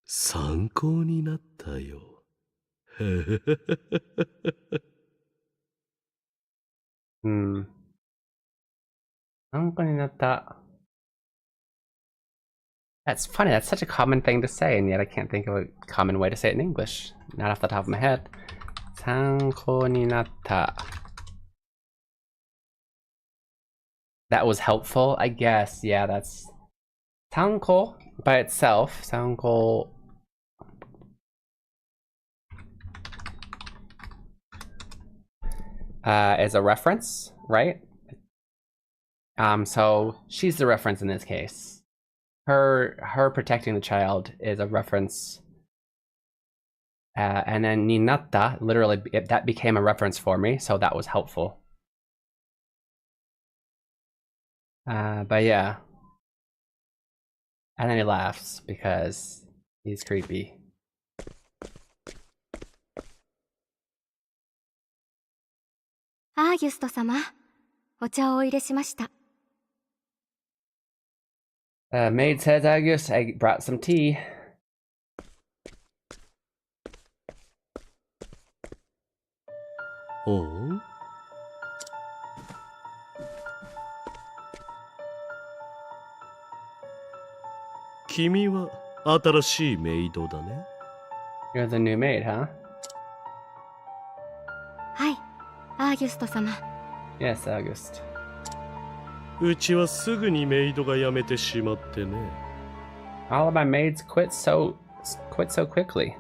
Speaker 7: 参考になったよ。
Speaker 3: 参考になった。That's funny, that's such a common thing to say, and yet I can't think of a common way to say it in English. Not off the top of my head. 参考になった. That was helpful, I guess. Yeah, that's 参考 by itself. 参考 is a reference, right? So she's the reference in this case. Her protecting the child is a reference. And then ninatta, literally, that became a reference for me, so that was helpful. But yeah. And then he laughs because he's creepy.
Speaker 1: Augusto-sama, お茶をお入れしました。
Speaker 3: Maid says, August, I brought some tea.
Speaker 7: Oh? 君は新しいメイドだね。
Speaker 3: You're the new maid, huh?
Speaker 1: はい、アーギュスト様。
Speaker 3: Yes, August.
Speaker 7: うちはすぐにメイドが辞めてしまってね。
Speaker 3: All of my maids quit so quickly.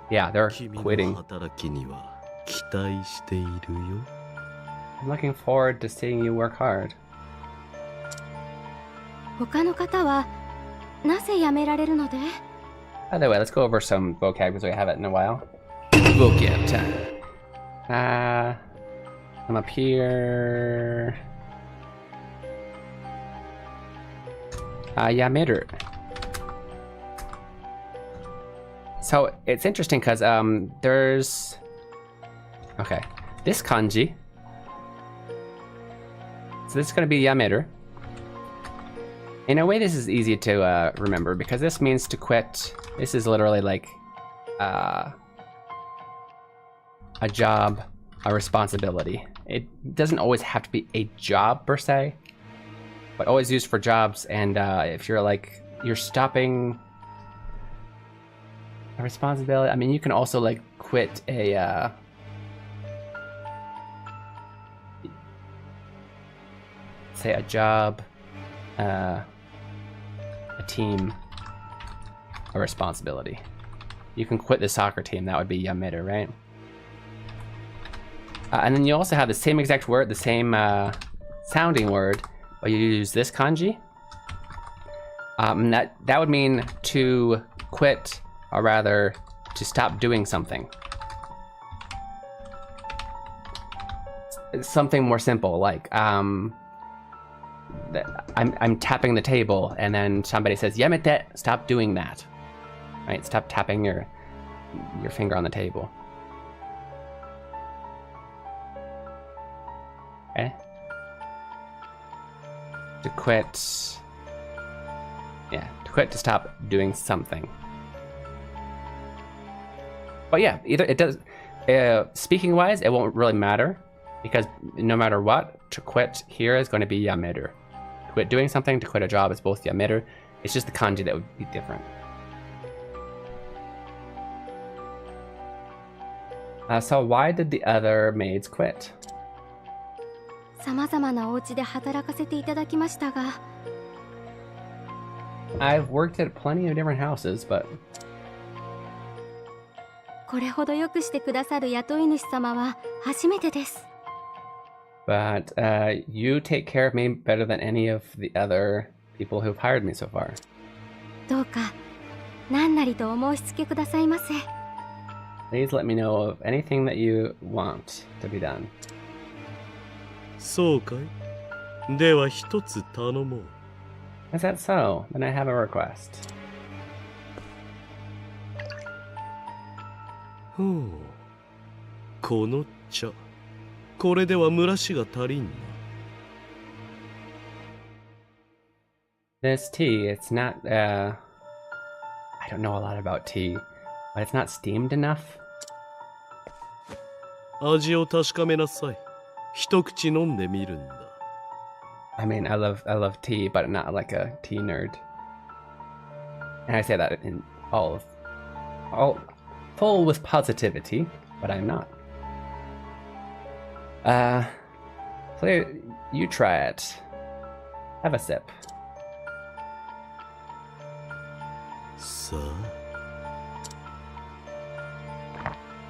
Speaker 3: Yeah, they're
Speaker 7: 君の
Speaker 3: quitting.
Speaker 7: 働きには期待しているよ。
Speaker 3: I'm looking forward to seeing you work hard.
Speaker 1: 他の方はなぜ辞められるので？
Speaker 3: By the way, let's go over some vocab because we haven't in a while.
Speaker 4: Vocab time.
Speaker 3: I'm up here. Yameru. So it's interesting because there's okay, this kanji. So this is going to be yameru. In a way, this is easy to remember because this means to quit. This is literally like a job, a responsibility. It doesn't always have to be a job per se, but always used for jobs. And if you're like, you're stopping a responsibility, I mean, you can also like quit a say a job, a team, a responsibility. You can quit the soccer team, that would be yameru, right? And then you also have the same exact word, the same sounding word, but you use this kanji. That would mean to quit, or rather, to stop doing something. It's something more simple, like I'm tapping the table, and then somebody says, "Yamete, stop doing that." Right? Stop tapping your finger on the table. Okay. To quit. Yeah, to quit, to stop doing something. But yeah, either it does. Speaking wise, it won't really matter because no matter what, to quit here is going to be yameru. To quit doing something, to quit a job is both yameru. It's just the kanji that would be different. So why did the other maids quit?
Speaker 1: 様々なお家で働かせていただきましたが、
Speaker 3: I've worked at plenty of different houses, but
Speaker 1: これほどよくしてくださる雇い主様は初めてです。
Speaker 3: you take care of me better than any of the other people who've hired me so far.
Speaker 1: どうか何なりとお申し付けくださいませ。
Speaker 3: Please let me know of anything that you want to be done.
Speaker 7: そうかい。では一つ頼もう。
Speaker 3: Is that so? Then I have a request.
Speaker 7: ほう。この茶、これでは蒸らしが足りんな。
Speaker 3: This tea, it's not, I don't know a lot about tea, but it's not steamed enough.
Speaker 7: 味を確かめなさい。一口飲んでみるんだ。
Speaker 3: I mean, I love tea, but not like a tea nerd. And I say that in all full with positivity, but I'm not. So you try it. Have a sip.
Speaker 7: さあ。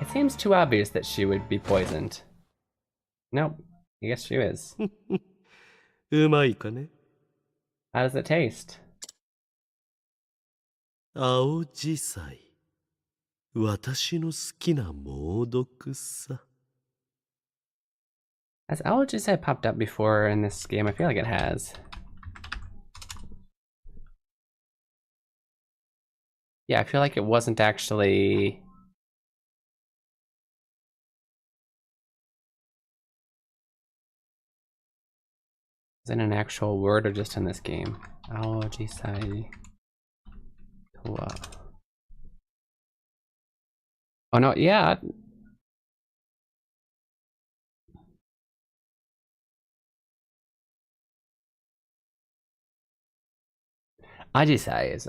Speaker 3: It seems too obvious that she would be poisoned. Nope, I guess she is.
Speaker 7: うまいかね。
Speaker 3: How does it taste?
Speaker 7: 青じさい。私の好きな猛毒さ。
Speaker 3: Has Algicide popped up before in this game? I feel like it has. Yeah, I feel like it wasn't actually... Is it an actual word or just in this game? Algicide. Oh no, yeah. Ajisai is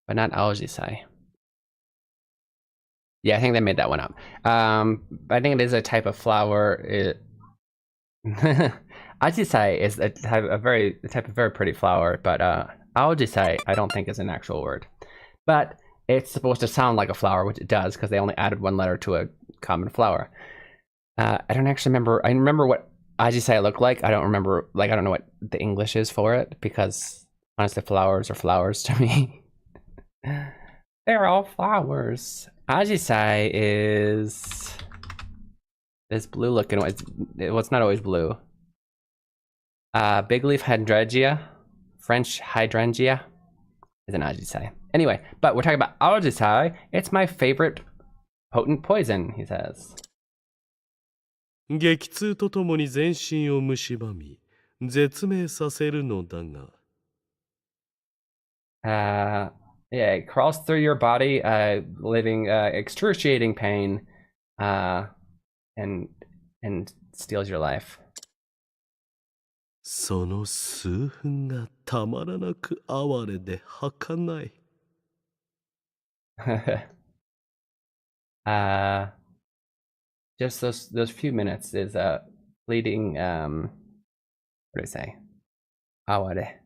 Speaker 3: but not Algisai. Yeah, I think they made that one up. I think it is a type of flower. Ajisai is a type of very pretty flower, but Algisai I don't think is an actual word. But it's supposed to sound like a flower, which it does, because they only added one letter to a common flower. I don't actually remember. I remember what Ajisai looked like. I don't remember, like, I don't know what the English is for it, because honestly, flowers are flowers to me. They're all flowers. Ajisai is this blue looking one. It's not always blue. Big leaf hydrangea, French hydrangea, is an Ajisai. Anyway, but we're talking about Ajisai. It's my favorite potent poison, he says.
Speaker 7: 激痛とともに全身を蝕み、絶命させるのだが。
Speaker 3: Yeah, it crawls through your body, leaving excruciating pain, and steals your life.
Speaker 7: その数分がたまらなく哀れで儚い。
Speaker 3: Just those few minutes is fleeting. What do I say? Aware.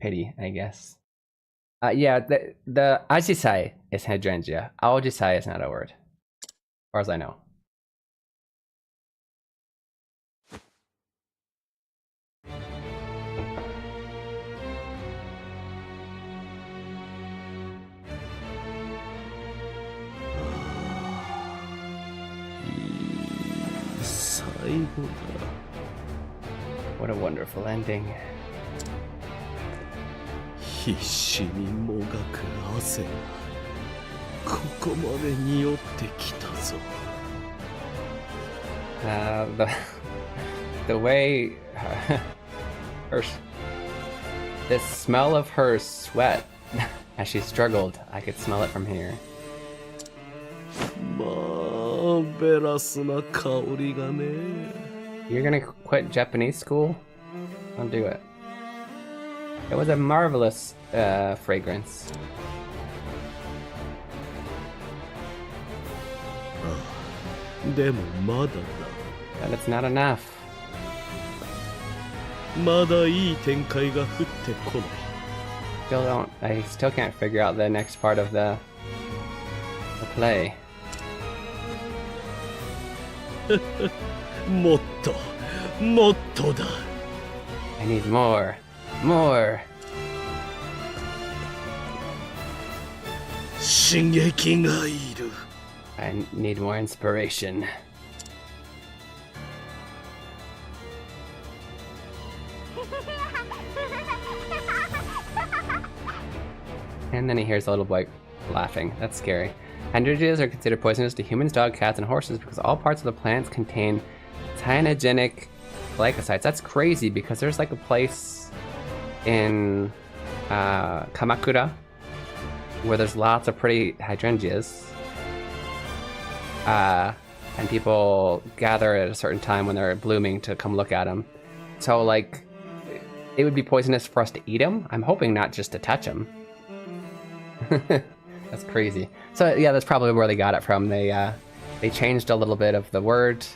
Speaker 3: Pity, I guess. Yeah, the Ajisai is hydrangea. Aojisai is not a word, as far as I know. What a wonderful ending.
Speaker 7: 必死にもがく汗がここまで匂ってきたぞ。
Speaker 3: The way the smell of her sweat as she struggled, I could smell it from here.
Speaker 7: まあベラスな香りがね。
Speaker 3: You're gonna quit Japanese school? Don't do it. It was a marvelous fragrance.
Speaker 7: でもまだだ。
Speaker 3: But it's not enough.
Speaker 7: まだいい展開が降ってこない。
Speaker 3: I still can't figure out the next part of the play.
Speaker 7: もっともっとだ。
Speaker 3: I need more. More.
Speaker 7: 刺激がいる。
Speaker 3: I need more inspiration. And then he hears a little boy laughing. That's scary. Hydrangeas are considered poisonous to humans, dogs, cats, and horses because all parts of the plants contain cyanogenic glycosides. That's crazy because there's like a place in Kamakura where there's lots of pretty hydrangeas. And people gather at a certain time when they're blooming to come look at them. So like, it would be poisonous for us to eat them? I'm hoping not just to touch them. That's crazy. So yeah, that's probably where they got it from. They changed a little bit of the word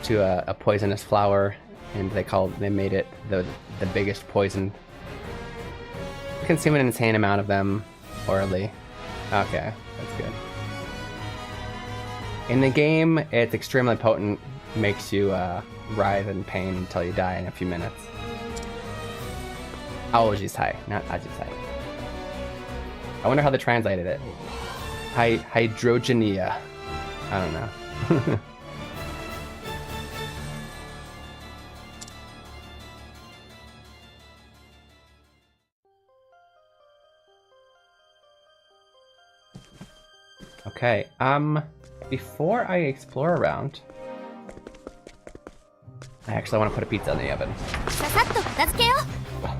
Speaker 3: to a poisonous flower, and they made it the biggest poison. You consume an insane amount of them orally. Okay, that's good. In the game, it's extremely potent, makes you writhe in pain until you die in a few minutes. Aojisai, not Ajisai. I wonder how they translated it. Hydrogenia. I don't know. Okay, before I explore around, I actually want to put a pizza in the oven.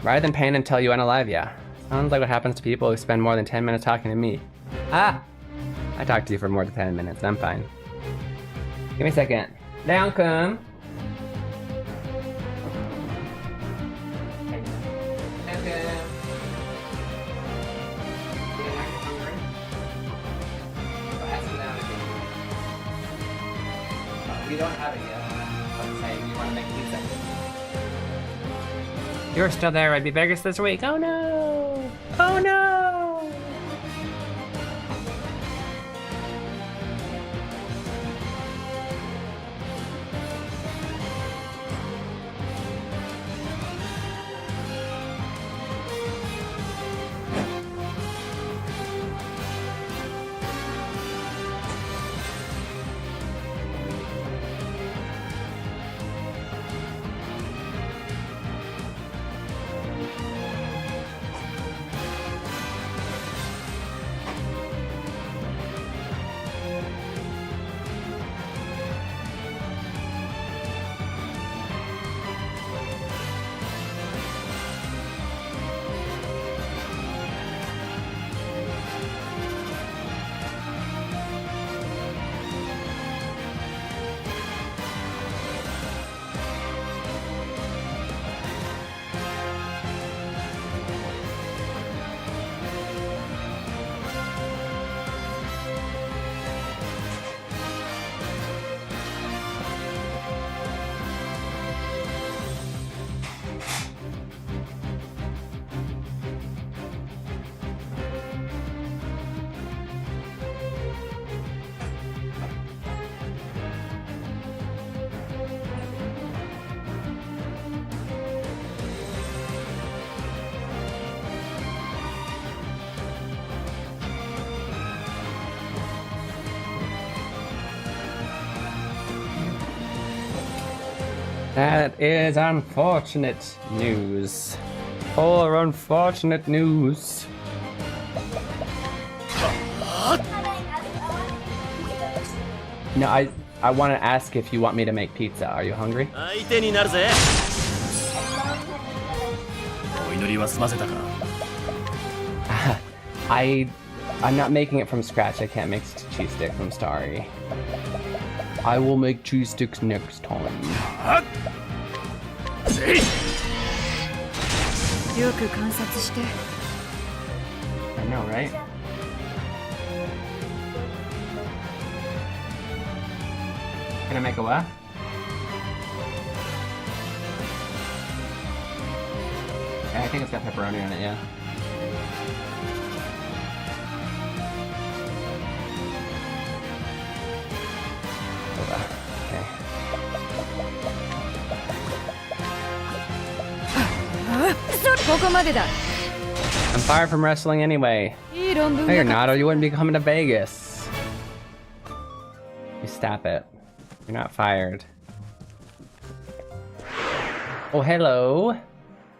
Speaker 3: Rather than pain until you unalive, yeah. Sounds like what happens to people who spend more than 10 minutes talking to me. Ah! I talked to you for more than 10 minutes, I'm fine. Give me a second. Down-come! We don't have it yet. I'm saying you want to make pizza. You're still there, I'd be Vegas this week. Oh no! Oh no! That is unfortunate news. Poor unfortunate news. No, I want to ask if you want me to make pizza. Are you hungry? I'm not making it from scratch. I can't make cheese sticks. I'm sorry. I will make cheese sticks next time. I know, right? Can I make a what? Yeah, I think it's got pepperoni on it, yeah. Okay. I'm fired from wrestling anyway. No, you're not, or you wouldn't be coming to Vegas. You stop it. You're not fired. Oh, hello.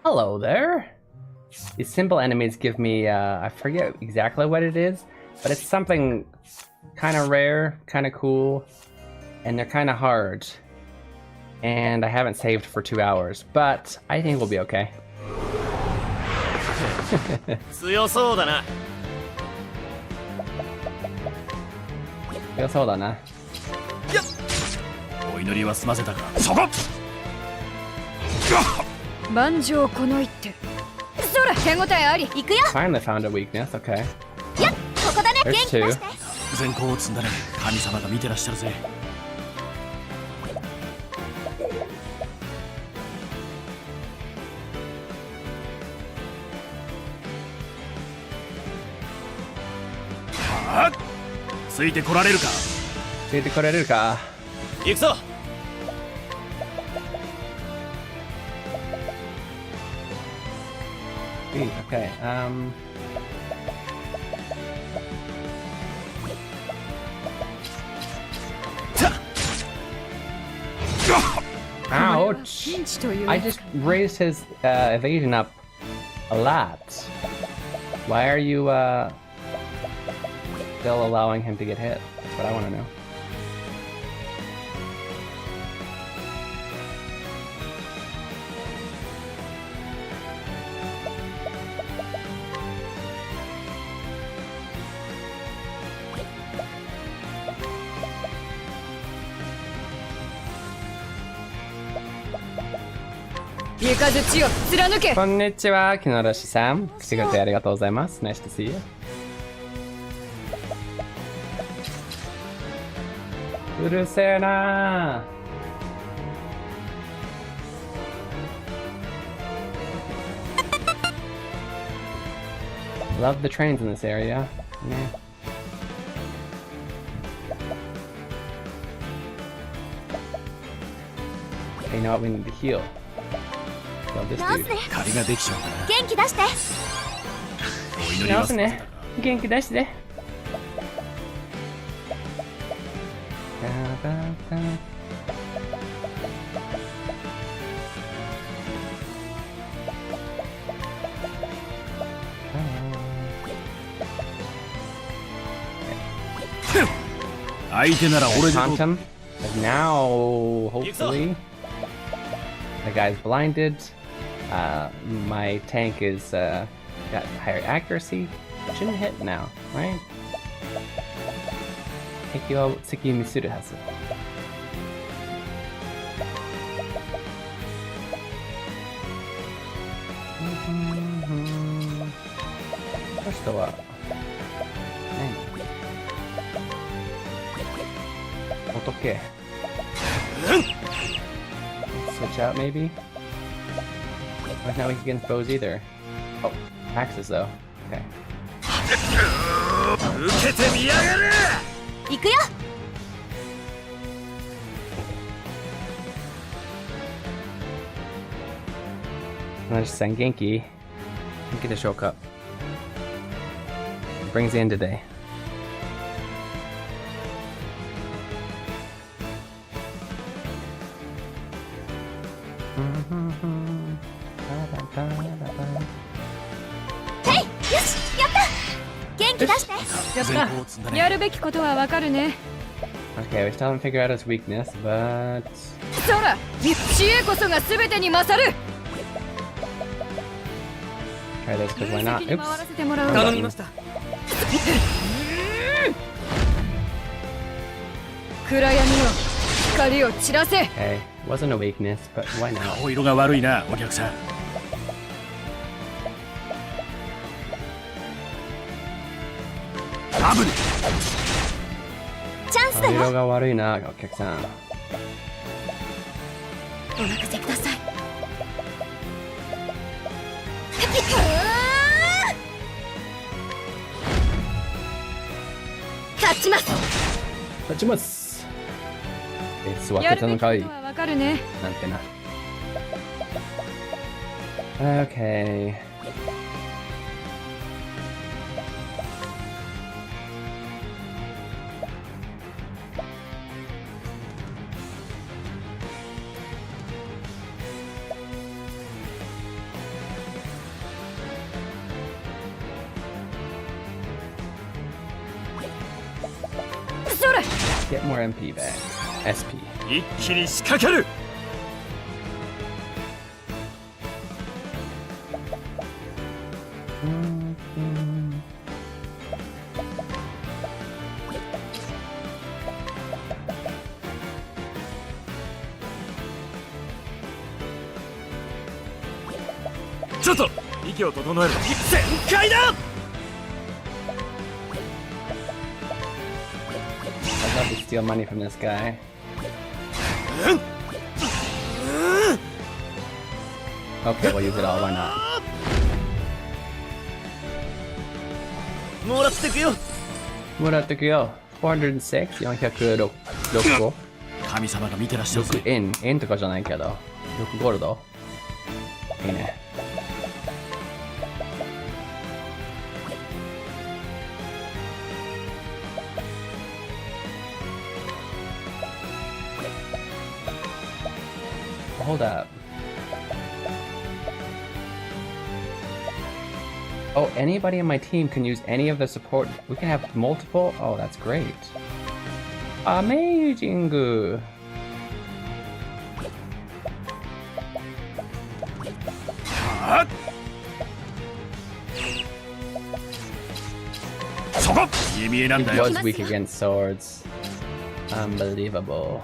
Speaker 3: Hello there. These simple enemies give me, I forget exactly what it is, But it's something kind of rare, kind of cool, and they're kind of hard. And I haven't saved for 2 hours, but I think we'll be okay.
Speaker 7: 強そうだな。
Speaker 3: 強そうだな。
Speaker 7: お祈りは済ませたか。そこ。
Speaker 6: 万丈この一手。そら手応えあり。
Speaker 1: 行くよ。
Speaker 3: Finally found a weakness, okay.
Speaker 1: やっ、ここだね。元
Speaker 3: There's
Speaker 1: 気出
Speaker 3: two.
Speaker 1: して。
Speaker 7: 善行を積んだね。神様が見てらっしゃるぜ。はっ、ついてこられるか。
Speaker 3: ついてこれるか。
Speaker 7: 行くぞ。
Speaker 3: Okay, Ouch!
Speaker 6: ピンチという
Speaker 3: I just raised his evasion up a lot. Why are you still allowing him to get hit? That's what I want to know.
Speaker 6: Nice
Speaker 3: こんにちは、木のしさん。来てくれてありがとうございます。Nice to see you.うるせえなー。Love the trains in this area. Yeah. Okay, you know what? We need to heal. Kill this
Speaker 1: 直す
Speaker 3: dude.
Speaker 1: ね。
Speaker 7: 借りができちゃうかな。
Speaker 1: 元気出して。
Speaker 7: お祈りは済ませたか。
Speaker 3: 元気出して。
Speaker 7: 相手なら俺で
Speaker 3: Taunt him. But now, hopefully, the guy's blinded. My tank is got higher accuracy. Shouldn't hit now, right? 敵を責任するはず。この人は何？Okay. Switch out, maybe? Why not weak against bows either? Oh, axes though. Okay.
Speaker 7: 受けてみやがれ。
Speaker 1: 行くよ。
Speaker 3: Nashi-san, Genki. Genki the Shokup. Brings the end today.
Speaker 1: Hey! よし、やった。元気出して。
Speaker 7: 善行を積んだね。
Speaker 6: やるべきことはわかるね。
Speaker 3: Okay, we still haven't figured out his weakness, but
Speaker 6: そら知恵こそが全てに勝る。
Speaker 3: try this because why not?
Speaker 6: に回ら
Speaker 3: Oops.
Speaker 6: せてもらう。
Speaker 3: 頼みま
Speaker 6: した。暗闇の光を散らせ。
Speaker 3: Okay, wasn't a weakness, but why not?
Speaker 7: 顔色が悪いな、お客さん。アブね。
Speaker 1: チャンスだよ。
Speaker 3: 色が悪いな、お客さん。
Speaker 1: お任せください。勝ちます。
Speaker 3: 勝ちます。座っ
Speaker 6: やるべきこ
Speaker 3: てたのかい
Speaker 6: とはわかるね。
Speaker 3: なんてな。Okay. Get more MP back. SP.
Speaker 7: 一気に仕掛ける。ちょっと息を整える。全開だ。
Speaker 3: I'd love to steal money from this guy. Okay, we'll use it all. Why not?
Speaker 7: もらってくよ。
Speaker 3: もらってくよ。406? 406個
Speaker 7: 神様が見てらっしゃるぜ。
Speaker 3: 6円。円とかじゃないけど。6ゴールド。いいね。Hold up. Oh, anybody on my team can use any of the support. We can have multiple. Oh, that's great. Amazing.
Speaker 7: そこ。見え見えなんだ
Speaker 3: He
Speaker 7: よ。
Speaker 3: was weak against swords. Unbelievable.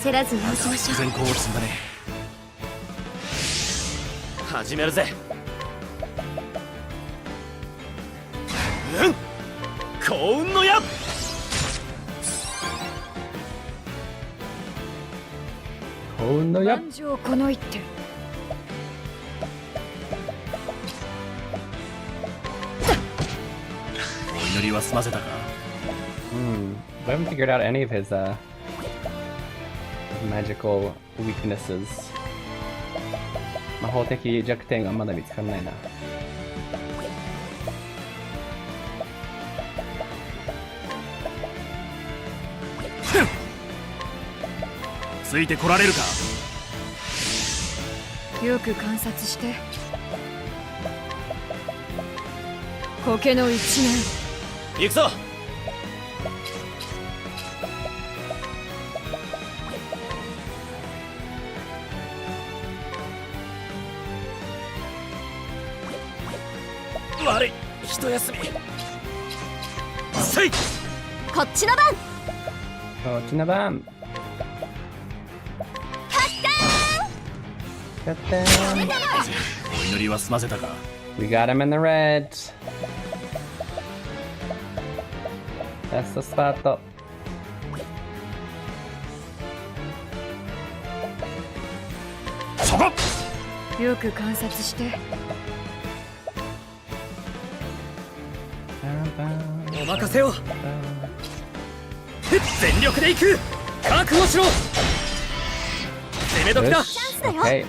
Speaker 1: 焦らずに打ちましょう。
Speaker 7: 全校を積んだね。始めるぜ。幸運の矢。
Speaker 3: 幸運の矢。
Speaker 6: 感情この一手。
Speaker 7: お祈りは済ませたか。
Speaker 3: I haven't figured out any of his magical weaknesses. 魔法的弱点がまだ見つかんないな。
Speaker 7: ついてこられるか。
Speaker 6: よく観察して。苔の一面。
Speaker 7: 行くぞ。悪い。一休み。せい。
Speaker 1: こっちの番。
Speaker 3: こっちの番。Got them.
Speaker 7: お祈りは済ませたか。
Speaker 3: We got him in the red. That's the spot.
Speaker 7: そこ。
Speaker 6: よく観察して。
Speaker 7: お任せを。全力で行く。覚悟しろ。攻め時だ。
Speaker 3: チャンスだよ。Okay.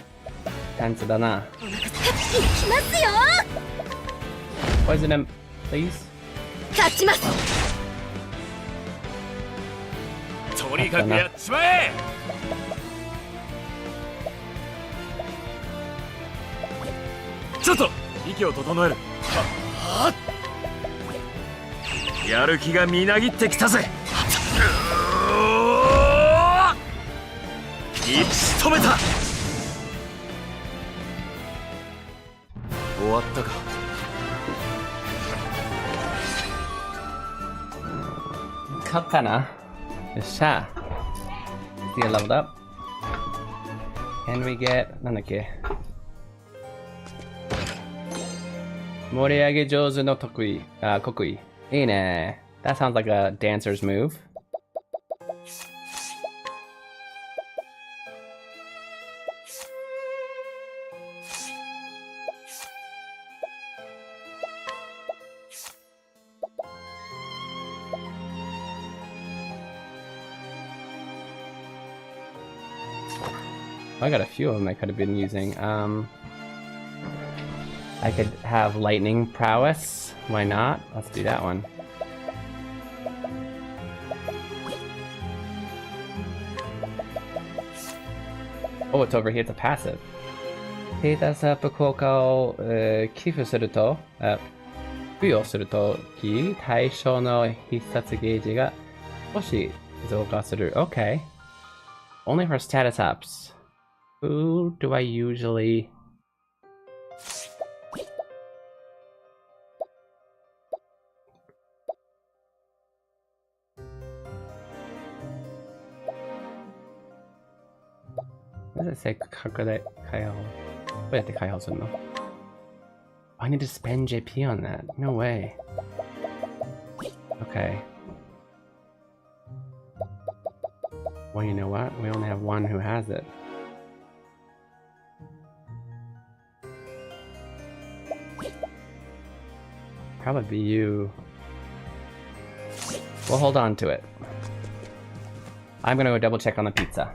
Speaker 3: チャンスだな。
Speaker 1: 行きますよ。
Speaker 3: Poison him, please.
Speaker 1: 勝ちます。
Speaker 7: とにかくやっちまえ。ちょっと息を整える。やる気がみなぎってきたぜ。一致止めた。終わったか。
Speaker 3: 勝ったな。よっしゃ。Get leveled up. And we get なんだっけ。盛り上げ上手の得意。国威。いいね。That sounds like a dancer's move. I got a few of them I could have been using. I could have lightning prowess. Why not? Let's do that one. Oh, it's over here. It's a passive. データスアップ効果を、寄付すると、付与するとき、対象の必殺ゲージが少し増加する。Okay. Only for status ups. Who do I usually... What does it say? 拡大開放。どうやって開放するの？ I need to spend JP on that. No way. Okay. Well, you know what? We only have one who has it. Probably be you. We'll hold on to it. I'm gonna go double check on the pizza.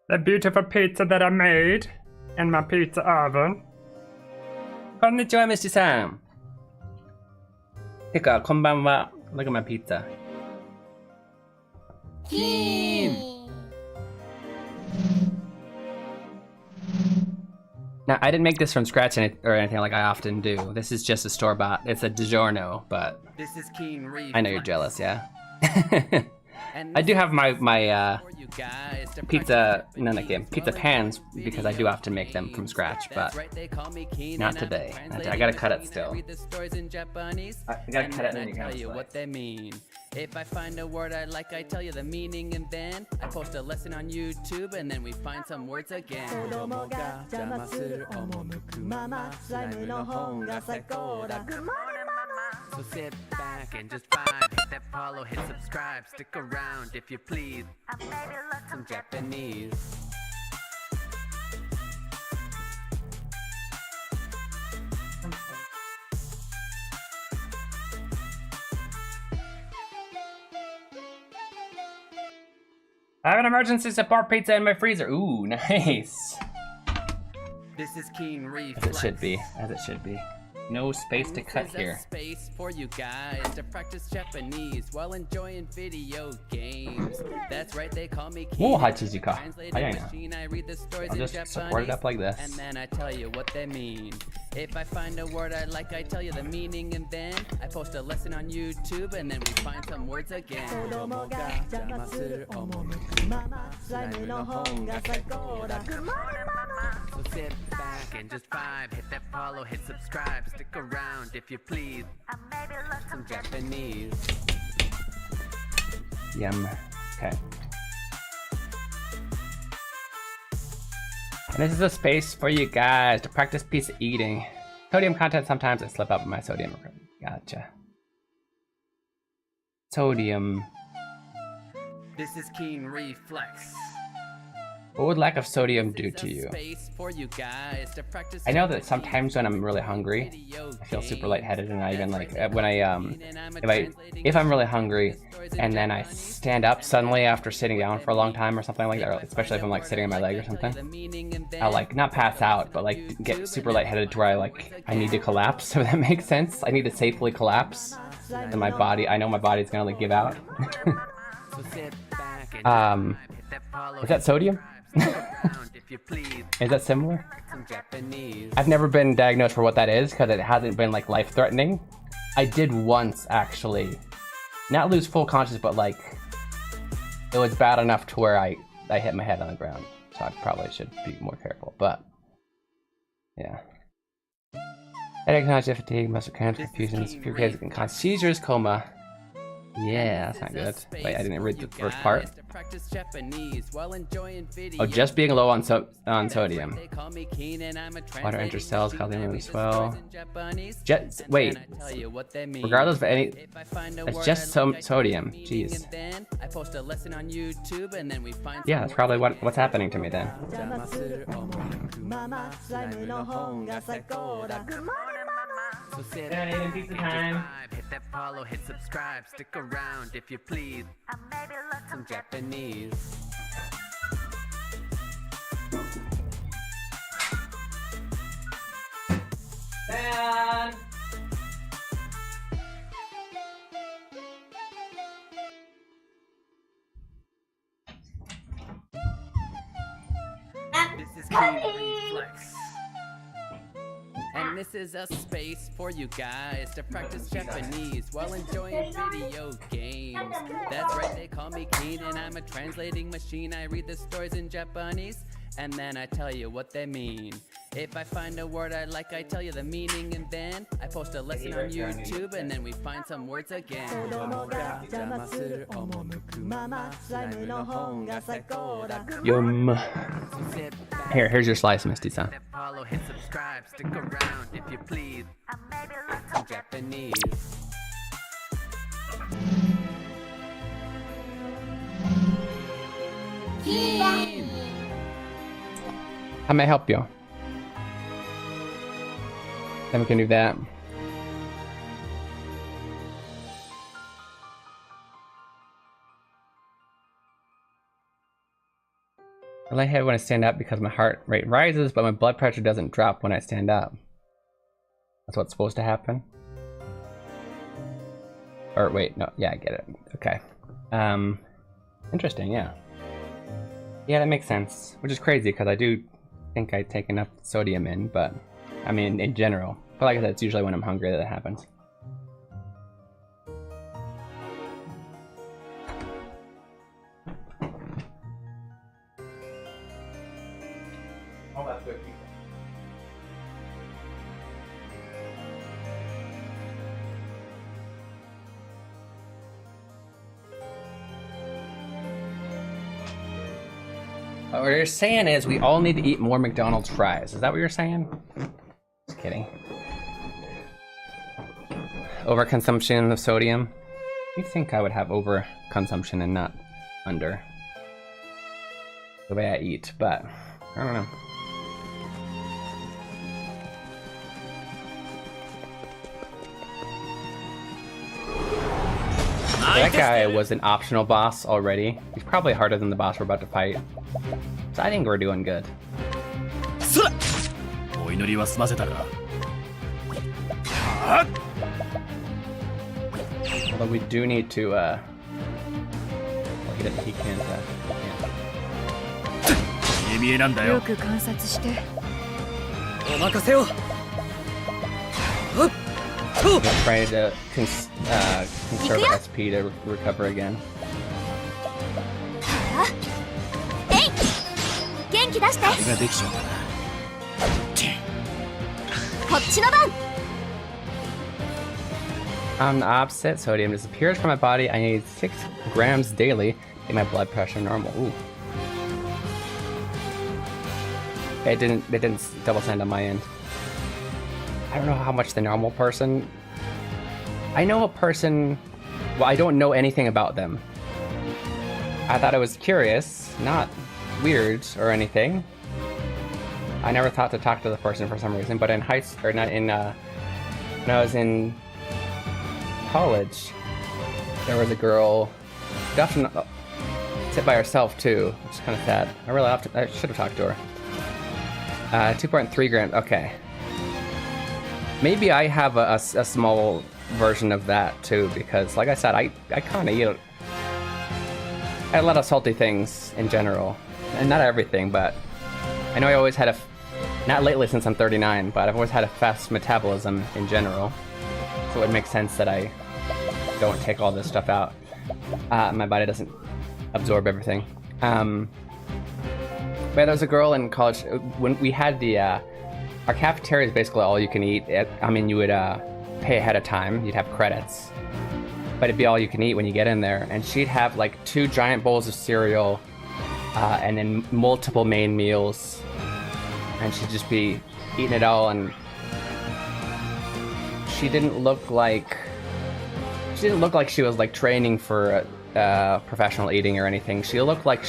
Speaker 8: The beautiful pizza that I made in my pizza oven.
Speaker 3: こんにちは、ミスチさん。てか、こんばんは。Look at my pizza. Now, I didn't make this from scratch or anything like I often do. This is just a store-bought. It's a DiGiorno, but
Speaker 4: This is Keen Reflex.
Speaker 3: I know you're jealous, yeah? I do have my pizza pans because I do often make them from scratch, but not today. I gotta cut it still. I gotta cut it and then you can
Speaker 4: tell you what they mean. If I find a word I like, I tell you the meaning, and then I post a lesson on YouTube, and then we find some words again. So sit back and just vibe, hit that follow, hit subscribe, stick around if you please. Some Japanese.
Speaker 3: I have an emergency support pizza in my freezer. Ooh, nice.
Speaker 4: This is Keen Reflex.
Speaker 3: As it should be. As it should be. No space to cut here.
Speaker 4: Space for you guys to practice Japanese while enjoying video games. That's right, they call me Keen.
Speaker 3: Oh, Hachizuka.
Speaker 4: Machine. I read the stories
Speaker 3: I'll
Speaker 4: in
Speaker 3: just
Speaker 4: Japanese,
Speaker 3: support it up like this.
Speaker 4: and then I tell you what they mean. If I find a word I like, I tell you the meaning, and then I post a lesson on YouTube, and then we find some words again. So sit back and just vibe, hit that follow, hit subscribe, stick around if you please. Some Japanese.
Speaker 3: Yum. Okay. And this is a space for you guys to practice pizza eating. Sodium content, sometimes I slip up with my sodium. Gotcha. Sodium.
Speaker 4: This is Keen Reflex.
Speaker 3: What would lack of sodium do to you? I know that sometimes when I'm really hungry, I feel super lightheaded, and I even like when if I'm really hungry and then I stand up suddenly after sitting down for a long time or something like that, or especially if I'm like sitting on my leg or something, I'll like not pass out, but like get super lightheaded to where I need to collapse. If that makes sense, I need to safely collapse, and my body, I know my body's gonna like give out. Is that sodium? Is that similar? I've never been diagnosed for what that is because it hasn't been like life-threatening. I did once actually, not lose full consciousness, but like it was bad enough to where I hit my head on the ground, so I probably should be more careful. But yeah. Headache, nausea, fatigue, muscle cramps, confusions, fear, kids can cause seizures, coma. Yeah, that's not good. Wait, I didn't read the first part. Oh, just being low on sodium. Water enters cells, causing them to swell. Wait. Regardless of any, it's just some sodium. Jeez. Yeah, that's probably what's happening to me then.
Speaker 4: So sit down, eating pizza time. Hit that follow, hit subscribe, stick around if you please. Some Japanese.
Speaker 3: Dan!
Speaker 4: This is Keen Reflex. And this is a space for you guys to practice Japanese while enjoying video games. That's right, they call me Keen and I'm a translating machine. I read the stories in Japanese and then I tell you what they mean. If I find a word I like, I tell you the meaning, and then I post a lesson on YouTube and then we find some words again.
Speaker 3: Yum. Here's your slice, Misty-san.
Speaker 4: Follow, hit subscribe, stick around if you please. Some Japanese. Keen.
Speaker 3: I may help you. Then we can do that. I lay head when I stand up because my heart rate rises, but my blood pressure doesn't drop when I stand up. That's what's supposed to happen. Or wait, no, yeah, I get it. Okay. Interesting, yeah. Yeah, that makes sense. Which is crazy because I do think I take enough sodium in, but I mean, in general. But like I said, it's usually when I'm hungry that it happens. Oh, that's good. What you're saying is we all need to eat more McDonald's fries. Is that what you're saying? Just kidding. Overconsumption of sodium? You'd think I would have overconsumption and not under. The way I eat, but I don't know. That guy was an optional boss already. He's probably harder than the boss we're about to fight. So I think we're doing good. Although we do need to, well, he can't.
Speaker 6: よく観察して。
Speaker 4: お任せを。
Speaker 3: I'm trying to conserve SP to recover again.
Speaker 1: 元気出して。こっちの番。
Speaker 3: I'm the opposite. Sodium disappears from my body. I need 6 grams daily to get my blood pressure normal. Ooh. It didn't double send on my end. I don't know how much the normal person. I know a person. Well, I don't know anything about them. I thought I was curious, not weird or anything. I never thought to talk to the person for some reason, but in high school, or not in when I was in college, there was a girl, definitely sit by herself too, which is kind of sad. I should have talked to her. 2.3 grams. Okay. Maybe I have a small version of that too, because like I said, I kind of eat a lot of salty things in general, and not everything, but I know I always had not lately since I'm 39, but I've always had a fast metabolism in general, so it would make sense that I don't take all this stuff out. My body doesn't absorb everything. But there was a girl in college when we had the our cafeteria is basically all you can eat. I mean, you would pay ahead of time. You'd have credits, but it'd be all you can eat when you get in there. And she'd have like 2 giant bowls of cereal, and then multiple main meals, and she'd just be eating it all. And she didn't look like she was like training for professional eating or anything. She looked like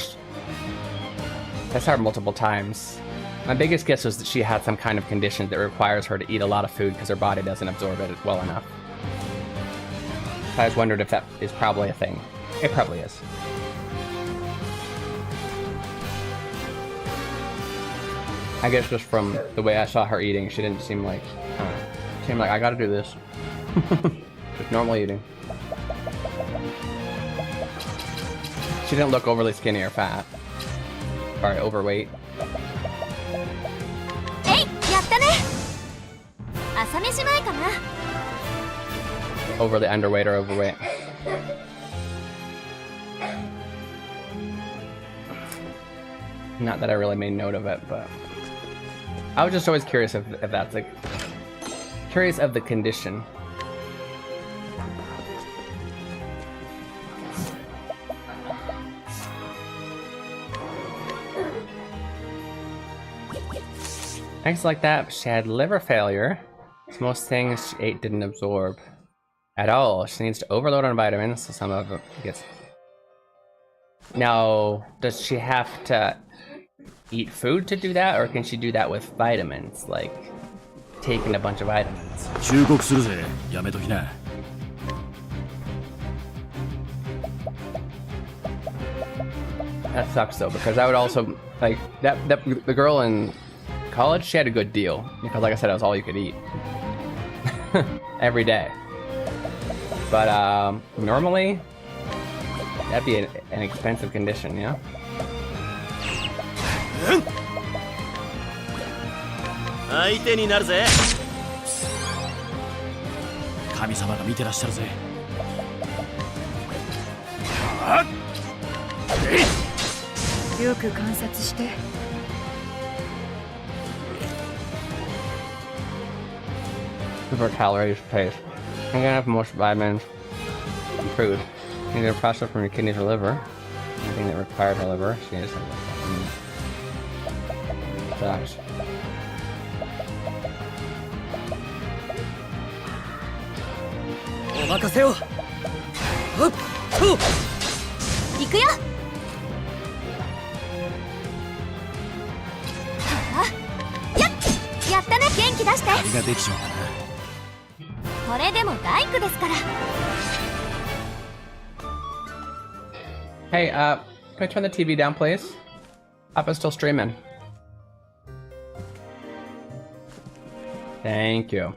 Speaker 3: I saw her multiple times. My biggest guess was that she had some kind of condition that requires her to eat a lot of food because her body doesn't absorb it well enough. I just wondered if that is probably a thing. It probably is. I guess just from the way I saw her eating, she didn't seem like, I gotta do this. Just normal eating. She didn't look overly skinny or fat. Or overweight. Overly underweight or overweight. Not that I really made note of it, but I was just always curious if that's like curious of the condition. Things like that, she had liver failure. Most things she ate didn't absorb at all. She needs to overload on vitamins, so some of it gets... Now, does she have to eat food to do that, or can she do that with vitamins? Like, taking a bunch of vitamins? That sucks though, because I would also, like, the girl in college, she had a good deal, because like I said, it was all you could eat. Every day. But normally, that'd be an expensive condition, yeah? Liver calories, pace. I'm gonna have most vitamins and food. Either processed from your kidneys or liver. Anything that requires our liver. She needs some. Sucks. Hey, can I turn the TV down, please? Papa's still streaming. Thank you.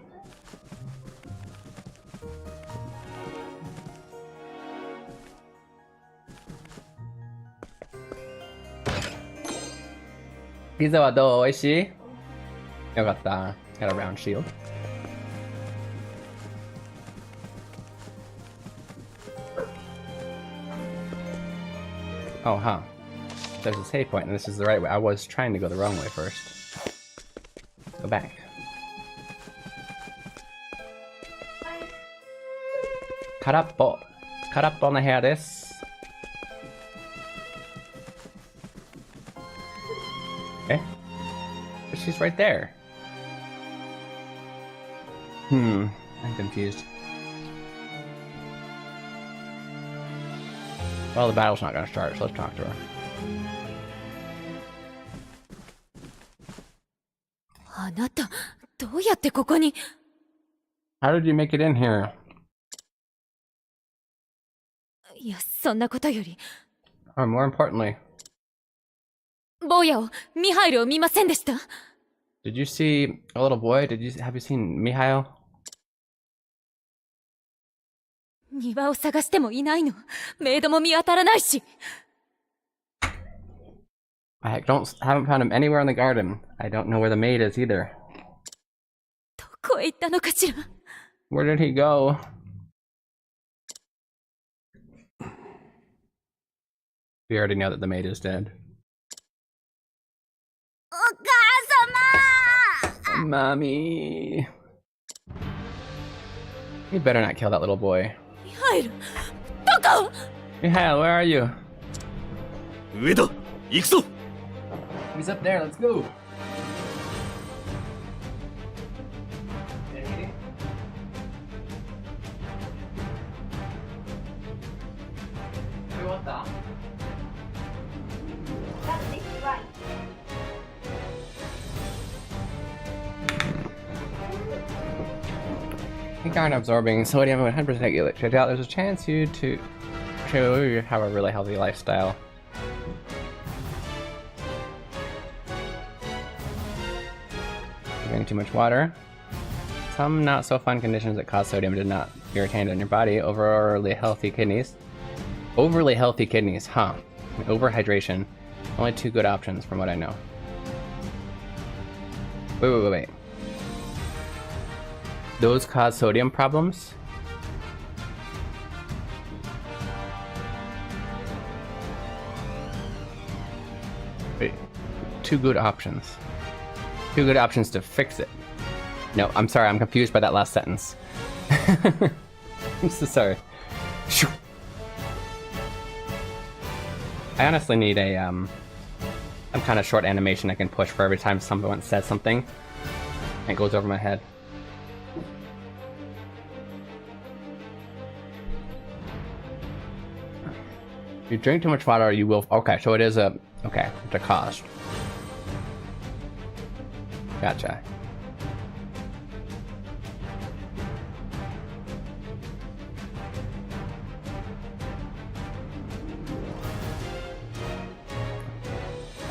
Speaker 3: Pizza wa dou? Oishii? Yokatta. Got a round shield. Oh, huh. There's a save point, and this is the right way. I was trying to go the wrong way first. Go back. Karappo. Karappo no heya desu. Okay. But she's right there. I'm confused. Well, the battle's not gonna start, so let's talk to her. How did you make it in here? Or more importantly, did you see a little boy? Have you seen Mihail? Haven't found him anywhere in the garden. I don't know where the maid is either. Where did he go? We already know that the maid is dead.
Speaker 1: お母様
Speaker 3: Mommy. You better not kill that little boy.
Speaker 1: ミハイルどこ
Speaker 3: Mihail, where are you?
Speaker 7: 上だ行くぞ
Speaker 3: He's up there, let's go. You aren't absorbing sodium 100% regular. Check out, there's a chance you to have a really healthy lifestyle. Drinking too much water. Some not so fun conditions that cause sodium did not irritate on your body. Overly healthy kidneys. Overly healthy kidneys, huh? Overhydration. Only two good options from what I know. Wait. Those cause sodium problems? Wait, two good options. Two good options to fix it. No, I'm sorry, I'm confused by that last sentence. I'm so sorry. I honestly need a, some kind of short animation I can push for every time someone says something. And it goes over my head. You drink too much water, you will. Okay, so it is a. Okay, it's a cost. Gotcha.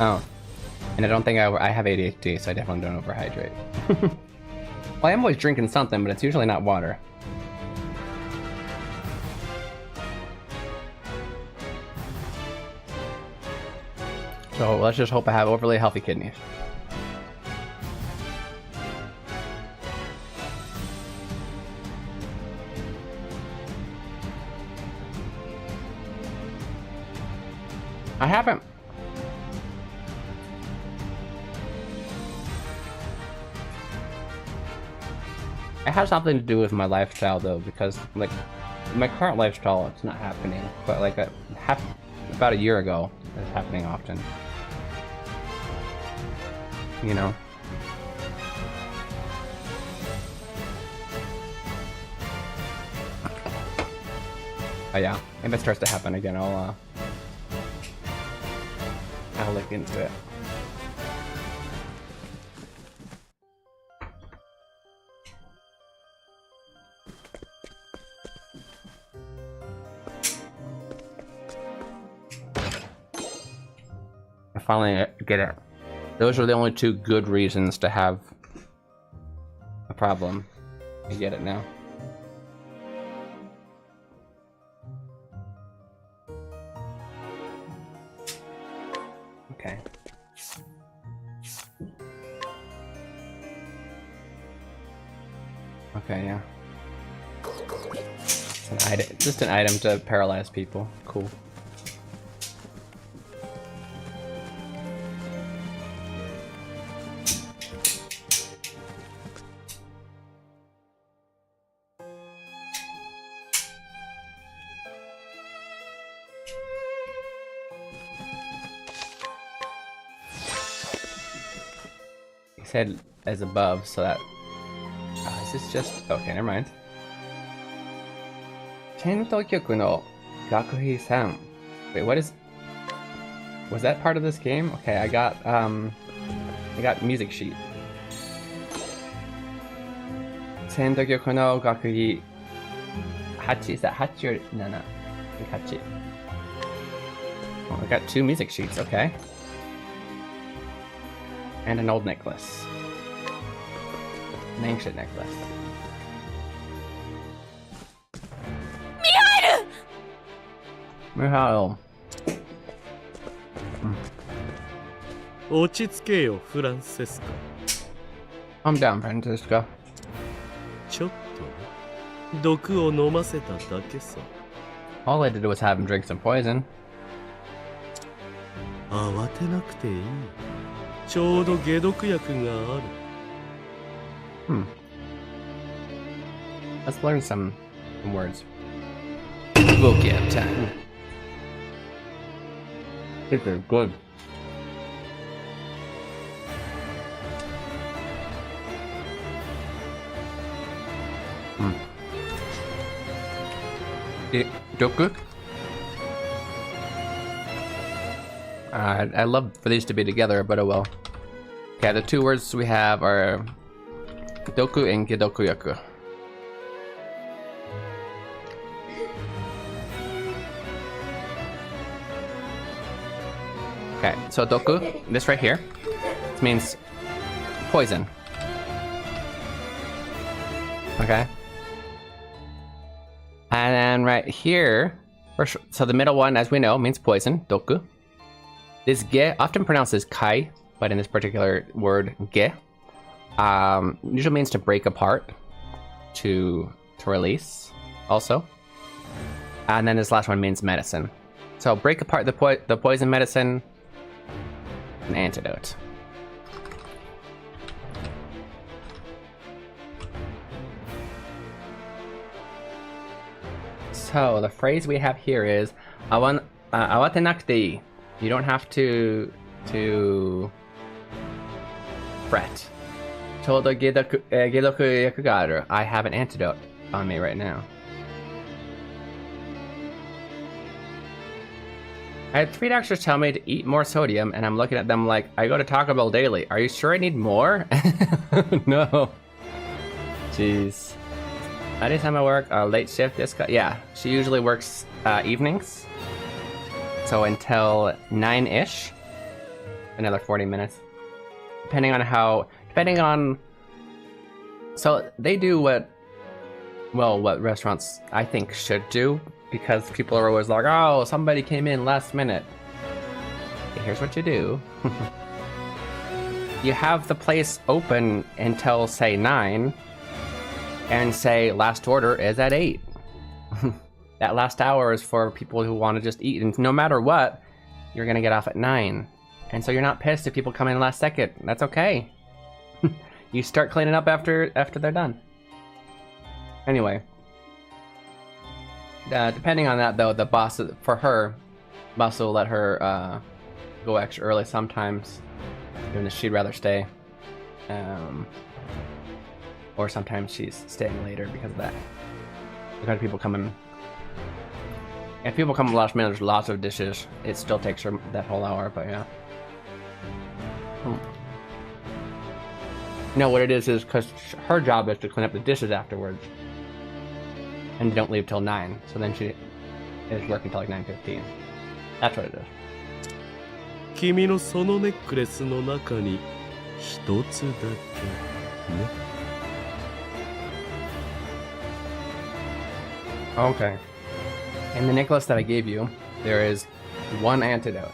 Speaker 3: Oh, and I don't think I have ADHD, so I definitely don't overhydrate. Well, I am always drinking something, but it's usually not water. So let's just hope I have overly healthy kidneys. I haven't. It has something to do with my lifestyle though, because like my current lifestyle, it's not happening. But like about a year ago, it's happening often. You know. Oh yeah, if it starts to happen again, I'll look into it. I finally get it. Those are the only two good reasons to have a problem. I get it now. Okay. Okay, yeah. It's an item, just an item to paralyze people. Cool. Said as above, so that is this just okay, never mind. Chento kyoku no gakuhi san. Wait, what is, was that part of this game? Okay, I got music sheet. Chento kyoku no gakuhi hachi, is that hachi or nana? I think hachi. Oh, I got two music sheets, okay. And an old necklace. An ancient necklace. Mihail!
Speaker 7: 落ち着けよ、フランセスカ。
Speaker 3: I'm down, Francisco.
Speaker 7: ちょっと毒を飲ませただけさ。
Speaker 3: All I did was have him drink some poison.
Speaker 7: 慌てなくていい。ちょうど解毒薬がある。
Speaker 3: Let's learn some words. Vocab time. These are good. Doku? I'd love for these to be together, but oh well. Okay, the two words we have are Doku and Gedokuyaku. Okay, so Doku, this right here, this means poison. Okay. And then right here, so the middle one, as we know, means poison, Doku. This ge, often pronounced as kai, but in this particular word, ge, usually means to break apart, to release, also. And then this last one means medicine. So break apart the poison medicine, an antidote. So the phrase we have here is awate nakute. You don't have to fret. Chodo gedoku yaku ga aru. I have an antidote on me right now. I had 3 doctors tell me to eat more sodium, and I'm looking at them like, I go to Taco Bell daily. Are you sure I need more? No. Jeez. Anytime I work a late shift, yeah, she usually works evenings. So until 9-ish. Another 40 minutes. Depending on, so they do what restaurants I think should do, because people are always like, oh, somebody came in last minute. Okay, here's what you do. You have the place open until, say, 9, and say last order is at 8. That last hour is for people who want to just eat, and no matter what, you're gonna get off at 9. And so you're not pissed if people come in last second. That's okay. You start cleaning up after they're done. Anyway. Depending on that, though, the boss, for her, boss will let her go extra early sometimes, even if she'd rather stay. Or sometimes she's staying later because of that. Because people come in. If people come last minute, there's lots of dishes. It still takes her that whole hour, but yeah. No, what it is because her job is to clean up the dishes afterwards. And they don't leave till 9, so then she is working till like 9:15. That's what it is.
Speaker 7: 君のそのネックレスの中に一つだけね。
Speaker 3: Okay. In the necklace that I gave you, there is one antidote.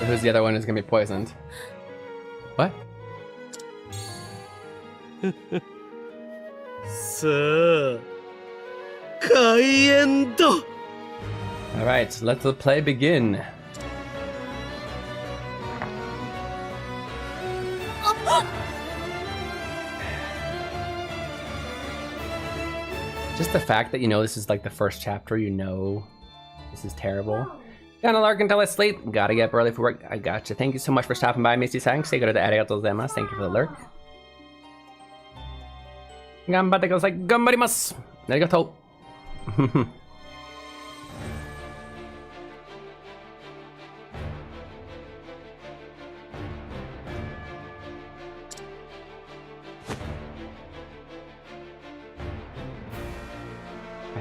Speaker 3: But who's the other one who's gonna be poisoned? What?
Speaker 7: さあ、開演だ。
Speaker 3: Alright, let the play begin. Just the fact that you know this is like the first chapter, you know this is terrible. Gonna lurk until I sleep. Gotta get up early for work. I gotcha. Thank you so much for stopping by, Misty-san. Say good to arigatou gozaimasu. Thank you for the lurk. Ganbatte kudasai. Ganbarimasu. Arigatou.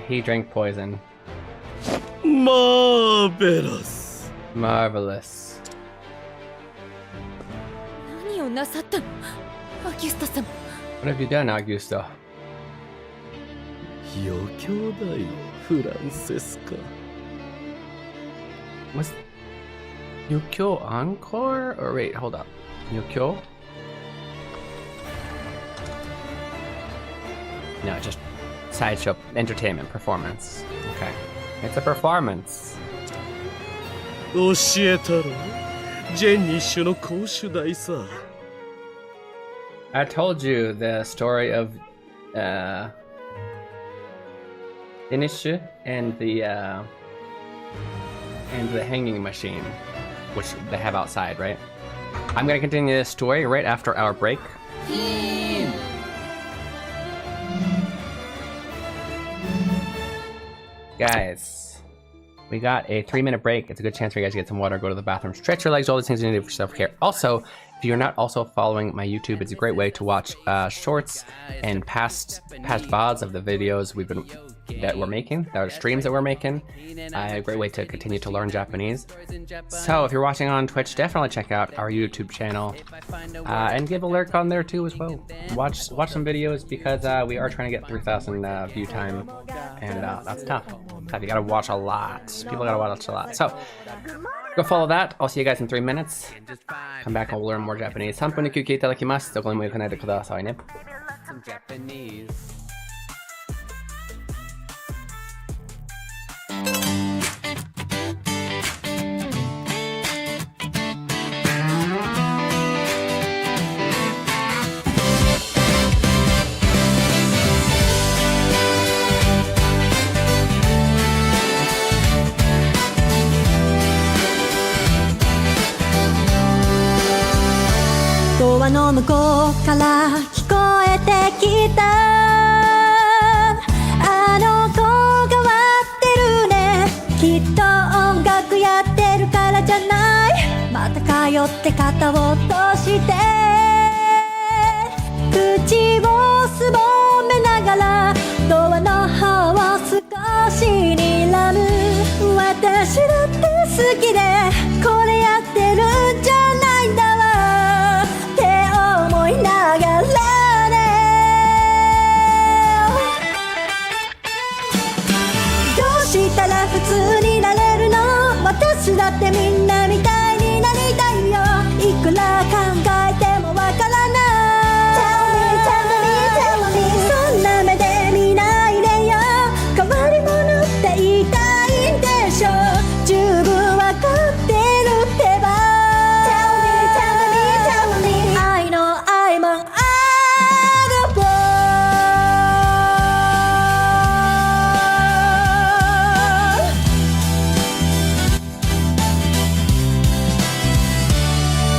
Speaker 3: He drank poison.
Speaker 7: Marvelous.
Speaker 3: Marvelous.
Speaker 6: 何をなさったの、アギュスタ様。
Speaker 3: What have you done, Augusto?
Speaker 7: 余興だよ、フランセスカ。
Speaker 3: Was Yukyo encore? Or wait, hold up. Yukyo? No, just sideshow entertainment performance. Okay. It's a performance.
Speaker 7: 教えたろ。ジェンニッシュの講習代さ。
Speaker 3: I told you the story of Inish and the hanging machine, which they have outside, right? I'm gonna continue this story right after our break. Guys, we got a 3-minute break. It's a good chance for you guys to get some water, go to the bathroom, stretch your legs, all these things you need to do for self-care. Also, if you're not also following my YouTube, it's a great way to watch shorts and past VODs of the videos that we're making, the streams that we're making. A great way to continue to learn Japanese. So if you're watching on Twitch, definitely check out our YouTube channel and give a lurk on there too as well. Watch some videos because we are trying to get 3,000 view time, and that's tough. You gotta watch a lot. People gotta watch a lot. So go follow that. I'll see you guys in 3 minutes. Come back and we'll learn more Japanese. 3分の休憩いただきます。どこにも行かないでくださいね。
Speaker 4: Some Japanese.
Speaker 1: ドアの向こうから聞こえてきた、あの子が割ってるね、きっと音楽やってるからじゃない、また通って肩を落として口をすぼめながらドアの方を少し睨む、私だって好きでこれやってるんじゃないんだわって思いながらね、どうしたら普通になれるの、私だってみんなみたいになりたいよ、いくら考えてもわからない、 Tell me, tell me, tell me そんな目で見ないでよ、変わり者って言いたいんでしょ、十分わかってるってば、 Tell me, tell me, tell me I know I'm an oddball.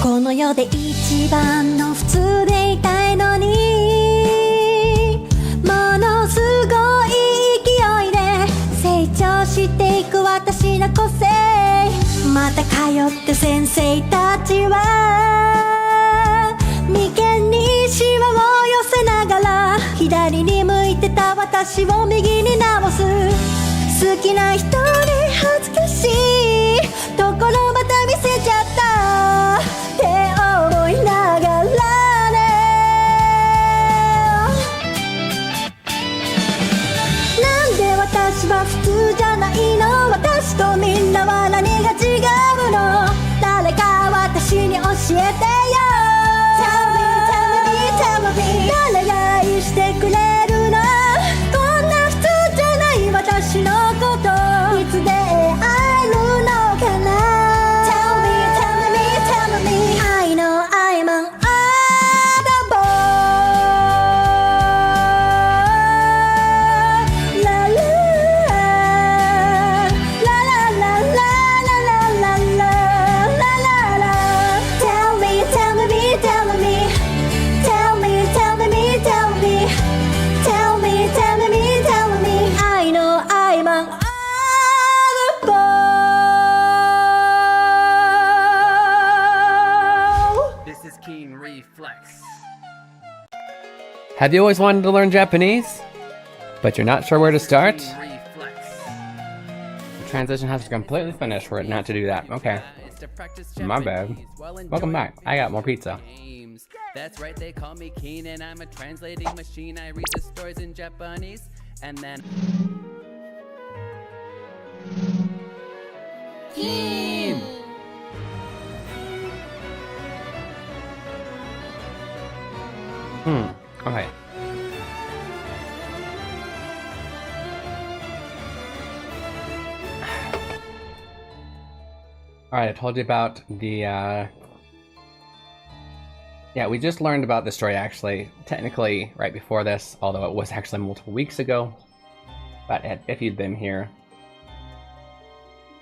Speaker 1: この世で一番の普通でいたいのに、ものすごい勢いで成長していく私の個性、また通って先生たちは眉間にシワを寄せながら左に向いてた私を右に直す、好きな人に恥ずかしいところまた見せちゃったって思いながらね、なんで私は普通じゃないの、私とみんなは何が違うの、誰か私に教えてよ、 Tell me, tell me, tell me 誰が愛してくれるの、こんな普通じゃない私のこといつで会えるのかな、 Tell me, tell me, tell me I know I'm an oddball. La la la la la la la la la la la la. Tell me, tell me, tell me, tell me, tell me, tell me, tell me, tell me, tell me I know I'm an oddball.
Speaker 4: This is Keen Reflex.
Speaker 3: Have you always wanted to learn Japanese, but you're not sure where to start?
Speaker 4: Keen Reflex.
Speaker 3: The transition has to completely finish for it not to do that. Okay.
Speaker 4: It's to practice
Speaker 3: My bad.
Speaker 4: Japanese while
Speaker 3: Welcome
Speaker 4: enjoying
Speaker 3: back. I got more pizza.
Speaker 4: games. That's right, they call me Keen and I'm a translating machine. I read the stories in Japanese and then Keen!
Speaker 3: Okay. Alright, I told you about the, Yeah, we just learned about the story, actually, technically right before this, although it was actually multiple weeks ago. But if you'd been here...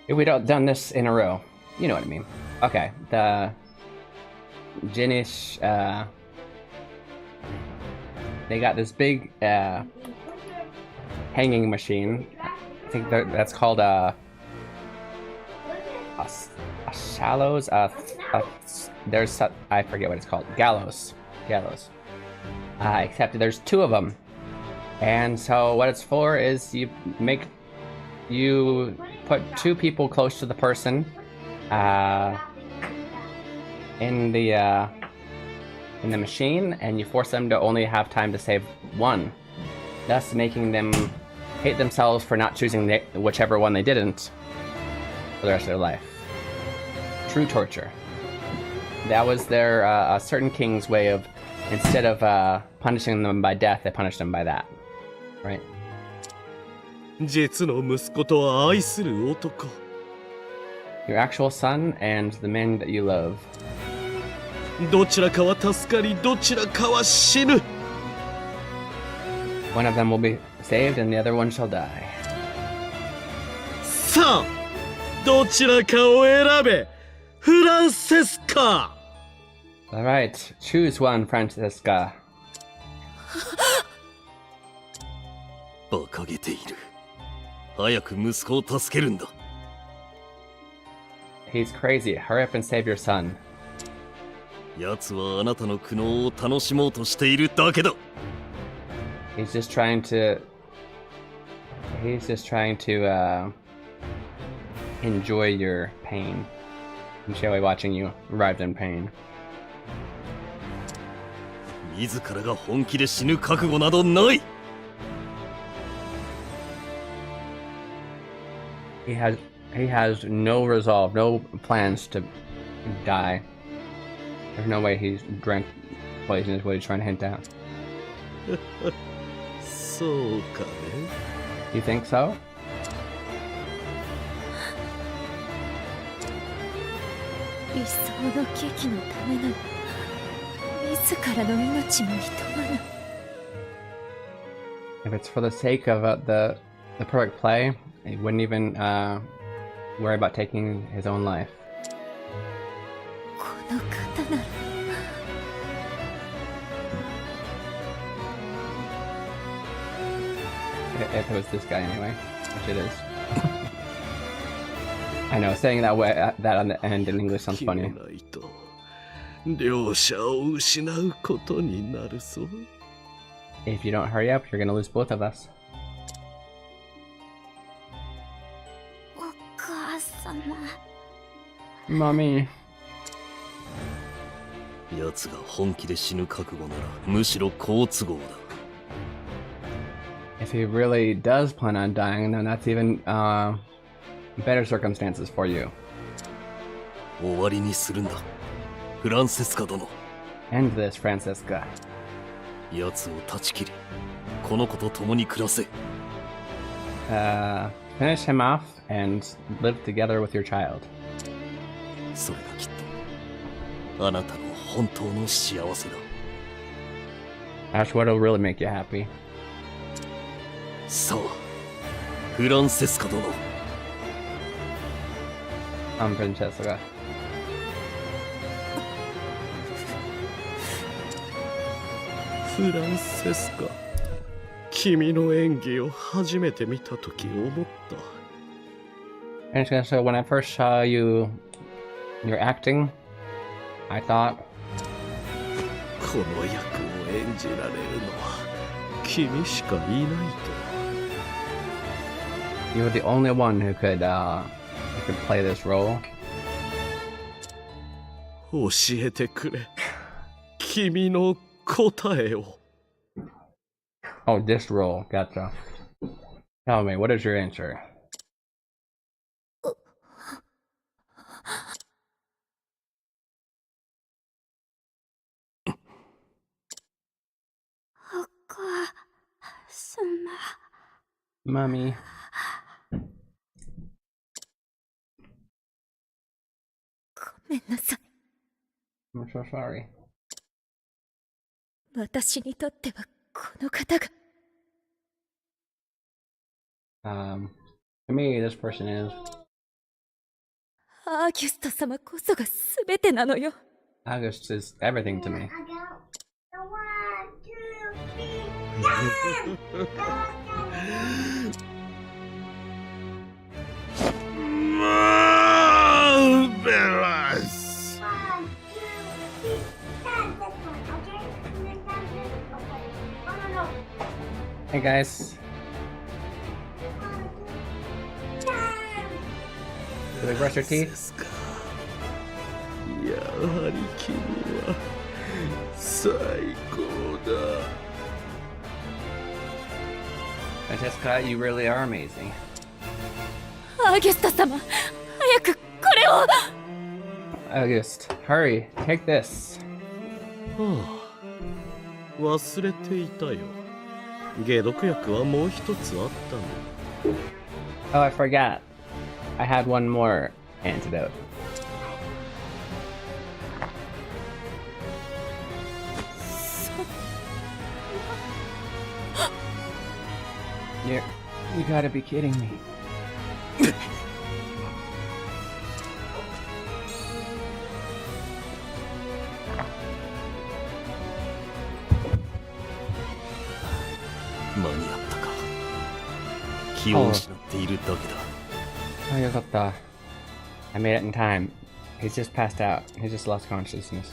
Speaker 3: If we'd done this in a row, you know what I mean. Okay, the... Jinish, they got this big, hanging machine. I think that's called a shallows. There's I forget what it's called. Gallows. Except there's two of them, and so what it's for is you put two people close to the person, in the machine, and you force them to only have time to save one, thus making them hate themselves for not choosing whichever one they didn't for the rest of their life. True torture. That was their a certain king's way of, instead of punishing them by death, they punished them by that, right?
Speaker 7: 実の息子と愛する男。
Speaker 3: Your actual son and the man that you love.
Speaker 7: どちらかは助かり、どちらかは死ぬ。
Speaker 3: One of them will be saved and the other one shall die.
Speaker 7: さあ、どちらかを選べ、フランセスカ。
Speaker 3: Alright, choose one, Francesca.
Speaker 7: 馬鹿げている。早く息子を助けるんだ。
Speaker 3: He's crazy. Hurry up and save your son.
Speaker 7: 奴はあなたの苦悩を楽しもうとしているだけだ。
Speaker 3: He's just trying to enjoy your pain. Enjoy watching you writhe in pain.
Speaker 7: 自らが本気で死ぬ覚悟などない。
Speaker 3: He has no resolve, no plans to die. There's no way he's drank poison is what he's trying to hint at.
Speaker 7: そうかね。
Speaker 3: You think so?
Speaker 1: 理想のケーキのためなの。自らの命も厭まない。
Speaker 3: If it's for the sake of the perfect play, he wouldn't even worry about taking his own life.
Speaker 1: この方なら。
Speaker 3: If it was this guy anyway, which it is. I know, saying that way, that on the end in English sounds funny.
Speaker 7: 両者を失うことになるぞ。
Speaker 3: If you don't hurry up, you're gonna lose both of us.
Speaker 1: お母様。
Speaker 3: Mommy.
Speaker 7: 奴が本気で死ぬ覚悟ならむしろ好都合だ。
Speaker 3: If he really does plan on dying, then that's even better circumstances for you.
Speaker 7: 終わりにするんだ。フランセスカ殿。
Speaker 3: End this, Francesca.
Speaker 7: 奴を断ち切り、この子と共に暮らせ。
Speaker 3: Finish him off and live together with your child.
Speaker 7: それがきっとあなたの本当の幸せだ。
Speaker 3: That's what'll really make you happy.
Speaker 7: さあ、フランセスカ殿。
Speaker 3: Francesca.
Speaker 7: フランセスカ、君の演技を初めて見たとき思った。
Speaker 3: Francesca, so when I first saw your acting, I thought,
Speaker 7: この役を演じられるのは君しかいないと。
Speaker 3: you were the only one who could play this role.
Speaker 7: 教えてくれ、君の答えを。
Speaker 3: Oh, this role. Gotcha. Tell me, what is your answer? Mommy.
Speaker 1: めんなさい。
Speaker 3: I'm so sorry.
Speaker 1: 私にとってはこの方が
Speaker 3: To me, this person is
Speaker 1: アーギュスト様こそが全てなのよ。
Speaker 3: August is everything to me.
Speaker 7: Marvelous!
Speaker 3: Hey guys. Did we brush your teeth?
Speaker 7: やはり君は最高だ。
Speaker 3: Francesca, you really are amazing.
Speaker 1: アーギュスト様、早くこれを。
Speaker 3: August, hurry, take this.
Speaker 7: はあ、忘れていたよ。解毒薬はもう一つあったの。
Speaker 3: Oh, I forgot. I had one more antidote. You gotta be kidding me.
Speaker 7: 間に合ったか。気を失っているだけだ。
Speaker 3: Oh,よかった. I made it in time. He's just passed out. He just lost consciousness.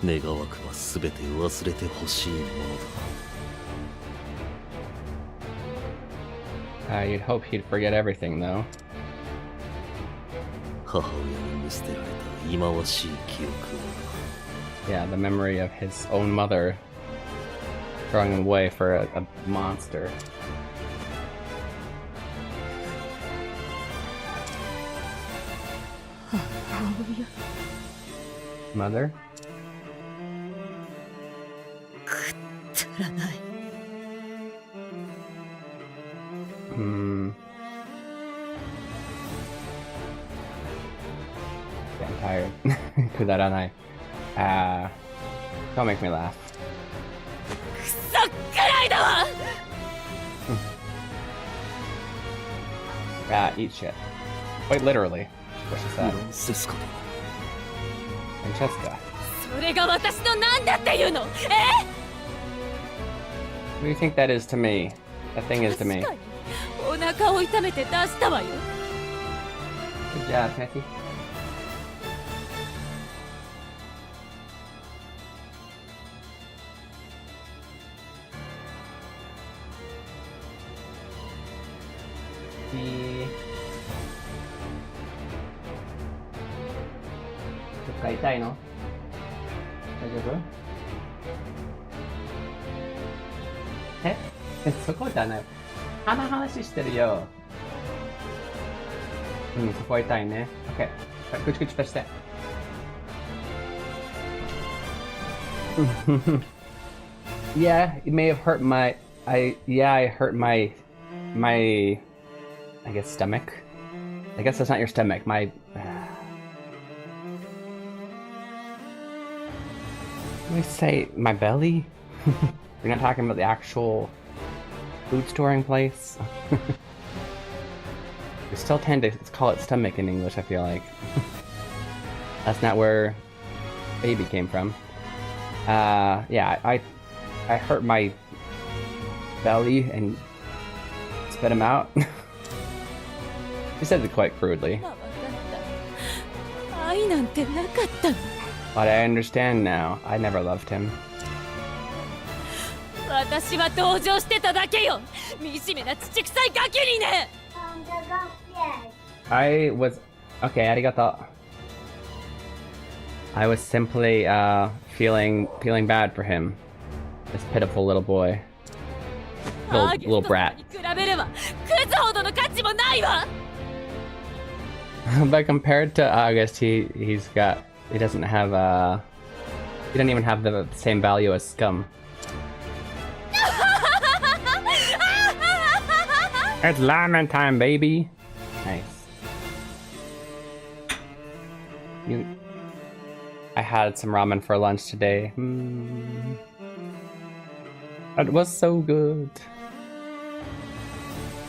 Speaker 7: 願わくば全て忘れてほしいものだ。
Speaker 3: You'd hope he'd forget everything, though.
Speaker 7: 母親に見捨てられた忌まわしい記憶を。
Speaker 3: Yeah, the memory of his own mother throwing him away for a monster. Mother?
Speaker 1: 足らない。
Speaker 3: Getting tired. Kudaranai. Don't make me laugh.
Speaker 1: クソくらいだわ。
Speaker 3: Eat shit. Quite literally. What she said.
Speaker 7: セスカと
Speaker 3: Francesca.
Speaker 1: それが私のなんだっていうの。
Speaker 3: What do you think that is to me? That thing is to me.
Speaker 1: 確かにお腹を痛めて出したわよ。
Speaker 3: Good job, Patty. The... どっか痛いの？大丈夫？そこじゃない。鼻話してるよ。そこ痛いね。OK。口口出して。Yeah, it may have hurt my... I hurt my... I guess stomach? I guess that's not your stomach, my... What do I say? My belly? You're not talking about the actual food storing place? We still tend to call it stomach in English, I feel like. That's not where baby came from. Yeah, I hurt my belly and spit him out. He said it quite crudely.
Speaker 1: 愛なんてなかったの。
Speaker 3: But I understand now. I never loved him.
Speaker 1: 私は同情してただけよ。惨めな土臭いガキにね。
Speaker 3: I was... Okay, arigato. I was simply, feeling bad for him. This pitiful little boy. Little brat.
Speaker 1: 比べればクズほどの価値もないわ。
Speaker 3: But compared to August, he doesn't have, he doesn't even have the same value as Scum. It's lament time, baby! Nice. I had some ramen for lunch today. It was so good.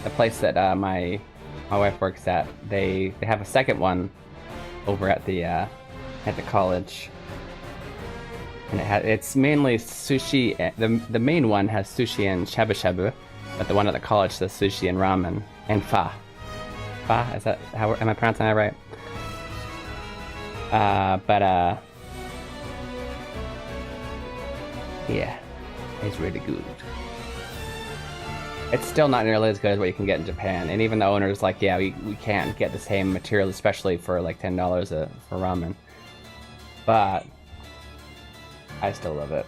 Speaker 3: The place that my wife works at, they have a second one over at the college, and it's mainly sushi. The main one has sushi and shabu shabu, but the one at the college says sushi and ramen and pho. Pho, is that how am I pronouncing that right? Yeah, it's really good. It's still not nearly as good as what you can get in Japan, and even the owner's like, yeah, we can't get the same material, especially for like $10 for ramen. But I still love it.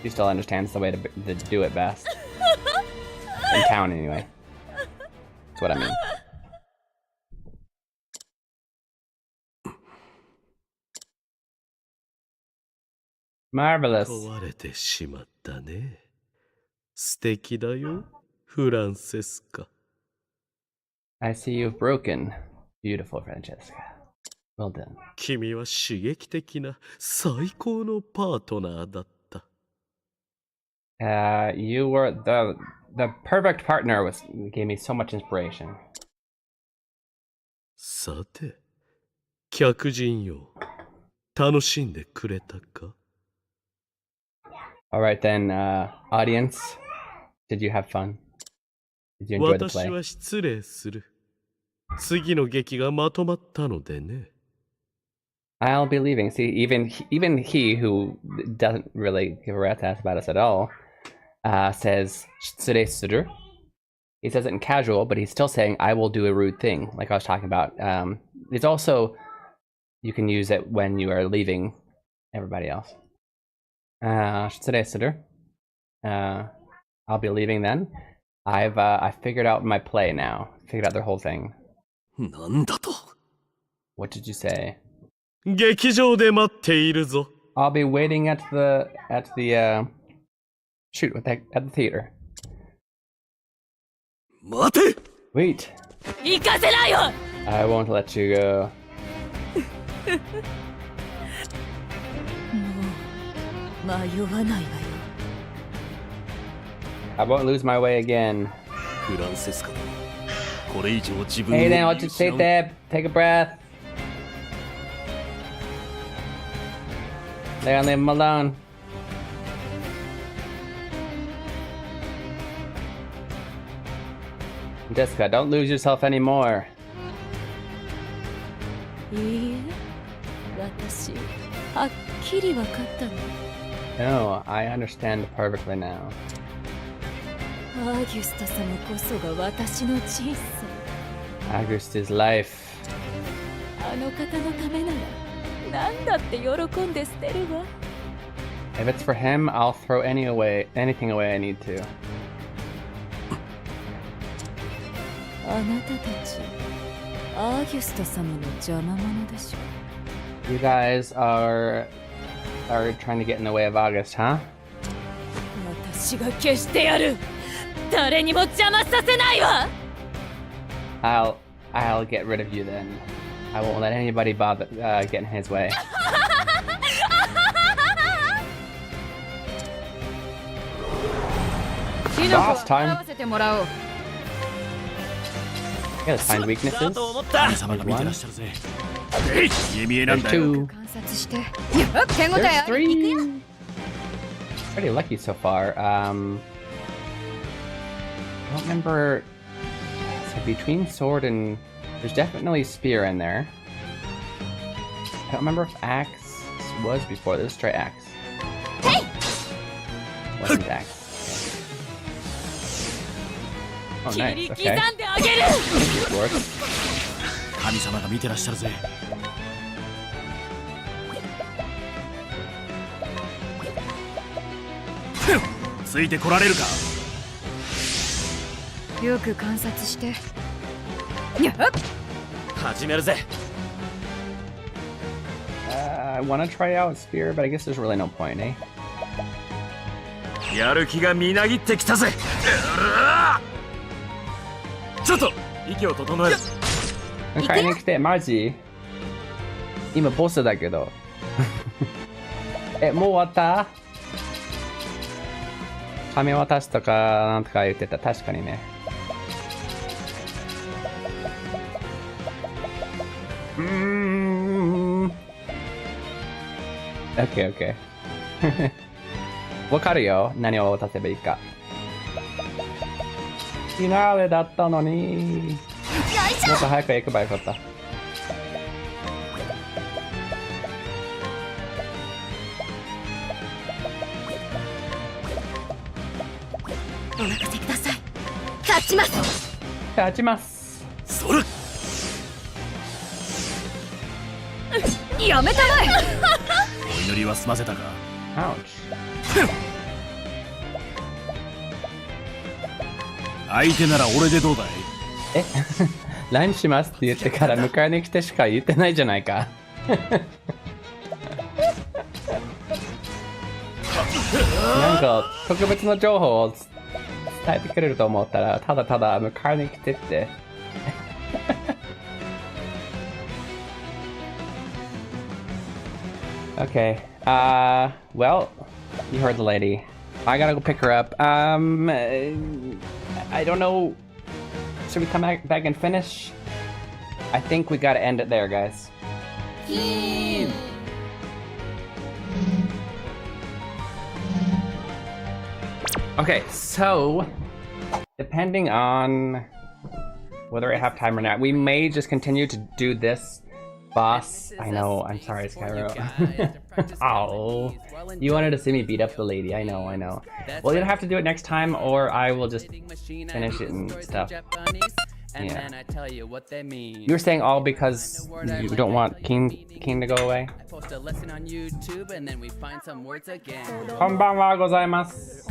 Speaker 3: He still understands the way to do it best. In town, anyway. That's what I mean. Marvelous.
Speaker 7: 壊れてしまったね。素敵だよ、フランセスカ。
Speaker 3: I see you've broken. Beautiful, Francesca. Well done.
Speaker 7: 君は刺激的な最高のパートナーだった。
Speaker 3: You were the perfect partner. Gave me so much inspiration.
Speaker 7: さて、客人よ、楽しんでくれたか？
Speaker 3: All right then, audience. Did you have fun? Did you enjoy the
Speaker 7: 私
Speaker 3: play?
Speaker 7: は失礼する。次の劇がまとまったのでね。
Speaker 3: I'll be leaving. See, even he who doesn't really give a rat's ass about us at all, says "shitsure suru." He says it in casual, but he's still saying "I will do a rude thing," like I was talking about. It's also you can use it when you are leaving everybody else. Shitsure suru. I'll be leaving then. I figured out my play now. Figured out their whole thing.
Speaker 7: なんだと？
Speaker 3: What did you say?
Speaker 7: 劇場で待っているぞ。
Speaker 3: I'll be waiting at the shoot at the theater.
Speaker 7: 待て！
Speaker 3: Wait.
Speaker 6: 行かせないよ。
Speaker 3: I won't let you go.
Speaker 6: もう迷わないわよ。
Speaker 3: I won't lose my way again.
Speaker 7: フランセスカ、これ以上自分を
Speaker 3: Hey then, what you say there? Take a breath. They leave him alone. Jessica, don't lose yourself anymore.
Speaker 6: いいえ、私はっきり分かったの。
Speaker 3: No, I understand perfectly now.
Speaker 6: アーギュスタ様こそが私の人生。
Speaker 3: Auguste's life.
Speaker 6: あの方のためなら何だって喜んで捨てるわ。
Speaker 3: If it's for him, I'll throw anything away I need to.
Speaker 6: あなたたち、アーギュスタ様の邪魔者でしょ。
Speaker 3: You guys are trying to get in the way of August, huh?
Speaker 6: 私が消してやる。誰にも邪魔させないわ。
Speaker 3: I'll get rid of you then. I won't let anybody bother get in his way. Boss time. Yeah, let's find weaknesses. There's one. There's two. There's three. Pretty lucky so far. I don't remember. So between sword and there's definitely spear in there. I don't remember if axe was before this. Try axe. Hey! Wasn't axe. Oh, nice. Okay. This works.
Speaker 7: 神様が見てらっしゃるぜ。ついてこられるか。
Speaker 6: よく観察して。
Speaker 7: 始めるぜ。
Speaker 3: I want to try out spear, but I guess there's really no point, eh?
Speaker 7: やる気がみなぎってきたぜ。ちょっと息を整える。
Speaker 3: Okay, next day, Marzi. 今ボスだけど。もう終わった？亀渡すとかなんとか言ってた。確かにね。OK。わかるよ。何を渡せばいいか。フィナーレだったのに。もっと早く行けばよかった。
Speaker 6: お任せください。勝ちます。
Speaker 3: 勝ちます。
Speaker 7: それ。
Speaker 6: やめたまえ。
Speaker 7: お祈りは済ませたか。相手なら俺でどうだい？
Speaker 3: ランしますって言ってから迎えに来てしか言ってないじゃないか。なんか特別な情報を伝えてくれると思ったらただただ迎えに来てって。Okay. Well, you heard the lady. I gotta go pick her up. I don't know. Should we come back and finish? I think we gotta end it there, guys.
Speaker 4: Keen!
Speaker 3: Okay, so depending on whether I have time or not, we may just continue to do this boss. I know, I'm sorry, Skyro. Oh, you wanted to see me beat up the lady. I know. Well, you'll have to do it next time, or I will just finish it and stuff. Yeah. You're saying all because you don't want Keen to go away? Konbanwa gozaimasu.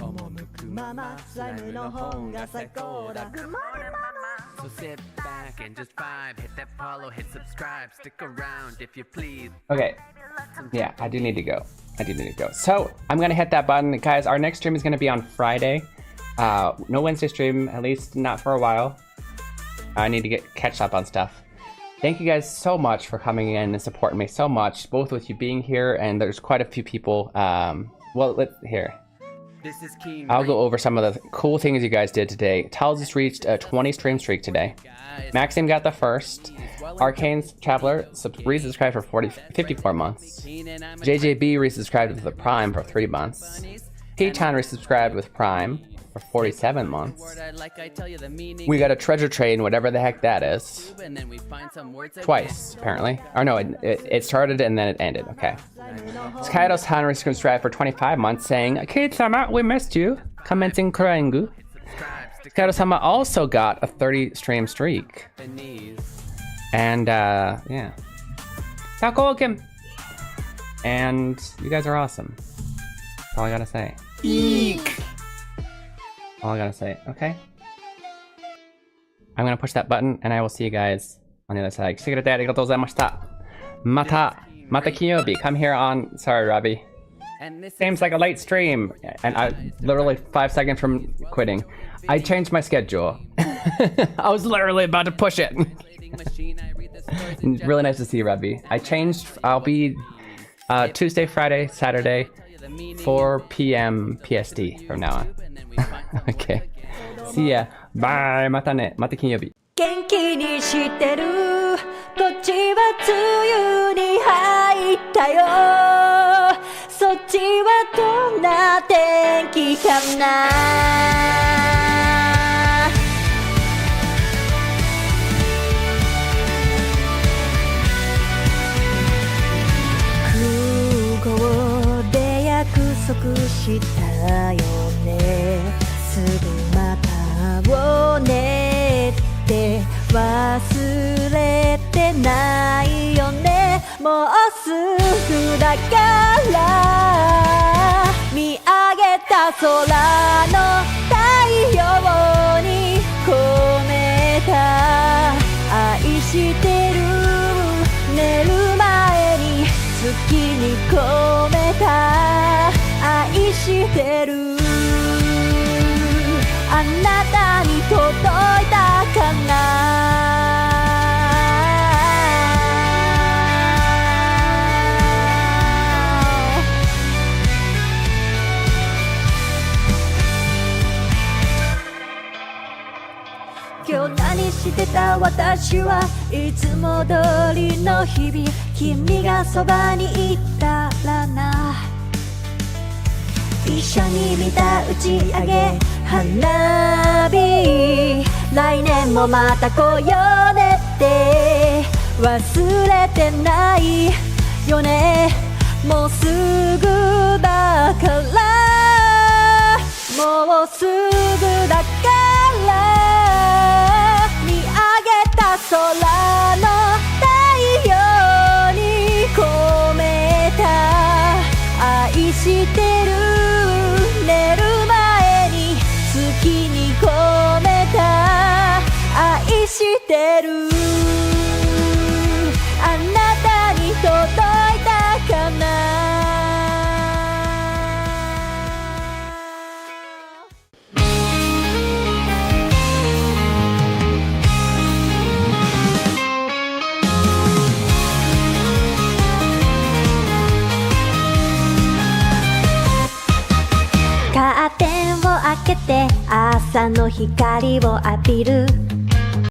Speaker 4: So sit back and just vibe, hit that follow, hit subscribe, stick around if you please.
Speaker 3: Okay. Yeah, I do need to go. So, I'm gonna hit that button. Guys, our next stream is gonna be on Friday. No Wednesday stream, at least not for a while. I need to catch up on stuff. Thank you guys so much for coming in and supporting me so much, both with you being here and there's quite a few people. Here.
Speaker 4: This is Keen.
Speaker 3: I'll go over some of the cool things you guys did today. Tals just reached a 20 stream streak today. Maxim got the first. Arcane's Traveler resubscribed for 54 months. JJB resubscribed with the Prime for 3 months. P-Town resubscribed with Prime for 47 months. We got a treasure train, whatever the heck that is. Twice, apparently. Or no, it started and then it ended. Okay. Skaido-san resubscribed for 25 months, saying, "Kate-sama, we missed you." Commenting crying. Skaido-sama also got a 30 stream streak. And, yeah. Takoken! And you guys are awesome. That's all I gotta say. Eek! All I gotta say, okay? I'm gonna push that button and I will see you guys on the other side. 来てくれてありがとうございました。また金曜日. Come here on... Sorry, Robbie. Seems like a late stream. And I literally 5 seconds from quitting. I changed my schedule. I was literally about to push it. Really nice to see you, Robbie. I'll be Tuesday, Friday, Saturday, 4 p.m. PST from now on. Okay. See ya. Bye. またね。また金曜日。
Speaker 1: 元気にしてる。こっちは梅雨に入ったよ。そっちはどんな天気かな。空港で約束したよね。すぐまた会おうねって忘れてないよね。もうすぐだから見上げた空の太陽に込めた愛してる。寝る前に月に込めた愛してる。あなたに届いたかな。た私はいつも通りの日々、君がそばにいたらな。一緒に見た打ち上げ花火、来年もまた来ようねって忘れてないよね。もうすぐだから、もうすぐだから見上げた空の太陽に込めた愛してる、寝る前に月に込めた愛してる、あなたに届いたかな。カーテンを開けて朝の光を浴びる